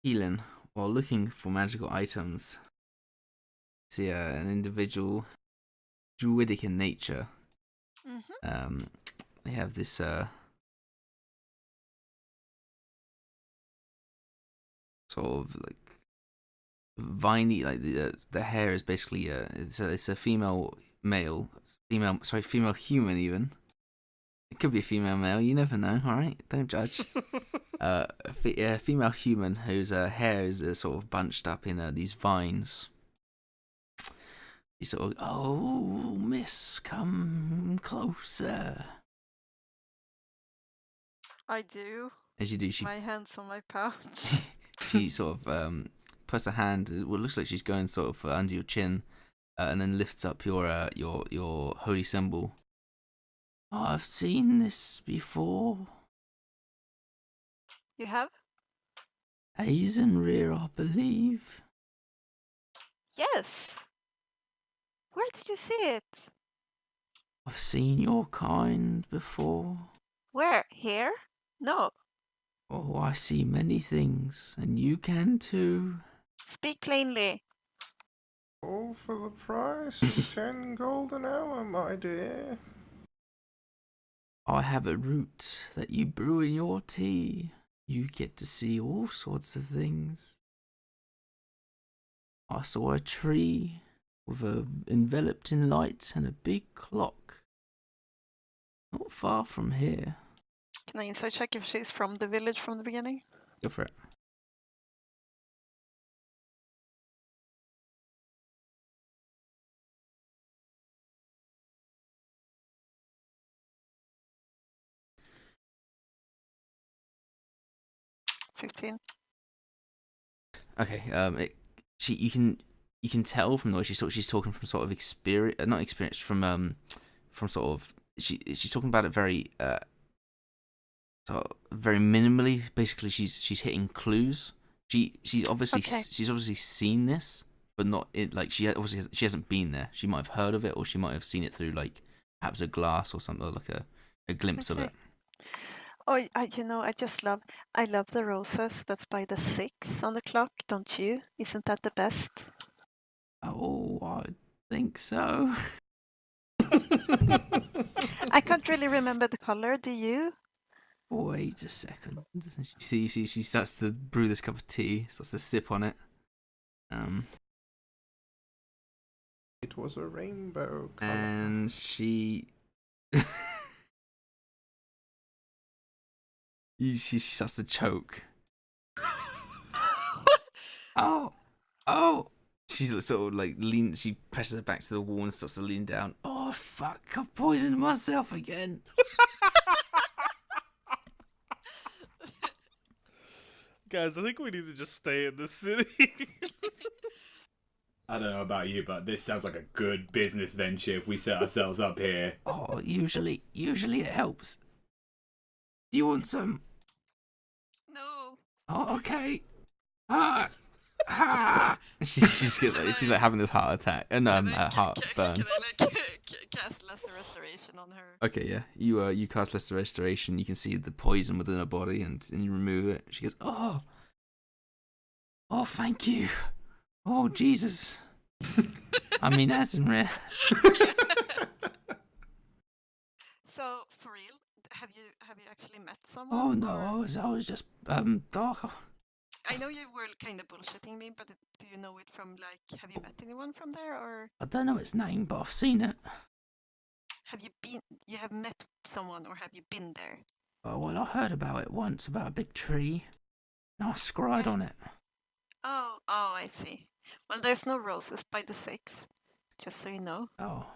healing while looking for magical items. See, an individual druidic in nature. They have this sort of like viney, like the hair is basically it's a female female human even. It could be a female male, you never know. All right, don't judge. A female human whose hair is sort of bunched up in these vines. You sort of, oh, miss, come closer. I do. As you do, she My hand's on my pouch. she sort of puts her hand. Well, it looks like she's going sort of under your chin, and then lifts up your holy symbol. I've seen this before. You have? Eisenrear, I believe. Yes. Where did you see it? I've seen your kind before. Where? Here? No. Oh, I see many things, and you can too. Speak plainly. All for the price of 10 gold an hour, my dear. I have a root that you brew in your tea. You get to see all sorts of things. I saw a tree with enveloped in light and a big clock. Not far from here. Can I inside check if she's from the village from the beginning? Go for it. $15. Okay. You can tell from the way she's talking from sort of experience, not experience, from sort of she's talking about it very sort of very minimally. Basically, she's hitting clues. She's obviously seen this, but not it like she hasn't been there. She might have heard of it, or she might have seen it through like perhaps a glass or something, or like a glimpse of it. Oh, I love the roses that's by the 6 on the clock, don't you? Isn't that the best? Oh, I think so. I can't really remember the color, do you? Wait a second. She starts to brew this cup of tea, starts to sip on it. It was a rainbow color. And she she starts to choke. Oh! She's sort of like she presses her back to the wall and starts to lean down. Oh fuck! I've poisoned myself again. Guys, I think we need to just stay in the city. I don't know about you, but this sounds like a good business venture if we set ourselves up here. Oh, usually it helps. Do you want some? No. Oh, okay. She's like having this heart attack and heart burn. Can I cast lesser restoration on her? Okay, yeah. You cast lesser restoration. You can see the poison within her body, and you remove it. She goes, oh, thank you. Oh, Jesus. I mean, that's in rare. So, for real, have you actually met someone? Oh no, or- I was just I know you were kind of bullshitting me, but do you know it from like? Have you met anyone from there, or I don't know its name, but I've seen it. have you been? You have met someone, or have you been there? Oh, well, I heard about it once, about a big tree, and I scried on it. Oh, I see. Well, there's no roses by the 6, just so you know. Oh,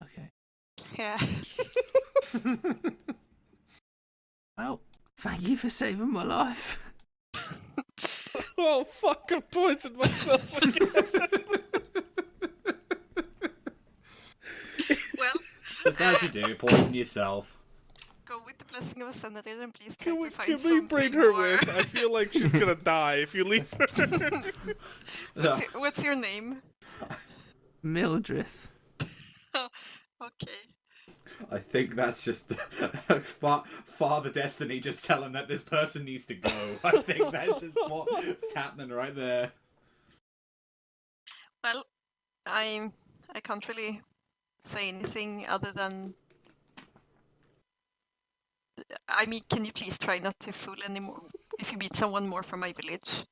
okay. Yeah. Well, thank you for saving my life. Oh fuck! I poisoned myself again. Well, Just as you do, poison yourself. Go with the blessing of a senator and please try to find Can we something bring her more. with? I feel like she's gonna die if you leave her. What's your name? Mildred. Okay. I think that's just Father Destiny just telling that this person needs to go. I think that's just what's happening right there. Well, I can't really say anything other than. I mean, can you please try not to fool anymore? If you meet someone more from my village,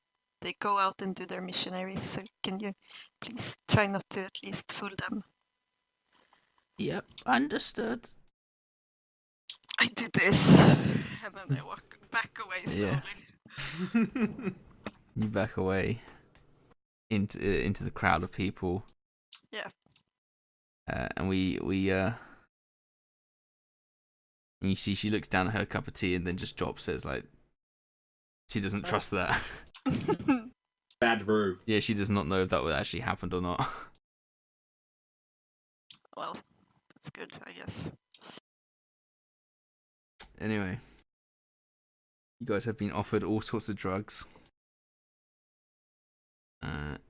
they go out and do their missionaries. So can you please try not to at least fool them? Yep, understood. I do this, and then I walk back away slowly. Yeah. You back away into the crowd of people. Yeah. And and you see she looks down at her cup of tea and then just drops it. It's like she doesn't trust that. Bad brew. Yeah, she does not know if that would actually happened or not. Well, that's good, I guess. Anyway, you guys have been offered all sorts of drugs.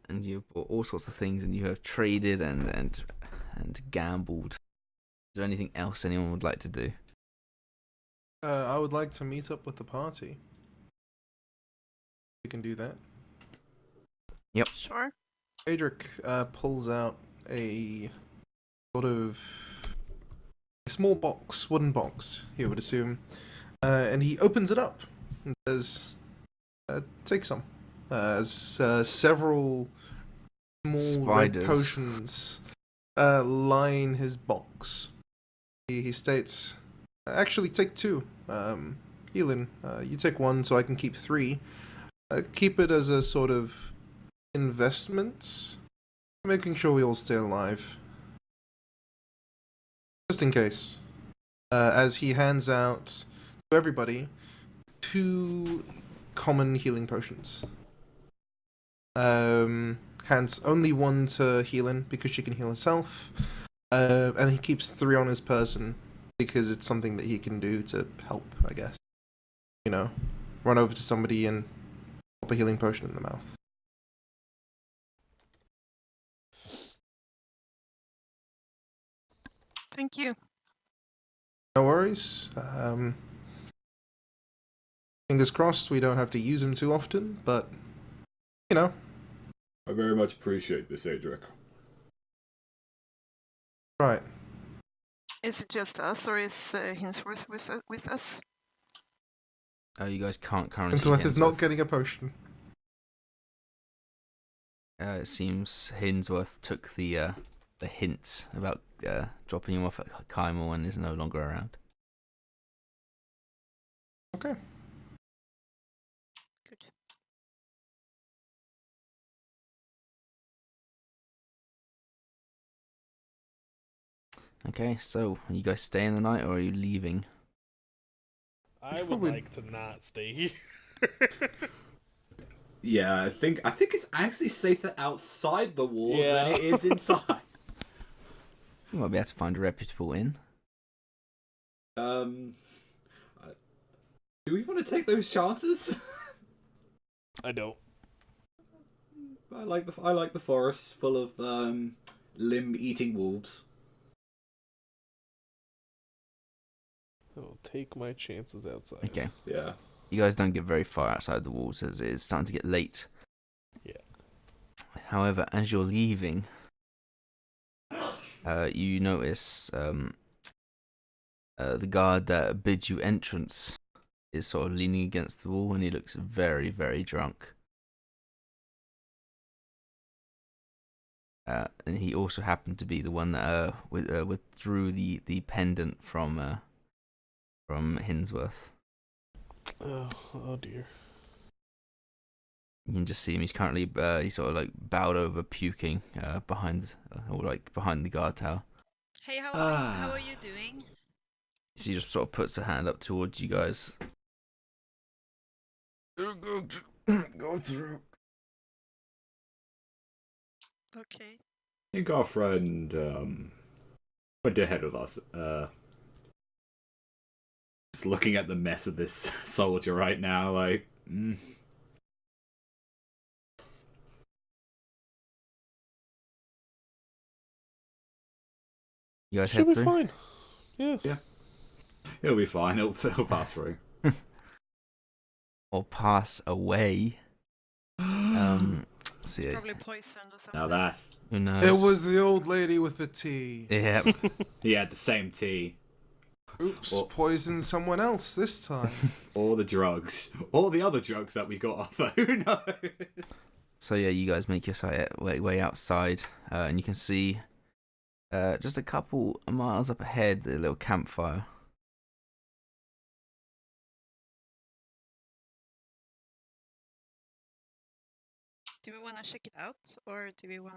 And you've bought all sorts of things, and you have traded and gambled. Is there anything else anyone would like to do? I would like to meet up with the party. We can do that. Yep. Sure. Adric pulls out a sort of a small box, wooden box, you would assume, and he opens it up and says, "Take some." As several small Spiders. red potions line his box. He states, "Actually, take two. Healing, you take one so I can keep three. Keep it as a sort of investment, making sure we all stay alive. Just in case." As he hands out to everybody 2 common healing potions. Hands only one to Healing because she can heal herself, and he keeps 3 on his person because it's something that he can do to help, I guess. You know, run over to somebody and pop a healing potion in the mouth. Thank you. No worries. Fingers crossed we don't have to use him too often, but, you know. I very much appreciate this, Adric. Right. Is it just us, or is Hinsworth with us? Oh, you guys can't currently see Hinsworth is not Hinsworth. getting a potion. It seems Hinsworth took the hint about dropping him off at Kymel and is no longer around. Okay. Good. Okay, so are you guys staying the night or are you leaving? I would Probably- like to not stay here. Yeah, I think it's actually safer outside the walls than Yeah. it is inside. You might be able to find a reputable inn. Do we want to take those chances? I don't. I like the forest full of limb-eating wolves. I'll take my chances outside. Okay. Yeah. You guys don't get very far outside the walls as it is starting to get late. Yeah. However, as you're leaving, you notice the guard that bids you entrance is sort of leaning against the wall and he looks very, very drunk. And he also happened to be the one that withdrew the pendant from Hinsworth. Oh dear. You can just see him. He's currently he's sort of like bowed over, puking behind the guard tower. Hey, how are you doing? So he just sort of puts a hand up towards you guys. Go through. Okay. I think our friend Went ahead with us. Just looking at the mess of this soldier right now, like. You guys Should head be through? fine. Yeah. He'll be fine. He'll pass through. Or pass away. See, Probably poisoned or something. Now that's. who knows? It was the old lady with the tea. Yep. He had the same tea. Oops, Well- poisoned someone else this time. Or the drugs. Or the other drugs that we got off. Who knows? So yeah, you guys make your way outside, and you can see just a couple of miles up ahead the little campfire. Do we want to check it out, or do we want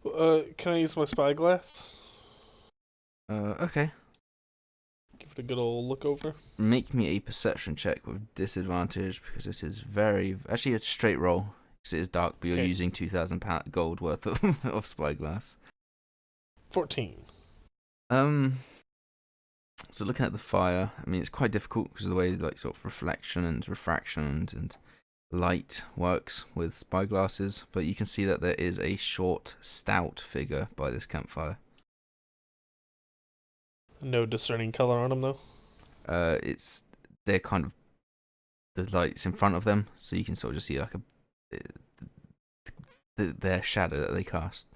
to? Can I use my spyglass? Okay. Give it a good old look over. Make me a perception check with disadvantage because it is actually a straight roll because it is dark, but you're Okay. using 2,000 gold worth of spyglass. 14. So looking at the fire, I mean, it's quite difficult because of the way like sort of reflection and refraction and light works with spyglasses, but you can see that there is a short, stout figure by this campfire. No discerning color on him, though. They're kind of the lights in front of them, so you can sort of just see like their shadow that they cast.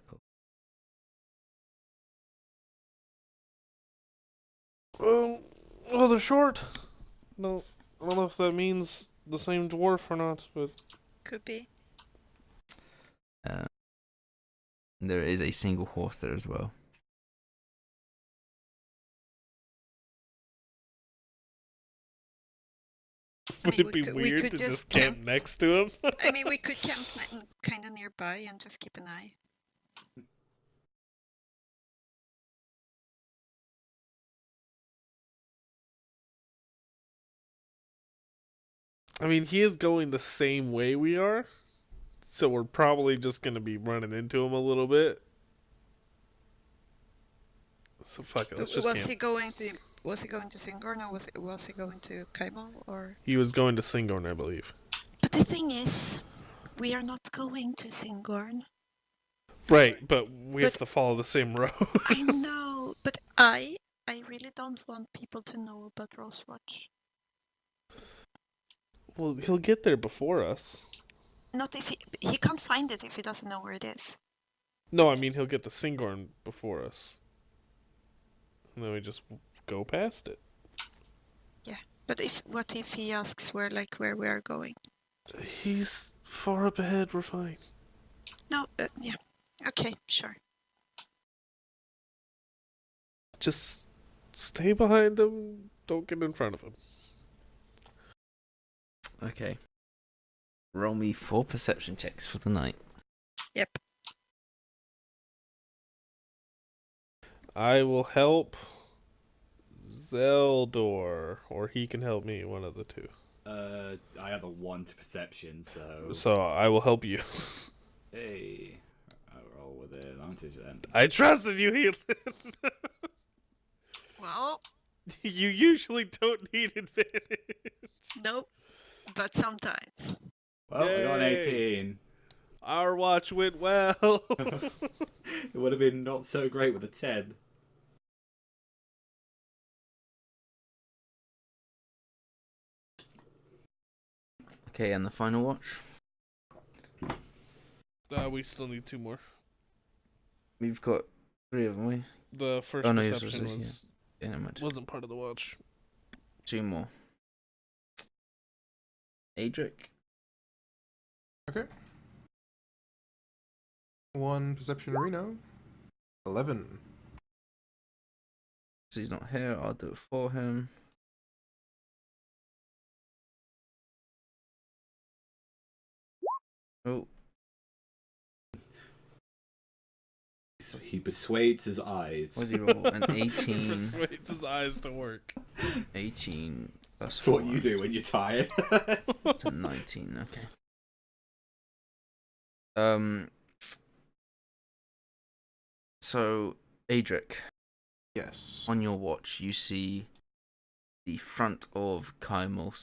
Well, they're short. No, I don't know if that means the same dwarf or not, but Could be. There is a single horse there as well. I would mean, it be we weird could to just just camp camp- next to him? I mean, we could camp kind of nearby and just keep an eye. I mean, he is going the same way we are, so we're probably just gonna be running into him a little bit. So fuck it, let's just Was camp. he going to? Was he going to Singorn, or was he going to Kaimon, or? He was going to Singorn, I believe. But the thing is, we are not going to Singorn. Right, but we have But- to follow the same road. I know, but I really don't want people to know about Rosewatch. Well, he'll get there before us. Not if he can't find it if he doesn't know where it is. No, I mean he'll get to Singorn before us. And then we just go past it. But what if he asks where we are going? He's far up ahead, we're fine. No, yeah, okay, sure. Just stay behind him, don't get in front of him. Okay. Roll me 4 perception checks for the night. Yep. I will help Zeldor, or he can help me, one of the two. I have a 1 to perception, so. So I will help you. Hey. I'll roll with advantage then. I trusted you, Heatlin. Well, You usually don't need advantage. no, but sometimes. Well, I got an Yay. 18. Our watch went well. It would have been not so great with a 10. Okay, and the final watch. We still need 2 more. We've got 3 of them. We. The first Oh, no, yours perception was- was Yeah, never mind. wasn't part of the watch. 2 more. Adric. Okay. 1 perception Reno. 11. So he's not here. I'll do it for him. Oh, So he persuades his eyes. what did he roll? An 18. Persuades his eyes to work. 18 plus That's what 4. you do when you're tired. To 19. Okay. So, Adric, Yes. on your watch, you see the front of Kymel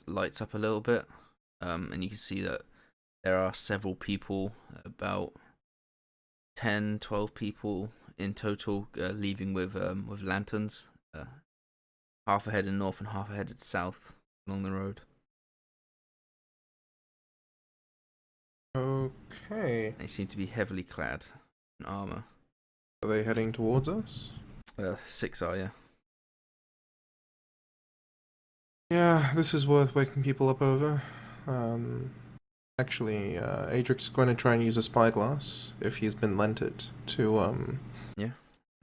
lights up a little bit, and you can see that there are several people, about 10, 12 people in total, leaving with lanterns, half headed north and half headed south along the road. Okay. They seem to be heavily clad in armor. Are they heading towards us? 6 are, yeah. Yeah, this is worth waking people up over. Actually, Adric's going to try and use a spyglass, if he's been lent it, to, Yeah,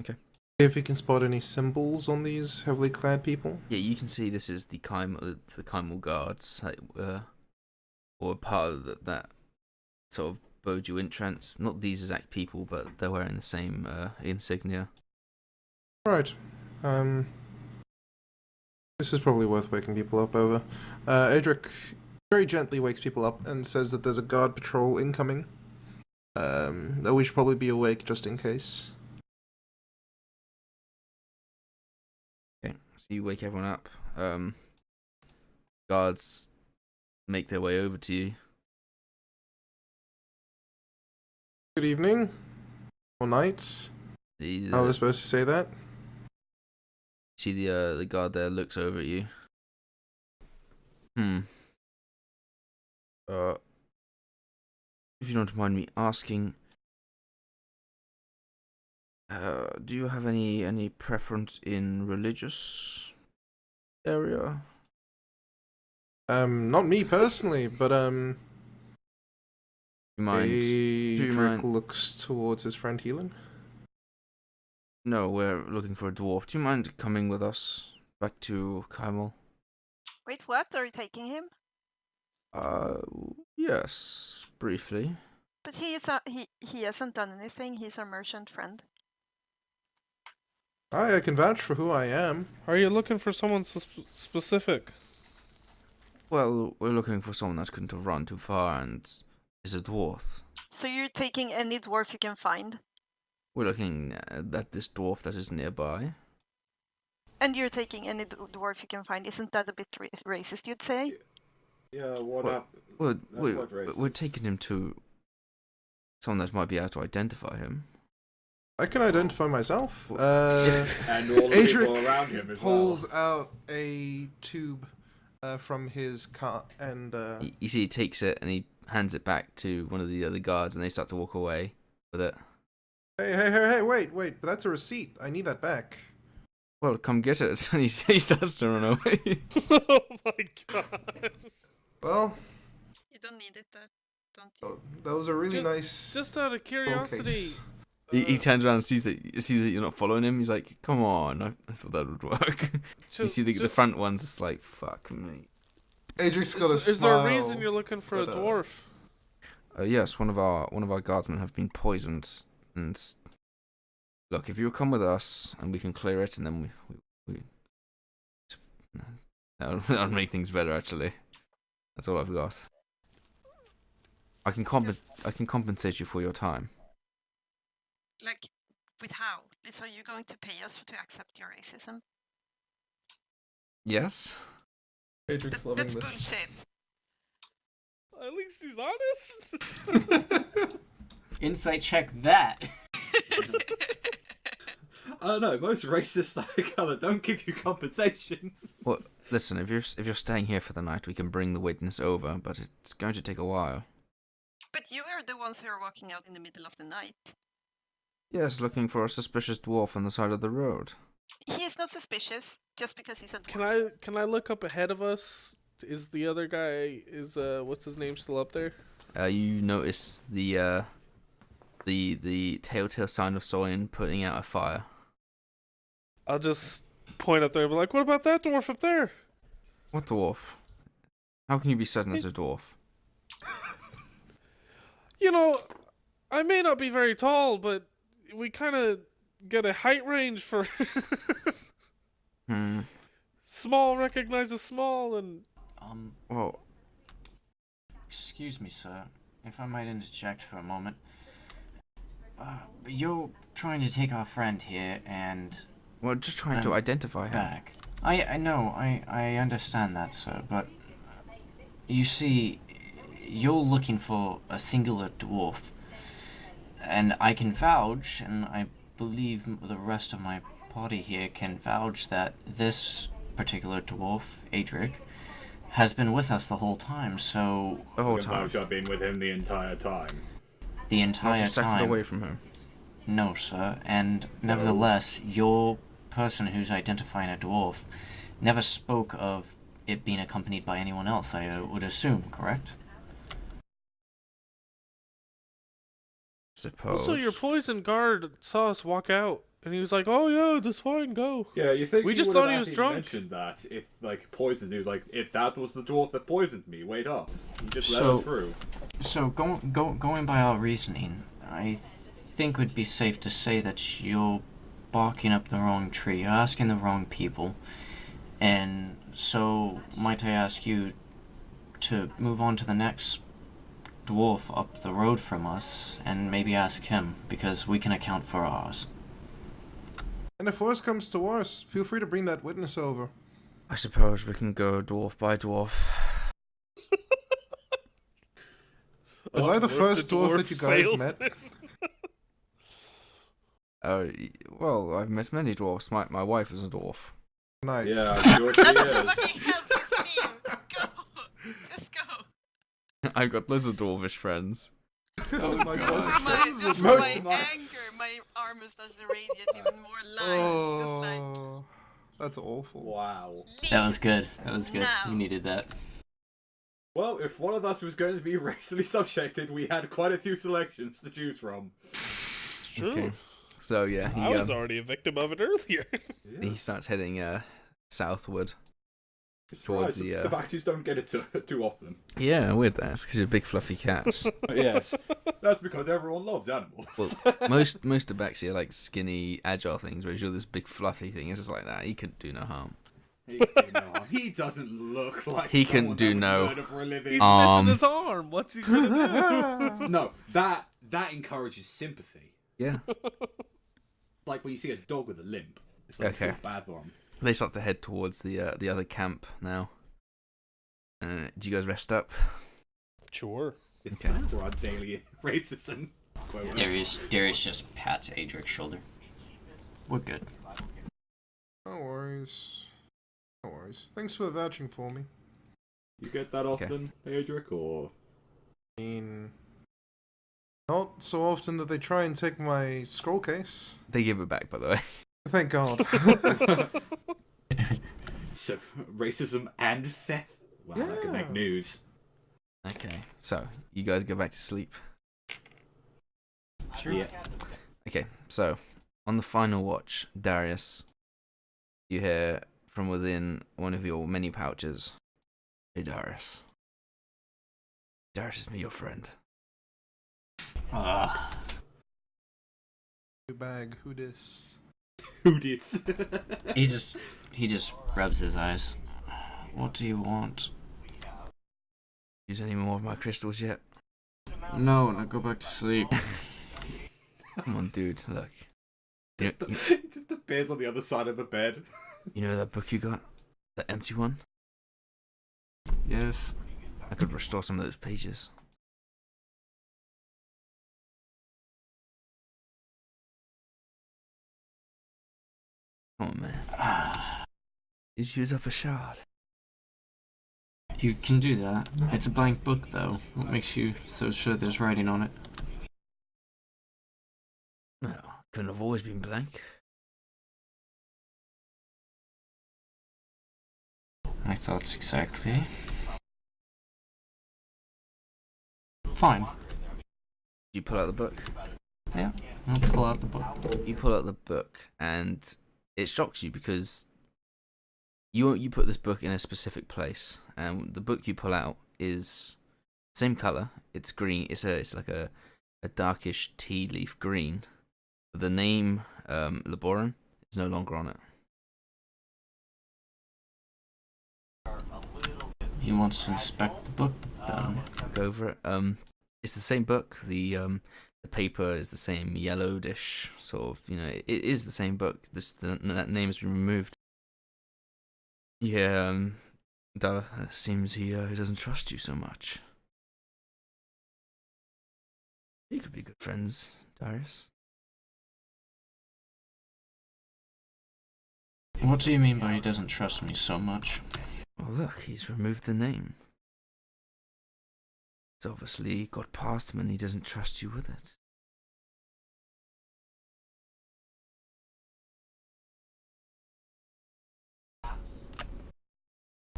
okay. see if he can spot any symbols on these heavily clad people. Yeah, you can see this is the Kymel guards, or part of that sort of Boju entrance. Not these exact people, but they're wearing the same insignia. Right. This is probably worth waking people up over. Adric very gently wakes people up and says that there's a guard patrol incoming. That we should probably be awake just in case. Okay, so you wake everyone up. Guards make their way over to you. Good evening. Or night. How are we supposed to say that? See the guard there looks over at you. If you don't mind me asking, do you have any preference in religious area? Not me personally, but Do you mind? Adric looks towards his friend Healing. No, we're looking for a dwarf. Do you mind coming with us back to Kymel? Wait, what? Are you taking him? Yes, briefly. But he hasn't done anything. He's our merchant friend. I can vouch for who I am. Are you looking for someone specific? Well, we're looking for someone that couldn't have run too far and is a dwarf. So you're taking any dwarf you can find? We're looking at this dwarf that is nearby. And you're taking any dwarf you can find. Isn't that a bit racist, you'd say? Yeah, what Well, happened? Well, That's quite we're racist. taking him to someone that might be able to identify him. I can identify myself. And all the people Adric around him as pulls well. out a tube from his cart and You see, he takes it and he hands it back to one of the other guards, and they start to walk away with it. Hey, wait, but that's a receipt. I need that back. Well, come get it. And he starts to run away. Oh my god. Well, You don't need it, don't you? that was a really nice. Just out of curiosity. case. He turns around and sees that you're not following him. He's like, "Come on, I thought that would work." You see the front one's just like, "Fuck me." Adric's got a smile. Is there a reason you're looking for a dwarf? Yes, one of our guardsmen have been poisoned, and look, if you come with us and we can clear it, and then we that'll make things better. Actually, that's all I've got. I can compensate you for your time. Like, with how? So you're going to pay us to accept your racism? Yes. Adric's loving That's this. bullshit. At least he's honest. Insight check that. I don't know. Most racists I colour don't give you compensation. Well, listen, if you're staying here for the night, we can bring the witness over, but it's going to take a while. But you are the ones who are walking out in the middle of the night. Yes, looking for a suspicious dwarf on the side of the road. He is not suspicious just because he's a dwarf. Can I look up ahead of us? Is the other guy what's his name still up there? You notice the telltale sign of Sorin putting out a fire. I'll just point up there and be like, what about that dwarf up there? What dwarf? How can you be certain it's a dwarf? You know, I may not be very tall, but we kind of get a height range for small recognizes small and Well, Excuse me, sir, if I might interject for a moment. You're trying to take our friend here and Well, just trying to identify him. back. I know, I understand that, sir, but you see, you're looking for a singular dwarf, and I can vouch, and I believe the rest of my party here can vouch that this particular dwarf, Adric, has been with us the whole time, so... The whole You can time. vouch I've been with him the entire time. The Not entire a second time... away from him. No, sir, and nevertheless, your person who's identifying a dwarf never spoke of it being accompanied by anyone else, I would assume, correct? Suppose. Also, your poison guard saw us walk out, and he was like, "Oh yeah, that's fine, go." Yeah, you think We he just would thought have he was actually drunk. mentioned that if, like, poisoned, he was like, if that was the dwarf that poisoned me, wait up. He just let So- us through. So, going by our reasoning, I think it would be safe to say that you're barking up the wrong tree, you're asking the wrong people, and so might I ask you to move on to the next dwarf up the road from us, and maybe ask him, because we can account for ours. And if worse comes to worse, feel free to bring that witness over. I suppose we can go dwarf by dwarf. Was I the Look, first dwarf that you guys salesman. met? Well, I've met many dwarfs. My wife is a dwarf. Night. Yeah, I'm sure she is. Somebody help his team! Go! Just go! I've got loads of dwarvish friends. Oh my Just god. for Most my of my- anger, my armor starts to radiate even more light. It's just like, Oh, that's awful. Wow. That was good. That was good. No. We needed that. Well, if one of us was going to be racially subjected, we had quite a few selections to choose from. It's true. Okay. So yeah, I was already a victim of it earlier. he starts heading southward. It's towards right, the, Tabaxis don't get it too often. Yeah, weird that. Because you're big fluffy cats. Yes, that's because everyone loves animals. Well, most Tabaxi are like skinny, agile things, whereas you're this big fluffy thing. It's just like that. He couldn't do no harm. He can do no harm. He doesn't look like He can someone do that would no- murder for a living. He's Um, missing his arm. What's he gonna do? No, that encourages sympathy. Yeah. Like when you see a dog with a limp. It's like Okay. feel bad for him. They start to head towards the other camp now. Do you guys rest up? Sure. It's Okay. for our daily racism. Quote. Darius just pats Adric's shoulder. We're good. No worries. No worries. Thanks for vouching for me. You get that often, Adric, or I mean, not so often that they try and take my scroll case. They give it back, by the way. Thank God. so racism and theft? Wow, that could make Yeah. news. Okay, so you guys go back to sleep. Sure. Yeah. Okay, so on the final watch, Darius, you hear from within one of your many pouches, "Hey Darius. Darius is me, your friend. New bag. Who dis? Who did? He just rubs his eyes. What do you want? Use any more of my crystals yet? No, now go back to sleep. Come on, dude. Look. You It just appears on the other side of the bed. know that book you got? The empty one? Yes. I could restore some of those pages. Come on, man. Just use up a shard. You can do that. It's a blank book, though. What makes you so sure there's writing on it? No, couldn't have always been blank. My thoughts exactly. Fine. You pull out the book. Yeah, I'll pull out the book. You pull out the book, and it shocks you because you put this book in a specific place, and the book you pull out is same color. It's green. It's like a darkish tea leaf green. But the name Laboran is no longer on it. He wants to inspect the book, then. Go over it. It's the same book. The The paper is the same yellowish sort of. It is the same book. That name has been removed. Yeah, it seems he doesn't trust you so much. You could be good friends, Darius. What do you mean by he doesn't trust me so much? Well, look, he's removed the name. It's obviously got past him and he doesn't trust you with it.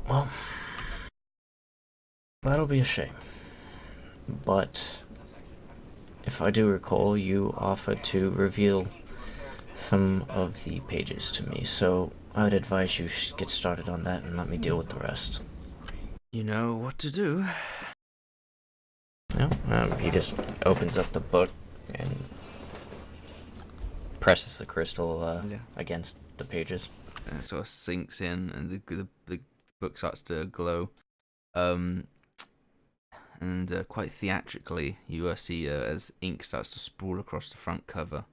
Well, that'll be a shame. But if I do recall, you offered to reveal some of the pages to me, so I would advise you get started on that and let me deal with the rest. You know what to do. Yeah, he just opens up the book and presses the crystal against the pages. And it sort of sinks in, and the book starts to glow. And quite theatrically, you see as ink starts to sprawl across the front cover,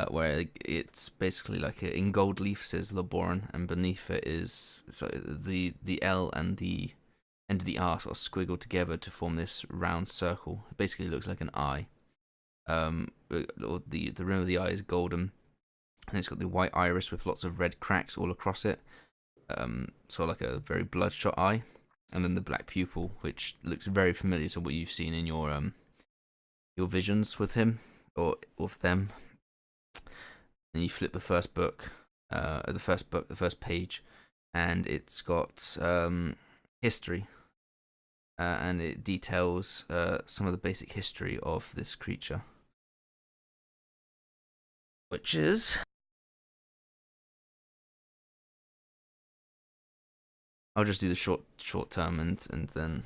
where it's basically like in gold leaf says Laboran, and beneath it is the L and the end of the R sort of squiggled together to form this round circle. It basically looks like an eye. The rim of the eye is golden, and it's got the white iris with lots of red cracks all across it. Sort of like a very bloodshot eye. And then the black pupil, which looks very familiar to what you've seen in your visions with him or with them. And you flip the first page, and it's got history, and it details some of the basic history of this creature, which is. I'll just do the short term and then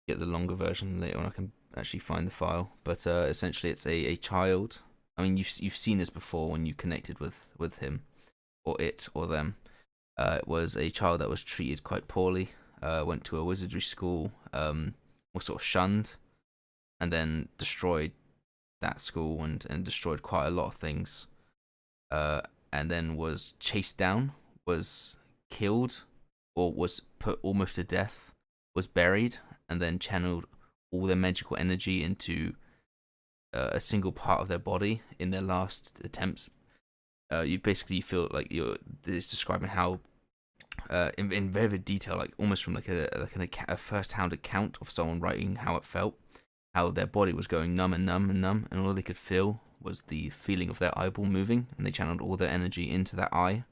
get the longer version later on. I can actually find the file, but essentially it's a child. I mean, you've seen this before when you connected with him, or it, or them. It was a child that was treated quite poorly. Went to a wizardry school. Was sort of shunned, and then destroyed that school and destroyed quite a lot of things. And then was chased down. Was killed, or was put almost to death, was buried, and then channeled all their magical energy into a single part of their body in their last attempts. You feel like it's describing how, in very detail, like almost from a first-hand account of someone writing how it felt, how their body was going numb and numb and numb, and all they could feel was the feeling of their eyeball moving, and they channeled all their energy into that eye.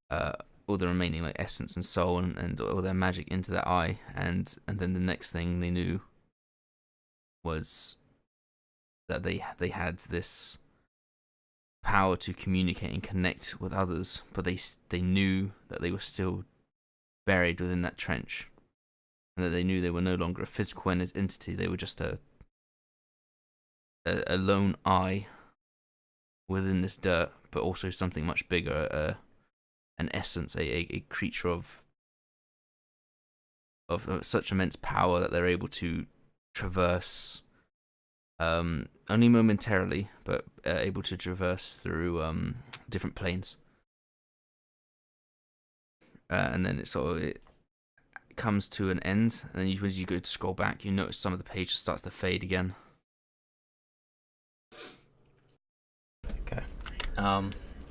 All the remaining like essence and soul and all their magic into that eye, and then the next thing they knew was that they had this power to communicate and connect with others, but they knew that they were still buried within that trench, and that they knew they were no longer a physical entity. They were just a lone eye within this dirt, but also something much bigger. An essence, a creature of such immense power that they're able to traverse, only momentarily, but able to traverse through different planes. And then it comes to an end, and then as you go to scroll back, you notice some of the pages starts to fade again. Okay.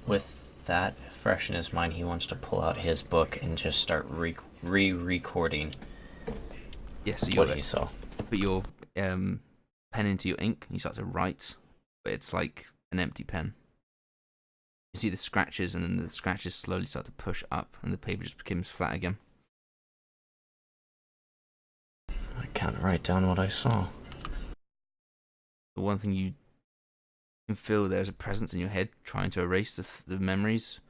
With that fresh in his mind, he wants to pull out his book and just start re-recording what he saw. Put your pen into your ink, and you start to write, but it's like an empty pen. You see the scratches, and then the scratches slowly start to push up, and the paper just becomes flat again. I can't write down what I saw. The one thing you can feel, there's a presence in your head trying to erase the memories,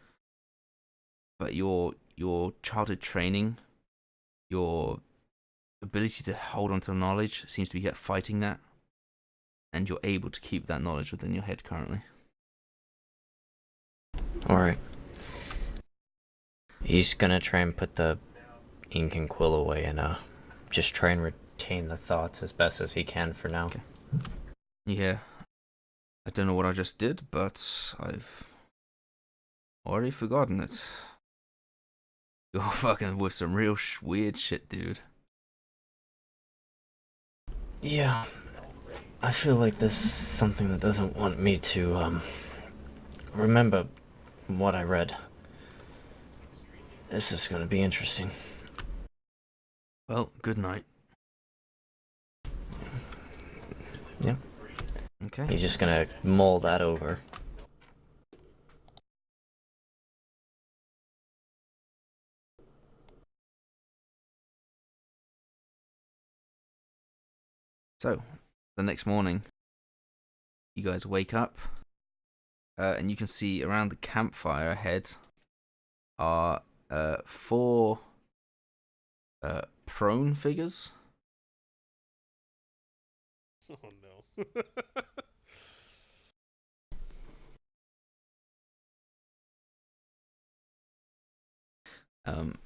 but your childhood training, your ability to hold on to knowledge seems to be fighting that, and you're able to keep that knowledge within your head currently. Alright. He's gonna try and put the ink and quill away and just try and contain the thoughts as best as he can for now. Okay. Yeah. I don't know what I just did, but I've already forgotten it. You're fucking with some real weird shit, dude. Yeah. I feel like there's something that doesn't want me to, remember what I read. This is gonna be interesting. Well, good night. Yeah. Okay. He's just gonna mull that over. So, the next morning, you guys wake up, and you can see around the campfire ahead are 4 prone figures. Oh no.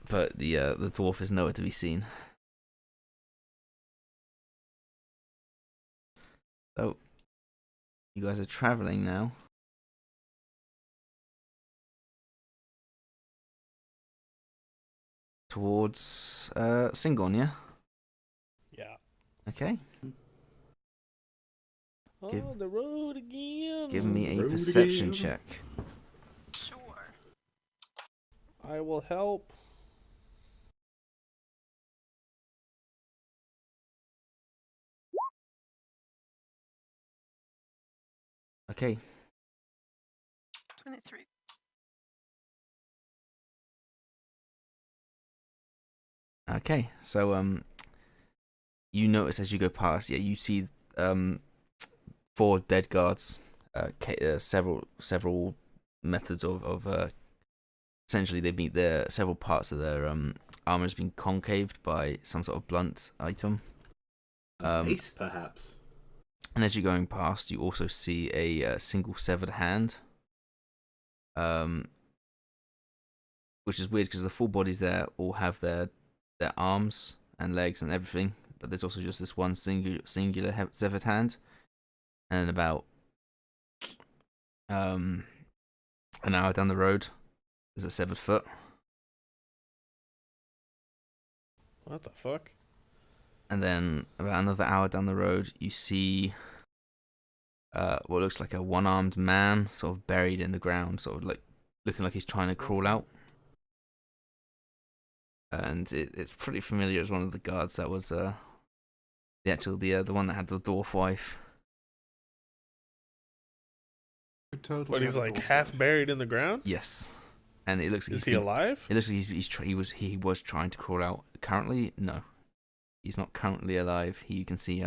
But the dwarf is nowhere to be seen. So, you guys are traveling now. Towards Singorn, Yeah. Okay. Give- On the road again. Give me a Road perception again. check. Sure. I will help. Okay. 23. Okay. So you notice as you go past, you see 4 dead guards. Several methods of essentially they meet their several parts of their armor has been concaved by some sort of blunt item. Ace, perhaps. And as you're going past, you also see a single severed hand. Which is weird because the full bodies there all have their arms and legs and everything, but there's also just this one singular severed hand. And about an hour down the road, there's a severed foot. What the fuck? And then about another hour down the road, you see what looks like a one-armed man sort of buried in the ground, sort of like looking like he's trying to crawl out. And it's pretty familiar as one of the guards that was the one that had the dwarf wife. Totally But he's had a like dwarf half wife. buried in the ground? Yes, and it looks like Is he alive? It looks like he was trying to crawl out. Currently, no, he's not currently alive. You can see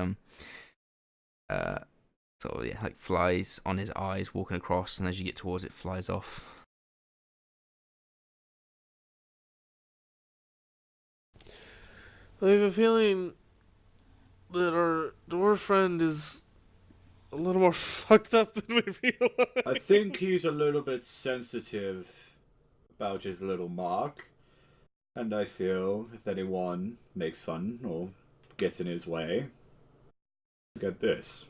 like flies on his eyes walking across, and as you get towards it, flies off. I have a feeling that our dwarf friend is a little more fucked up than we realize. I think he's a little bit sensitive about his little mark. And I feel if anyone makes fun or gets in his way, get this.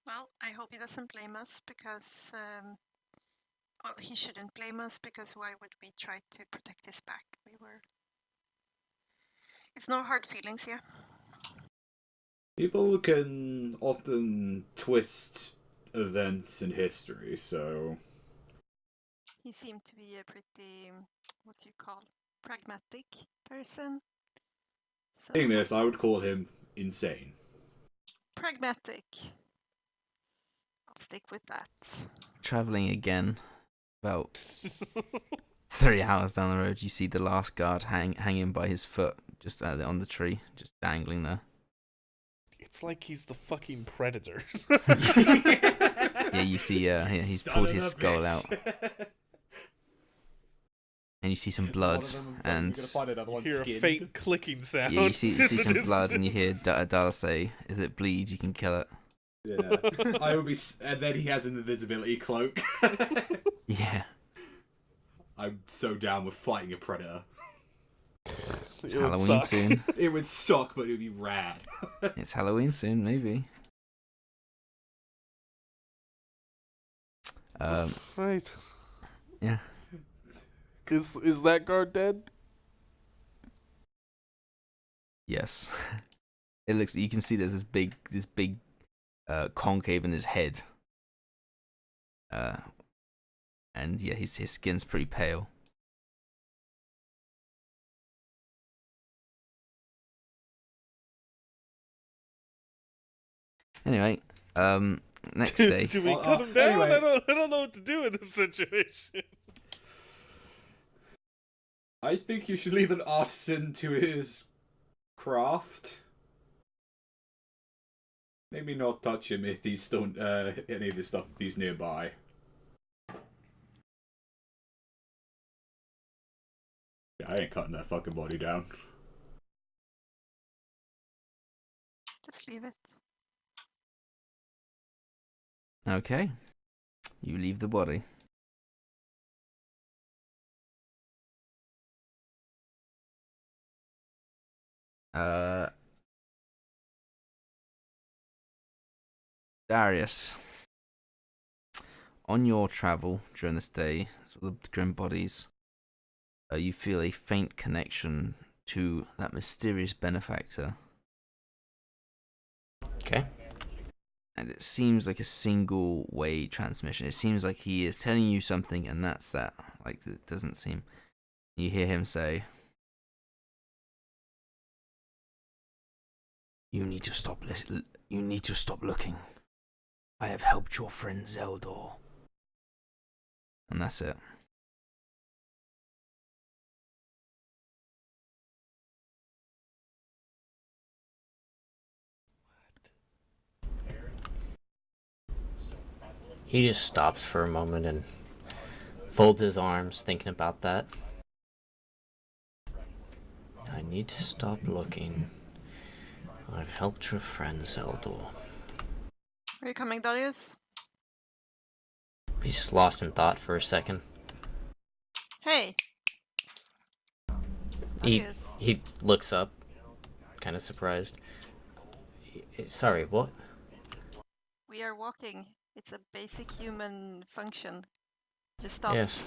Well, I hope he doesn't blame us because, well, he shouldn't blame us because why would we try to protect his back? It's no hard feelings here. People can often twist events in history, so He seemed to be a pretty, what do you call, pragmatic person. So, saying this, I would call him insane. pragmatic. I'll stick with that. Traveling again, about 3 hours down the road, you see the last guard hanging by his foot, just on the tree, just dangling there. It's like he's the fucking predator. Yeah, you see, he's Son pulled of his a skull bitch. out, and you see some blood, and Hear a faint clicking sound. yeah, you see in the some blood, and you distance. hear Dal say, "If it bleeds, you can kill it." Yeah, I would be, and then he has an invisibility cloak. Yeah. I'm so down with fighting a predator. It's It would Halloween suck. soon. It would suck, but it would be rad. It's Halloween soon, maybe. Right. Yeah. Is that guard dead? Yes. It looks. You can see there's this big concave in his head. And yeah, his skin's pretty pale. Anyway, next day. Do we Well, cut him down? anyway. I don't know what to do in this situation. I think you should leave an artisan to his craft. Maybe not touch him if he's still any of his stuff if he's nearby. Yeah, I ain't cutting that fucking body down. Just leave it. Okay. You leave the body. Darius. On your travel during this day, so the grim bodies, you feel a faint connection to that mysterious benefactor. Okay. And it seems like a single way transmission. It seems like he is telling you something and that's that. Like, it doesn't seem. You hear him say, You need to stop looking. I have helped your friend Zeldor. And that's it. He just stops for a moment and folds his arms, thinking about that. I need to stop looking. I've helped your friend Zeldor. Are you coming, Darius? He's just lost in thought for a second. Hey! He Darius. he looks up, kind of surprised. Sorry, what? We are walking. It's a basic human function. Just stop. Yes.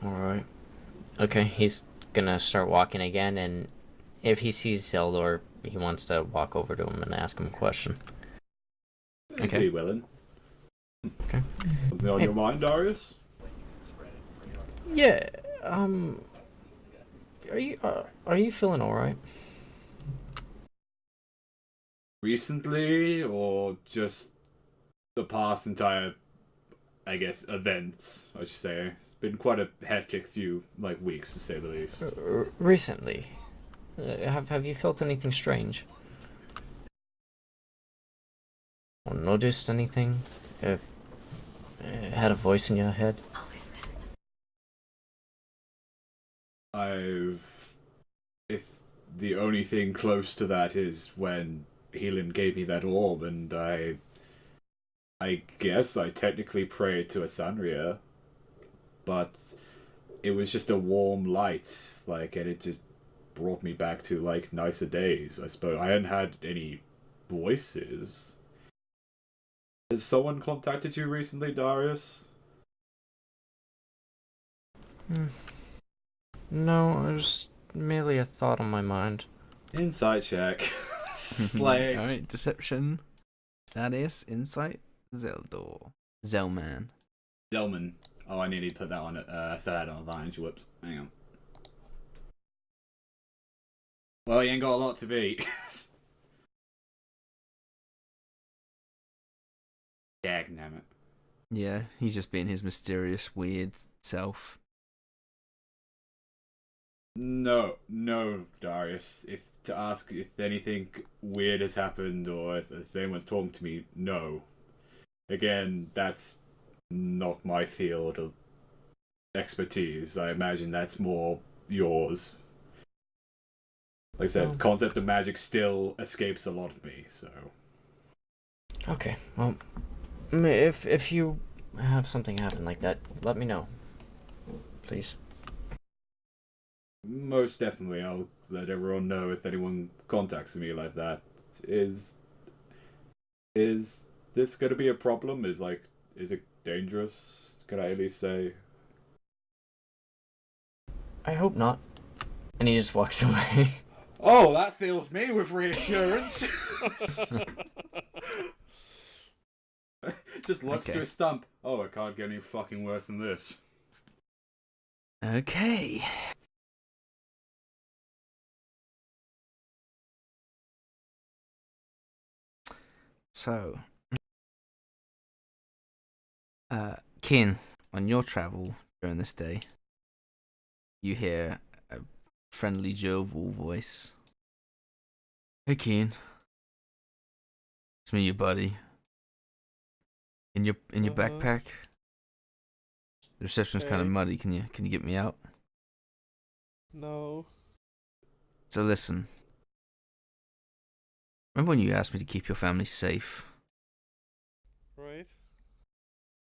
Alright. Okay, he's gonna start walking again, and if he sees Zeldor, he wants to walk over to him and ask him a question. Okay. Be willing. Okay. Something on your mind, Darius? Yeah, are you feeling alright? Recently, or just the past entire, I guess, events, I should say. It's been quite a hectic few, weeks, to say the least. Recently. Have you felt anything strange? Or noticed anything? Had a voice in your head? If the only thing close to that is when Helan gave me that orb, and I guess I technically prayed to a Sanria, but it was just a warm light, and it just brought me back to, nicer days, I suppose. I hadn't had any voices. Has someone contacted you recently, Darius? No, it was merely a thought on my mind. Insight check. Slay. Alright, deception. Darius, insight, Zeldor. Zelman. Delman. Oh, I nearly put that on it. Said I had an advantage. Whoops. Hang on. Well, you ain't got a lot to beat. Dagnammit. Yeah, he's just being his mysterious, weird self. No, Darius. If to ask if anything weird has happened or if anyone's talking to me, no. Again, that's not my field of expertise. I imagine that's more yours. Like I said, the concept of magic still escapes a lot of me, so. Okay, well, if you have something happen like that, let me know. Please. Most definitely, I'll let everyone know if anyone contacts me like that. Is this going to be a problem? Is it dangerous? Can I at least say? I hope not. And he just walks away. Oh, that fills me with reassurance. Just looks to his stump. Oh, it can't get any fucking worse than this. Okay. So, Kin, on your travel during this day, you hear a friendly, jovial voice. Hey, Kin. It's me, your buddy. In your backpack. The reception's kind of muddy. Can you get me out? No. So listen. Remember when you asked me to keep your family safe? Right.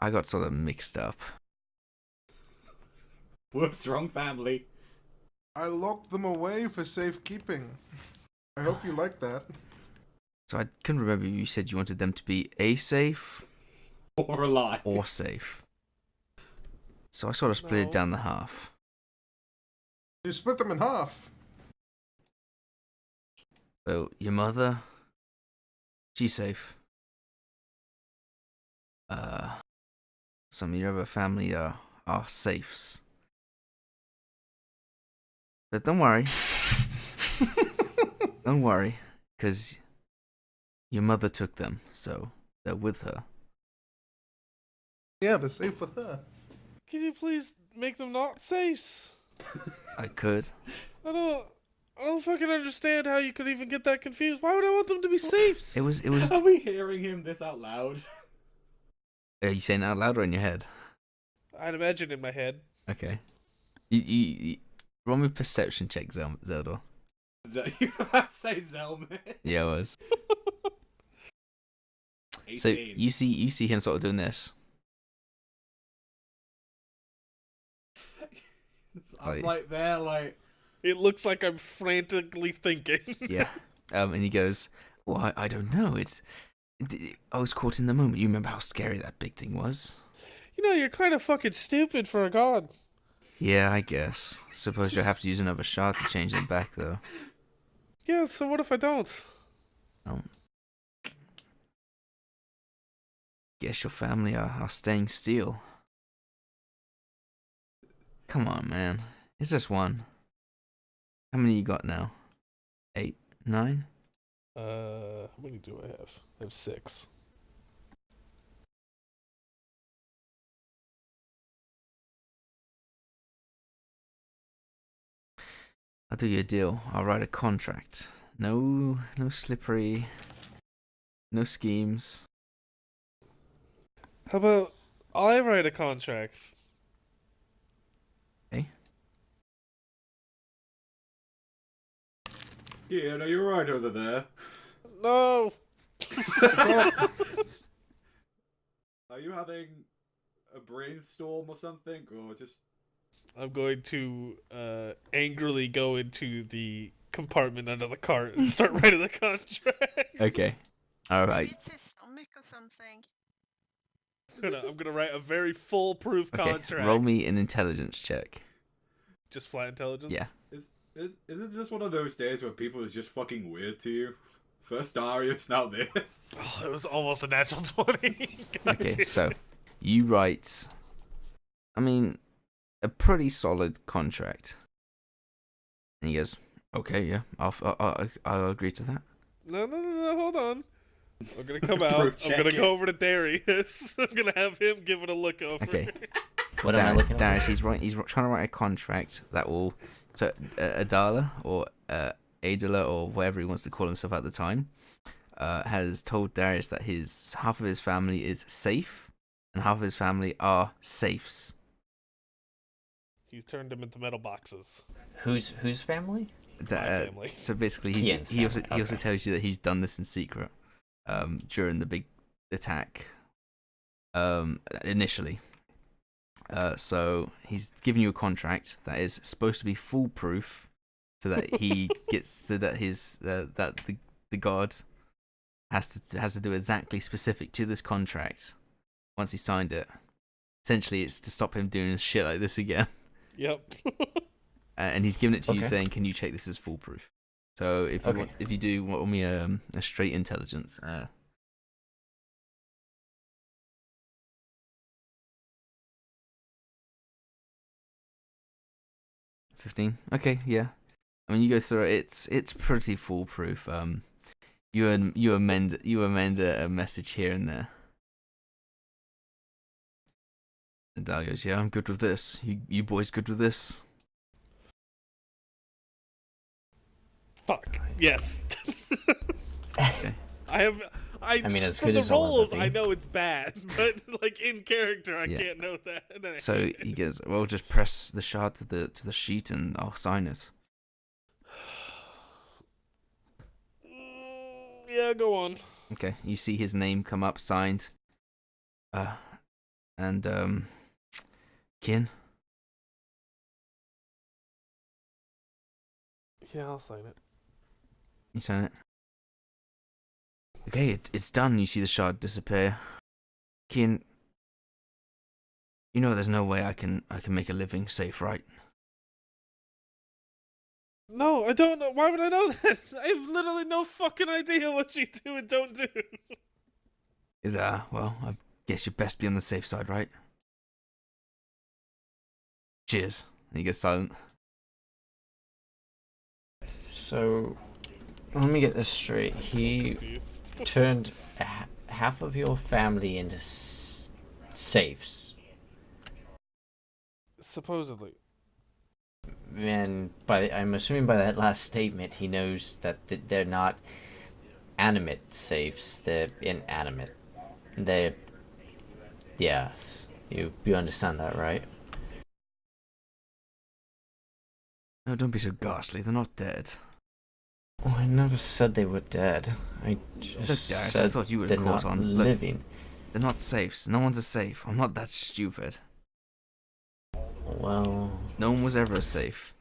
I got sort of mixed up. Whoops, wrong family. I locked them away for safekeeping. I hope you like that. So I couldn't remember if you said you wanted them to be safe Or alive. or safe. So I sort of split it down the half. You split them in half. So your mother, she's safe. Some of your other family are safes. But don't worry. Don't worry, because your mother took them, so they're with her. Yeah, they're safe with her. Can you please make them not safe? I could. I don't fucking understand how you could even get that confused. Why would I want them to be safe? It was. Are we hearing him this out loud? Are you saying it out loud or in your head? I'd imagine in my head. Okay. You roll me a perception check, Zelda. You about to say Zelman? Yeah, it was. 18. So you see him sort of doing this. I'm like there, like. It looks like I'm frantically thinking. Yeah. And he goes, "Well, I don't know. I was caught in the moment. You remember how scary that big thing was?" You know, you're kind of fucking stupid for a god. Yeah, I guess. Suppose you'll have to use another shard to change them back, though. Yeah, so what if I don't? Guess your family are staying still. Come on, man. It's just one. How many you got now? 8, 9? How many do I have? I have 6. I'll do you a deal. I'll write a contract. No slippery. No schemes. How about I write a contract? Okay. Yeah, no, you're right over there. No! Are you having a brainstorm or something, or just? I'm going to angrily go into the compartment under the cart and start writing the contract. Okay. Alright. It's his stomach or something. I'm gonna write a very foolproof Okay. contract. Roll me an intelligence check. Just flat intelligence? Yeah. Is it just one of those days where people are just fucking weird to you? First Darius, now this. Oh, it was almost a natural 20. Okay, so you write, I mean, a pretty solid contract. And he goes, "Okay, yeah, I'll agree to that." No, hold on. I'm gonna come out. I'm gonna go over to Darius. I'm gonna have him give it a look over. Okay. So What am I looking at? Darius, he's trying to write a contract that will, so Adala or Adela or whatever he wants to call himself at the time, has told Darius that half of his family is safe and half of his family are safes. He's turned them into metal boxes. Whose family? My family. So basically, Ian's he also family, tells you that he's done this in secret, during the big attack, initially. So he's given you a contract that is supposed to be foolproof, so that he gets so that his that the god has to do exactly specific to this contract once he signed it. Essentially, it's to stop him doing shit like this again. Yep. And he's given it to you, Okay. saying, "Can you check this as foolproof?" So if you Okay. if you do want me a straight intelligence. 15. Okay, yeah. I mean, you go through it. It's pretty foolproof. You amend a message here and there. And Dal goes, "Yeah, I'm good with this. You boys good with this?" Fuck. Yes. Okay. I mean, as from good the as I'll ever roles, be. I know it's bad, but like in character, I Yeah. can't know that. So he goes, "Well, just press the shard to the sheet and I'll sign it." Yeah, go on. Okay, you see his name come up, signed. And Kin. Yeah, I'll sign it. You sign it. Okay, it's done. You see the shard disappear. Kin, you know there's no way I can make a living safe, right? No, I don't know. Why would I know that? I have literally no fucking idea what you do and don't do. Well, I guess you'd best be on the safe side, right? Cheers. And he goes silent. So, let me get this straight. He Confused. turned half of your family into safes, Supposedly. and I'm assuming by that last statement, he knows that they're not animate safes. They're inanimate. Yeah. You understand that, right? No, don't be so ghastly. They're not dead. Oh, I never said they were dead. I just Look, Darius, I said thought you would they're have caught not on. Look. living. They're not safes. No one's a safe. I'm not that stupid. Well, No one was ever a safe.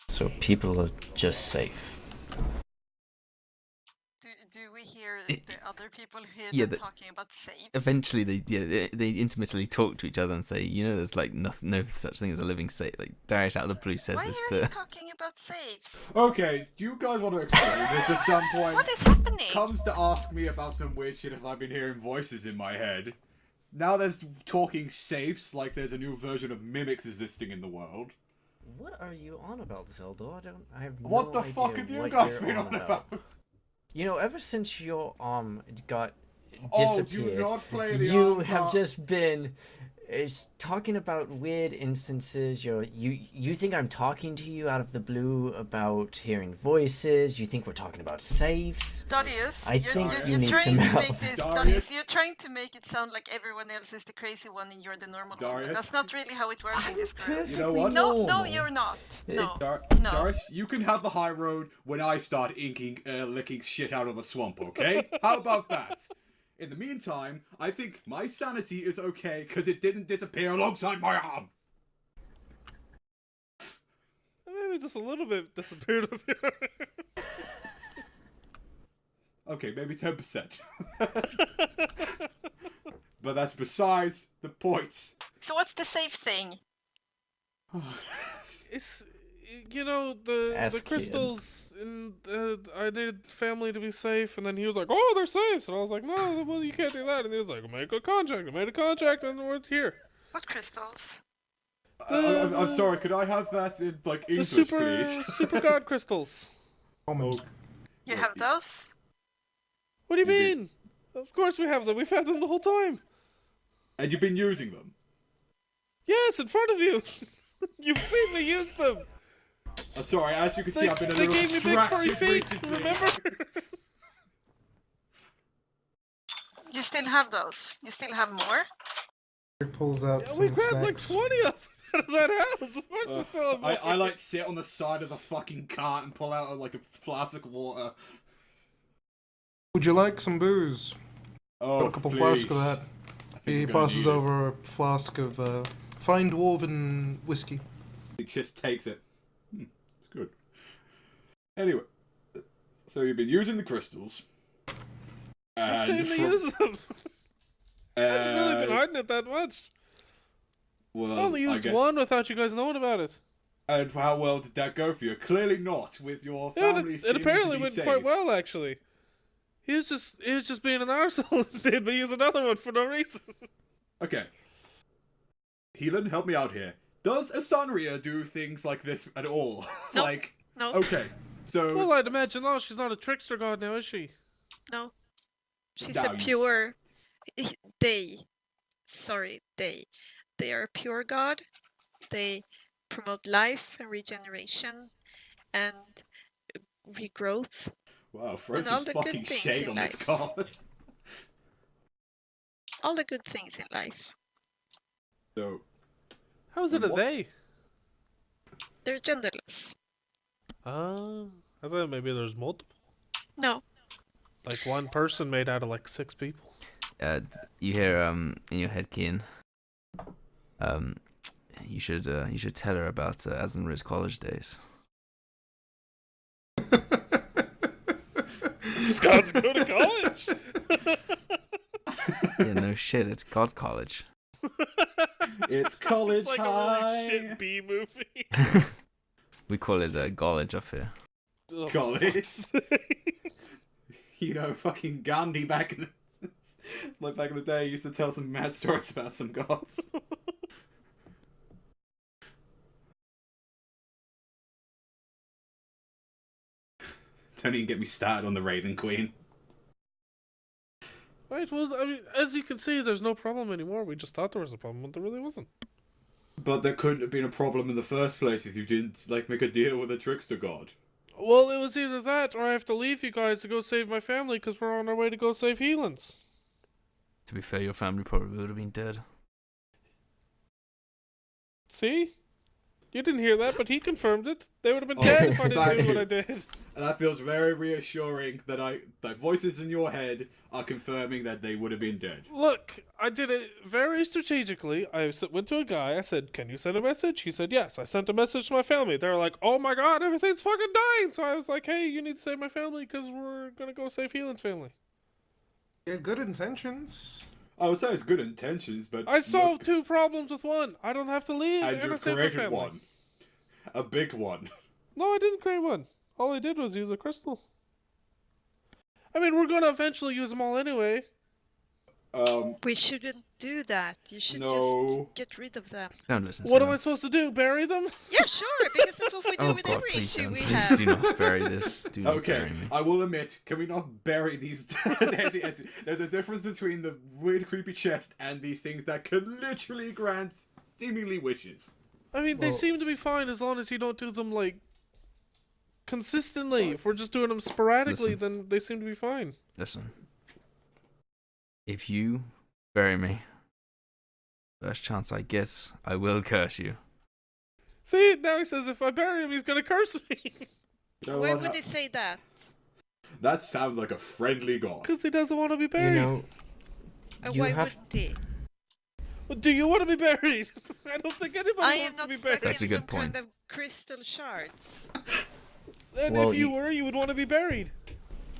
so people are just safe. Do we hear It- the other people hear yeah, them the- talking about saves? Eventually, they intimately talk to each other and say, there's like no such thing as a living safe. Like Darius out of the blue says Why this are you to. talking about saves? Okay, do you guys want to explain this at some point? What is happening? Comes to ask me about some weird shit if I've been hearing voices in my head. Now there's talking safes like there's a new version of mimics existing in the world. What are you on about, Zelda? I have What no the idea fuck have you what guys you're been on about? You know, ever since your got Oh, disappeared, do not play the you arm have card. just been talking about weird instances. You think I'm talking to you out of the blue about hearing voices. You think we're talking about safes. Darius, I think you you're need trying some to help. make this. Darius? Darius, you're trying to make it sound like everyone else is the crazy one and you're the normal one. Darius? But that's not really how it works in this group. You know what? No, normal. you're not. No. No. Doris, you can have the high road when I start licking shit out of the swamp, okay? How about that? In the meantime, I think my sanity is okay because it didn't disappear alongside my arm. Maybe just a little bit disappeared with you. Okay, maybe 10%. But that's besides the point. So what's the safe thing? It's the Ask Kid. crystals and I needed family to be safe, and then he was like, "Oh, they're safe," and I was like, "No, well, you can't do that." And he was like, "Make a contract." I made a contract, and we're here. What crystals? I'm sorry, could I have that in, like, The English, please? super god crystals. Comment. You have those? What do you You did. mean? Of course we have them. We've had them the whole time. And you've been using them? Yes, in front of you. You've seen me use them. Sorry, as you can see, They, I've been a they little gave me big furry distracted feet. recently. Remember? You still have those? You still have more? He pulls out Yeah, some we grabbed like snacks. 20 of them out of that house. Of course we still have more. I like sit on the side of the fucking cart and pull out like a flask of water. Would you like some booze? Oh, Got a couple please. flasks of that. He we're gonna passes need it. over a flask of fine dwarven whiskey. He just takes it. It's good. Anyway, so you've been using the crystals. I've And seen me use them. I haven't really been uh, hiding it that much. well, I only used guess, one without you guys knowing about it. And how well did that go for you? Clearly not, with your family It seeming apparently to be went safe. quite well, actually. He was just being an arsehole and made me use another one for no reason. Okay. Helan, help me out here. Does Asanria do things like this at all? Nope. Like, No, okay, so... Well, I'd imagine not. She's not a trickster god now, is she? no. She's No, a pure. They. Sorry, they. They are a pure god. They promote life and regeneration and regrowth. Wow, throw And some all the good fucking things shade in on this life. card. All the good things in life. So, How is it a What? they? They're genderless. I thought maybe there's multiple. No. Like one person made out of like 6 people. You hear in your head, Kian. You should tell her about Azenri's college days. Gods go to college. Yeah, no shit, it's God's college. it's college It's like high. a really shit B movie. We call it college up here. Oh, College. fuck's sake. You know, fucking Gandhi back in the... like back in the day, used to tell some mad stories about some gods. Don't even get me started on the Raven Queen. Right, well, I mean, as you can see, there's no problem anymore. We just thought there was a problem, but there really wasn't. But there couldn't have been a problem in the first place if you didn't, like, make a deal with a trickster god. Well, it was either that, or I have to leave you guys to go save my family, because we're on our way to go save Helans. To be fair, your family probably would have been dead. See? You didn't hear that, but he confirmed it. They would have been Oh, dead if I thank didn't do what you. I did. And that feels very reassuring that voices in your head are confirming that they would have been dead. Look, I did it very strategically. I went to a guy, I said, can you send a message? He said, yes. I sent a message to my family. They were like, oh my god, everything's fucking dying! So I was like, hey, you need to save my family, because we're gonna go save Helan's family. Yeah, good intentions. I would say it's good intentions, but... I solved 2 problems with one. I don't have to leave, And and I you've saved my created family. one. A big one. No, I didn't create one. All I did was use a crystal. I mean, we're gonna eventually use them all anyway. We shouldn't do that. You should No. just get rid of them. Don't listen to What them. am I supposed to do? Bury them? Yeah, sure, because that's what we do Oh with god, every please issue don't. we Please have. do not bury this. Do not Okay, bury me. I will admit, can we not bury these... There's a difference between the weird creepy chest and these things that can literally grant seemingly wishes. I mean, they Well- seem to be fine as long as you don't do them, like, consistently. If we're just doing them sporadically, Listen. then they seem to be fine. Listen. If you bury me, first chance I get, I will curse you. See, now he says if I bury him, he's gonna curse me. So Why what would he say that? That sounds like a friendly god. Because he doesn't want to be You buried. know, You Why have- wouldn't he? Well, do you want to be buried? I don't think anybody I am wants to not be stuck buried. That's a in good some kind point. of crystal shards. And Well, if you you- were, you would want to be buried.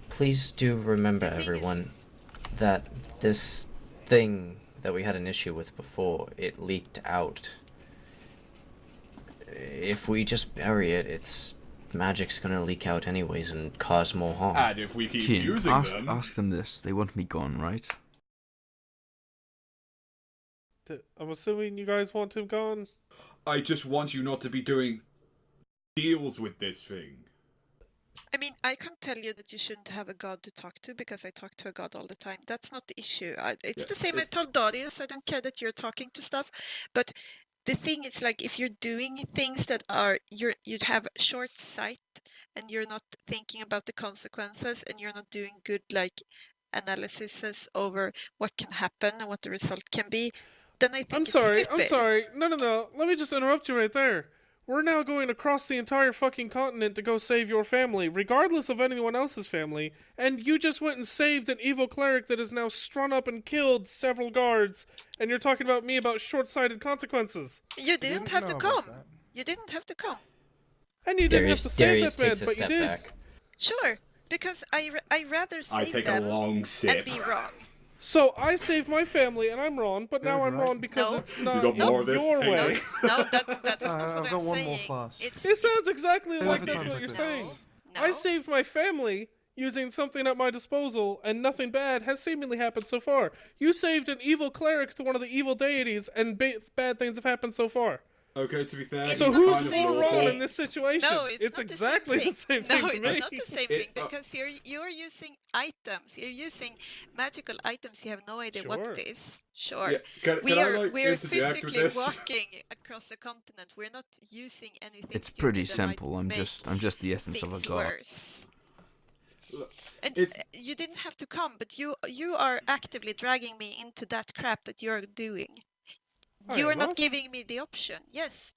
please do remember, The thing is- everyone, that this thing that we had an issue with before, it leaked out. If we just bury it, its magic's gonna leak out anyways and cause more harm. And if we keep Kian, using them... ask them this. They want me gone, right? I'm assuming you guys want him gone. I just want you not to be doing deals with this thing. I mean, I can't tell you that you shouldn't have a god to talk to because I talk to a god all the time. That's not the issue. It's Yeah, the same it's- as Tal'Dorei, so I don't care that you're talking to stuff. But the thing is, like, if you're doing things that are you'd have short sight and you're not thinking about the consequences and you're not doing good like analysis over what can happen and what the result can be, then I think I'm it's sorry. stupid. I'm sorry. No. Let me just interrupt you right there. we're now going across the entire fucking continent to go save your family, regardless of anyone else's family, and you just went and saved an evil cleric that has now strung up and killed several guards, and you're talking about me about short-sighted consequences. You didn't have to know about come. that. You didn't have to come. And you didn't have to save Darius that man, takes a but you step did. back. Sure, because I rather I save take a them long and sip. be wrong. So I saved my family and I'm wrong, but now Good, I'm right? wrong because No. it's You not got more of this? your Take way. it. No, that is not I've what got I'm one saying. more flask. It sounds exactly Hey, like look, that's it's what like you're this. saying. No. I saved my family using something at my disposal, and nothing bad has seemingly happened so far. You saved an evil cleric to one of the evil deities, and bad things have happened so far. Okay, to be fair, It's So he's not the who's kind same more of wrong thing. in this situation? No, it's not exactly the same thing. to No, me. it's not the same thing because you're using items. You're using magical items. You have no idea what Sure. it is. Sure. Yeah, can I like We're interject with physically this? walking across the continent. We're not using anything. It's stupid pretty that might simple. I'm make just the essence of a things god. worse. Look, And it's- you didn't have to come, but you are actively dragging me into that crap that you're doing. I You are am not not. giving me the option. Yes.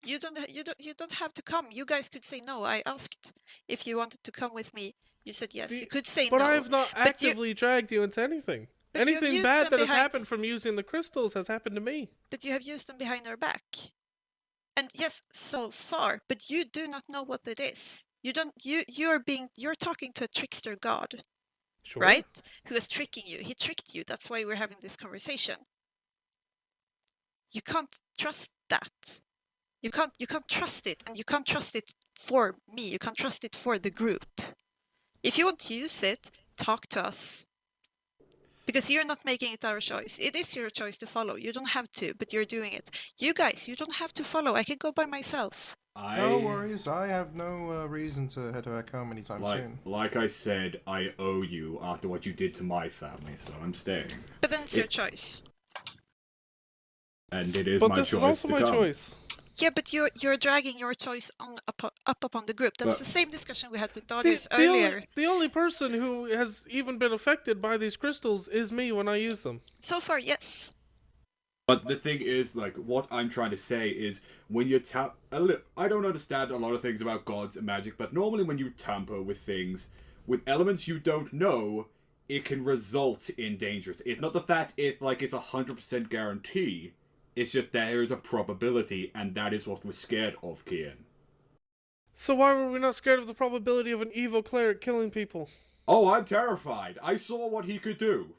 You don't have to come. You guys could say no. I asked if you wanted to come with me. You said yes. You could say But no. I have not But you- actively dragged you into anything. But you have Anything used bad them that has behind- happened from using the crystals has happened to me. But you have used them behind our back. And yes, so far, but you do not know what it is. You're talking to a trickster god, Sure. right? Who is tricking you. He tricked you. That's why we're having this conversation. You can't trust that. You can't trust it, and you can't trust it for me. You can't trust it for the group. If you want to use it, talk to us. Because you're not making it our choice. It is your choice to follow. You don't have to, but you're doing it. You guys, you don't have to follow. I can go by myself. No worries, I have no reason to head back home anytime soon. Like I said, I owe you after what you did to my family, so I'm staying. But then it's your choice. And it is But my this choice is also to my come. choice. Yeah, but you're dragging your choice up upon the group. That's But- the same discussion we had with The, Darius the earlier. only, the only person who has even been affected by these crystals is me when I use them. So far, yes. But the thing is, like, what I'm trying to say is, when you I don't understand a lot of things about gods and magic, but normally when you tamper with things, with elements you don't know, it can result in dangers. It's not the fact it's 100% guarantee, it's just there is a probability, and that is what we're scared of, Kian. So why were we not scared of the probability of an evil cleric killing people? Oh, I'm terrified. I saw what he could do.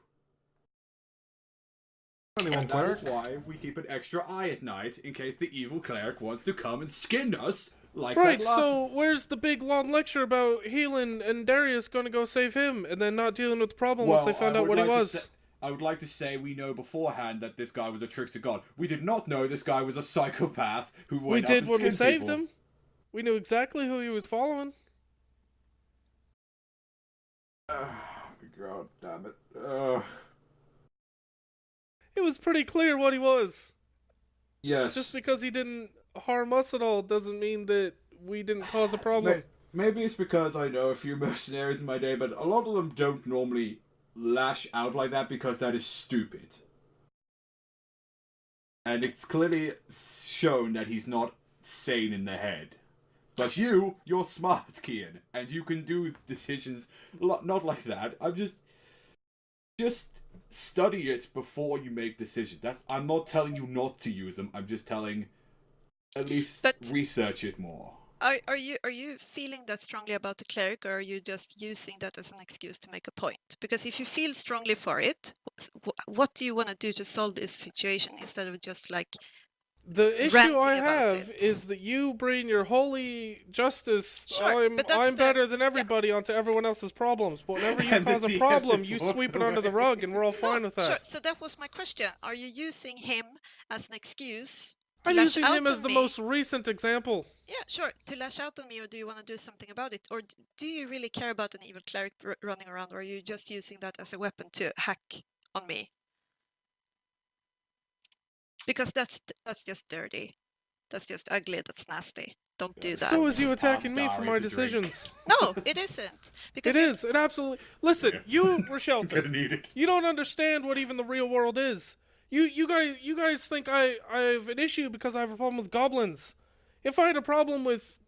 Only one And that is cleric. why we keep an extra eye at night, in case the evil cleric wants to come and skin us, like Right, that last... so where's the big long lecture about healing and Darius going to go save him and then not dealing with the problem once they found I out would what he like to was? say- I would like to say we know beforehand that this guy was a trickster god. We did not know this guy was a psychopath who went We up did and when we skinned saved people. him. We knew exactly who he was following. God damn it. It was pretty clear what he was. Yes. Just because he didn't harm us at all doesn't mean that we didn't cause a problem. Maybe it's because I know a few mercenaries in my day, but a lot of them don't normally lash out like that because that is stupid. And it's clearly shown that he's not sane in the head. But you're smart, Kian, and you can do decisions not like that. I'm just study it before you make decisions. I'm not telling you not to use them. I'm just telling, at least research it more. Are you feeling that strongly about the cleric, or are you just using that as an excuse to make a point? Because if you feel strongly for it, what do you want to do to solve this situation instead of just like The issue ranting I about have it? is that you bring your holy justice, Sure, but that's I'm the- better than everybody, onto everyone else's problems. But whenever you And the cause a DM problem, just you walks sweep it under the away. rug, and we're all fine with that. Sure. So that was my question. Are you using him as an excuse to I'm lash using out him as on the me? most recent example. Yeah, sure. To lash out on me, or do you want to do something about it? Or do you really care about an evil cleric running around, or are you just using that as a weapon to hack on me? Because that's just dirty. That's just ugly. That's nasty. Don't do that. So is you Half attacking me for Darius my a drink. decisions. No, it isn't. Because It is. It absolutely. Listen, Yeah. you, Gonna Rochelle, need it. you don't understand what even the real world is. You guys think I have an issue because I have a problem with goblins. If I had a problem with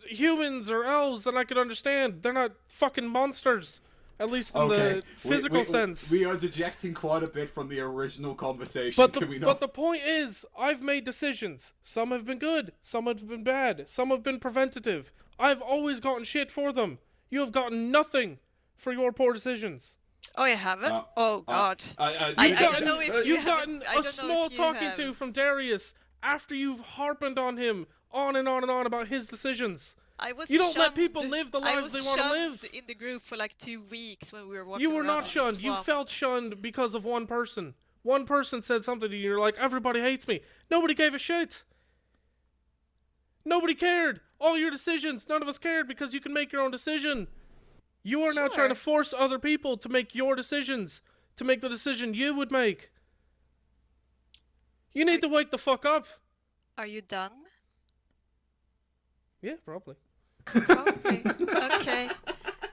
humans or elves, then I could understand. They're not fucking monsters. At least in the physical sense. We are dejecting quite a bit from the original conversation. But the point is, I've made decisions. Some have been good, some have been bad, some have been preventative. I've always gotten shit for them. You have gotten nothing for your poor decisions. Oh, you haven't? Oh, God. I don't know if You've gotten a small talking to from Darius after you've harped on him on and on and on about his decisions. You don't let people live the lives they want to live. I was shunned in the group for like 2 weeks when we were walking You were around not shunned. You felt shunned because of one person. One person said something to you, you're like, everybody hates me. Nobody gave a shit. Nobody cared. All your decisions, none of us cared because you can make your own decision. You are now trying to force other people to make your decisions, to make the decision you would make. You need to wake the fuck up. Are you done? Yeah, probably. Probably. Okay.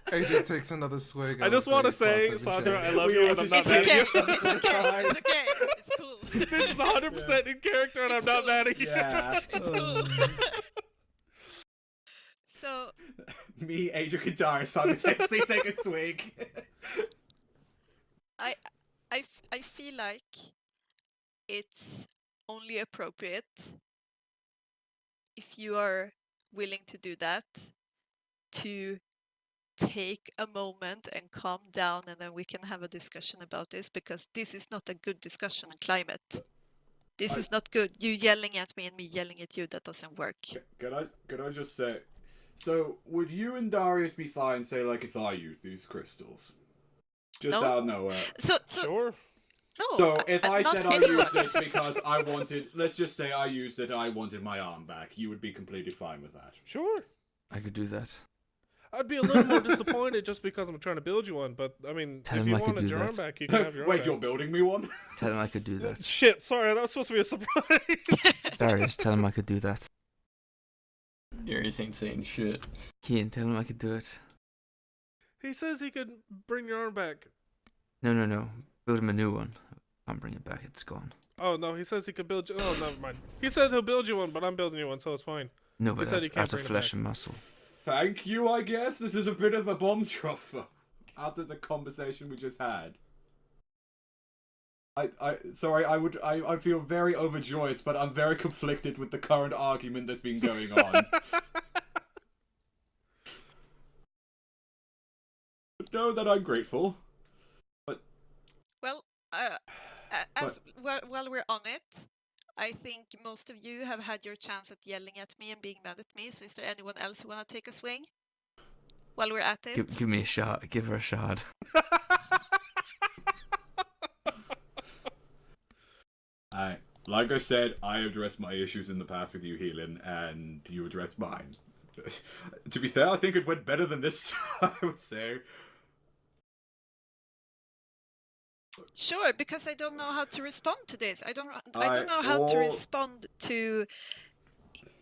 AJ takes another swig. I just want to say, Sandra, I love you and I'm not mad at you. It's okay. It's cool. This is 100% in character and I'm not mad at you. Yeah. It's cool. So... Me, AJ, and Darius simultaneously take a swig. I feel like it's only appropriate if you are willing to do that, to take a moment and calm down, and then we can have a discussion about this, because this is not a good discussion climate. This is not good. You yelling at me and me yelling at you, that doesn't work. Could I just say, so would you and Darius be fine, say, like, if I use these crystals? Just out of nowhere. So Sure. No. So if I not said I anyone. used it because I wanted, let's just say I used it, I wanted my arm back, you would be completely fine with that. Sure. I could do that. I'd be a little more disappointed just because I'm trying to build you one, but I mean, Tell if him you I could wanted do your that. arm back, you can have your arm Wait, back. you're building me one? Tell him I could do that. Shit, sorry, that was supposed to be a surprise. Darius, tell him I could do that. Darius ain't saying shit. Kian, tell him I could do it. He says he could bring your arm back. No. Build him a new one. Can't bring it back, it's gone. Oh, no, he says he could build you... Oh, never mind. He said he'll build you one, but I'm building you one, so it's fine. No, but said he can't out of bring it flesh back. and muscle. Thank you, I guess. This is a bit of a bomb drop, though. After the conversation we just had. Sorry, I feel very overjoyed, but I'm very conflicted with the current argument that's been going on. But know that I'm grateful. Well, while we're on it, I think most of you have had your chance at yelling at me and being mad at me, so is there anyone else who want to take a swing? While we're at it? Give me a shot. Give her a shot. Like I said, I addressed my issues in the past with you, Healing, and you addressed mine. To be fair, I think it went better than this, I would say. Sure, because I don't know how to respond to this. I don't know how to respond to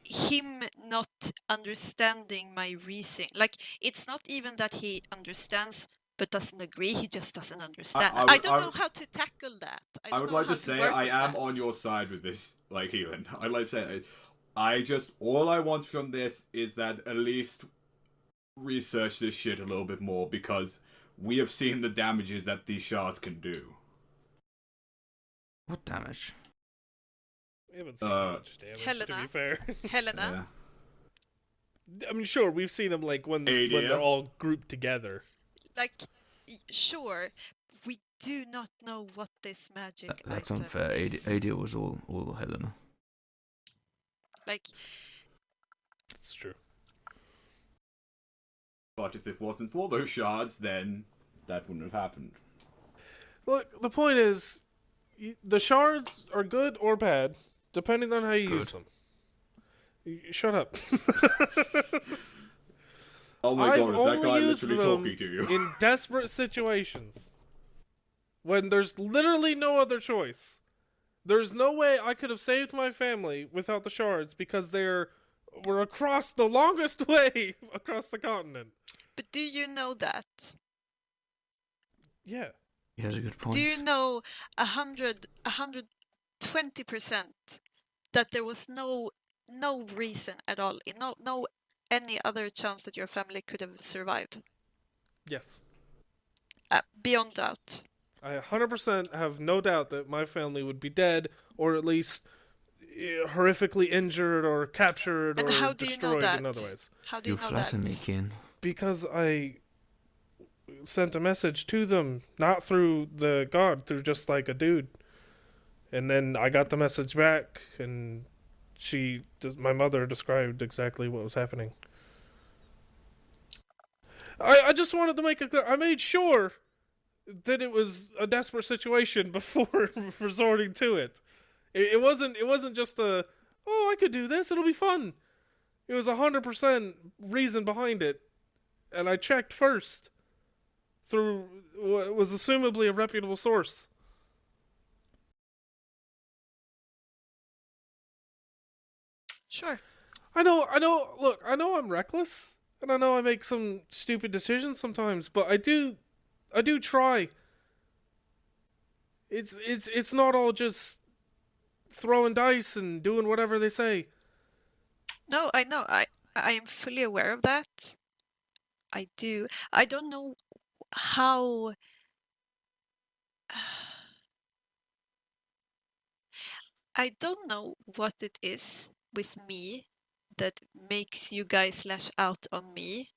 him not understanding my reasoning. Like, it's not even that he understands but doesn't agree, he just doesn't understand. I don't know how to tackle that. I would like to say I am on your side with this, like, Healing. I'd like to say, all I want from this is that at least research this shit a little bit more, because we have seen the damages that these shards can do. What damage? We haven't seen much damage, to be fair. Helena? Yeah. I mean, sure, we've seen them, like, when they're all grouped together. Like, sure, we do not know what this magic That's item unfair. is. Adia was all Helena. Like... It's true. But if it wasn't for those shards, then that wouldn't have happened. Look, the point is, the shards are good or bad, depending on how you use them. Shut up. Oh my god, is that I've guy only used literally them talking to you? in desperate situations. When there's literally no other choice. There's no way I could have saved my family without the shards, because we're across the longest way across the continent. But do you know that? Yeah. He has a good point. Do you know 120% that there was no reason at all, no any other chance that your family could have survived. Yes. Beyond doubt. I 100% have no doubt that my family would be dead, or at least horrifically injured, or captured, And or how do you know destroyed that? in other ways. How do you know flatter that? me, Kin. Because I sent a message to them, not through the god, through just like a dude. And then I got the message back, and my mother described exactly what was happening. I just wanted to make it clear. I made sure that it was a desperate situation before resorting to it. It wasn't just a, oh, I could do this, it'll be fun. It was 100% reason behind it, and I checked first through what was assumably a reputable source. Sure. I know, look, I know I'm reckless, and I know I make some stupid decisions sometimes, but I do try. It's not all just throwing dice and doing whatever they say. No, I know. I am fully aware of that. I do. I don't know how. I don't know what it is with me that makes you guys lash out on me.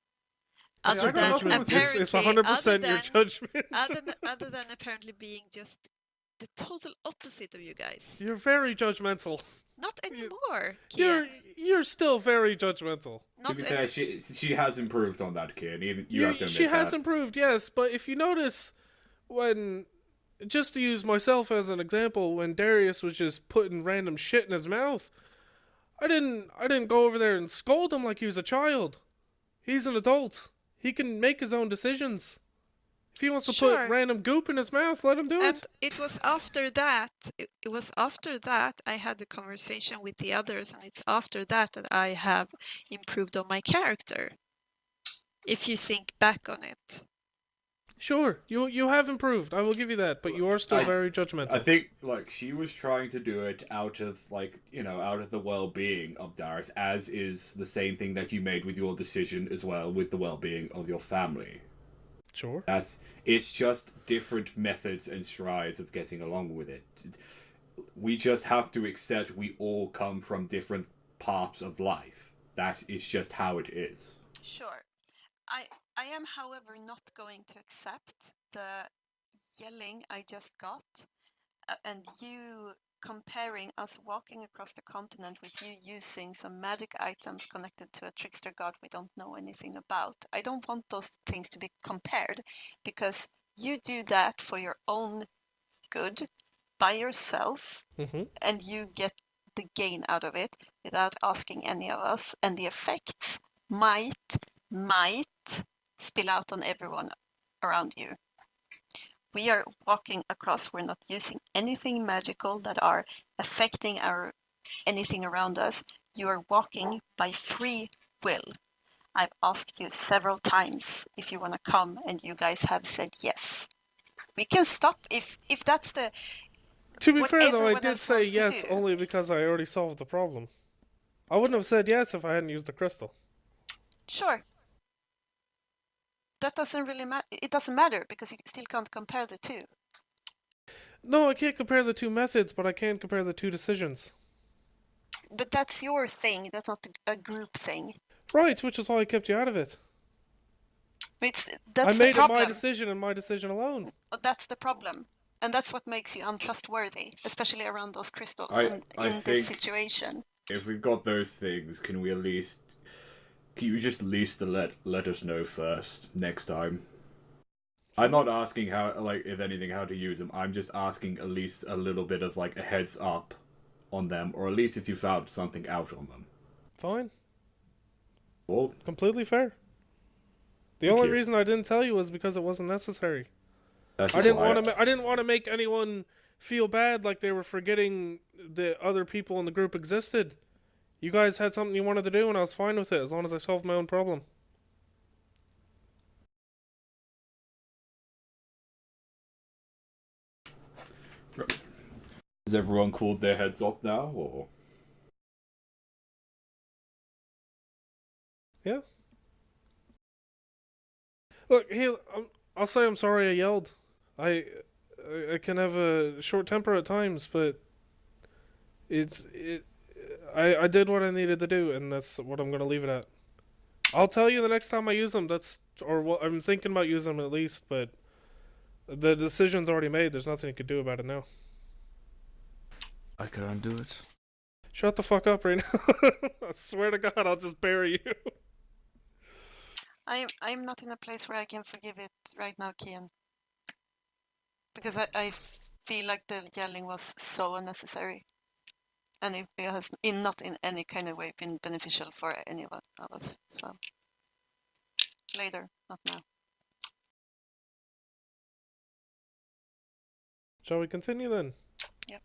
Hey, I Other got than nothing with apparently, It's 100% your judgment. other than apparently being just the total opposite of you guys. You're very judgmental. Not anymore, Kian. You're still very judgmental. Not To be fair, she has improved on that, kid. You have to admit She has that. improved, yes, but if you notice, when, just to use myself as an example, when Darius was just putting random shit in his mouth, I didn't go over there and scold him like he was a child. He's an adult. He can make his own decisions. If he wants to Sure. put random goop in his mouth, let him do And it. it was after that. It was after that I had the conversation with the others, and it's after that I have improved on my character. If you think back on it. Sure, you have improved. I will give you that, but you are still very judgmental. I think like she was trying to do it out of out of the well-being of Darius, as is the same thing that you made with your decision as well, with the well-being of your family. Sure. It's just different methods and strides of getting along with it. We just have to accept we all come from different paths of life. That is just how it is. Sure. I am, however, not going to accept the yelling I just got, and you comparing us walking across the continent with you using some magic items connected to a trickster god we don't know anything about. I don't want those things to be compared, because you do that for your own good by yourself, and you get the gain out of it without asking any of us, and the effects might spill out on everyone around you. We are walking across, we're not using anything magical that are affecting anything around us. You are walking by free will. I've asked you several times if you want to come, and you guys have said yes. We can stop if that's the... To be fair, though, I everyone did else say wants to yes do. only because I already solved the problem. I wouldn't have said yes if I hadn't used the crystal. Sure. That doesn't really matter. It doesn't matter because you still can't compare the two. No, I can't compare the two methods, but I can compare the two decisions. But that's your thing. That's not a group thing. Right, which is why I kept you out of it. That's I the made it problem. my decision and my decision alone. That's the problem. And that's what makes you untrustworthy, especially around those crystals I in think this situation. If we've got those things, can you just at least let us know first next time? I'm not asking if anything, how to use them. I'm just asking at least a little bit of a heads up on them, or at least if you found something out on them. Fine. Well, completely fair. The only reason I didn't tell you was because it wasn't necessary. I didn't want to make anyone feel bad like they were forgetting the other people in the group existed. You guys had something you wanted to do, and I was fine with it as long as I solved my own problem. Has everyone cooled their heads off now, or? Yeah. Look, I'll say I'm sorry I yelled. I can have a short temper at times, but I did what I needed to do, and that's what I'm gonna leave it at. I'll tell you the next time I use them. Or what I'm thinking about using them at least, but the decision's already made. There's nothing you could do about it now. I could undo it. Shut the fuck up right now. I swear to God, I'll just bury you. I'm not in a place where I can forgive it right now, Kian. Because I feel like the yelling was so unnecessary. And it has not in any kind of way been beneficial for any of us. So later, not now. Shall we continue then? Yep.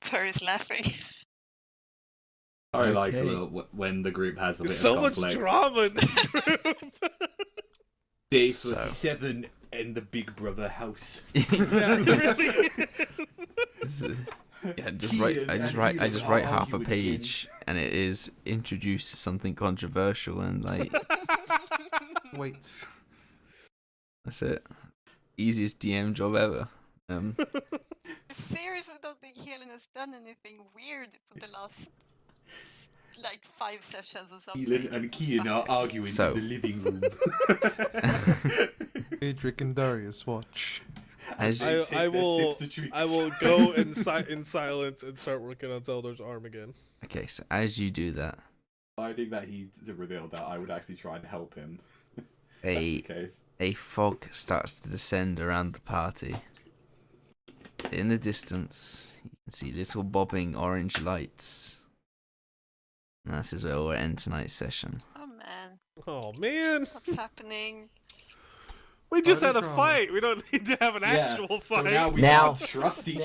Purry's laughing. I like Okay. when the group has a bit So of much conflict. drama in this group. Day So- 37 in the Big Brother house. Yeah, it really is. Yeah, I just write half a page, and it is introduce something controversial, and like Wait. that's it. Easiest DM job ever. I seriously don't think Helen has done anything weird for the last like 5 sessions or something. Keelan and Kian are arguing So- in the living room. Adric and Darius watch. As They take I their will sips of treats. I will go in silence and start working on Zelda's arm again. okay, so as you do that, Finding that he revealed that, I would actually try and help him. a That's the case. a fog starts to descend around the party. In the distance, you can see little bobbing orange lights. And this is where we'll end tonight's session. Oh man, Oh man, what's happening? we just Party had a drama. fight. We don't need to have an actual So fight. now we Now- can't trust each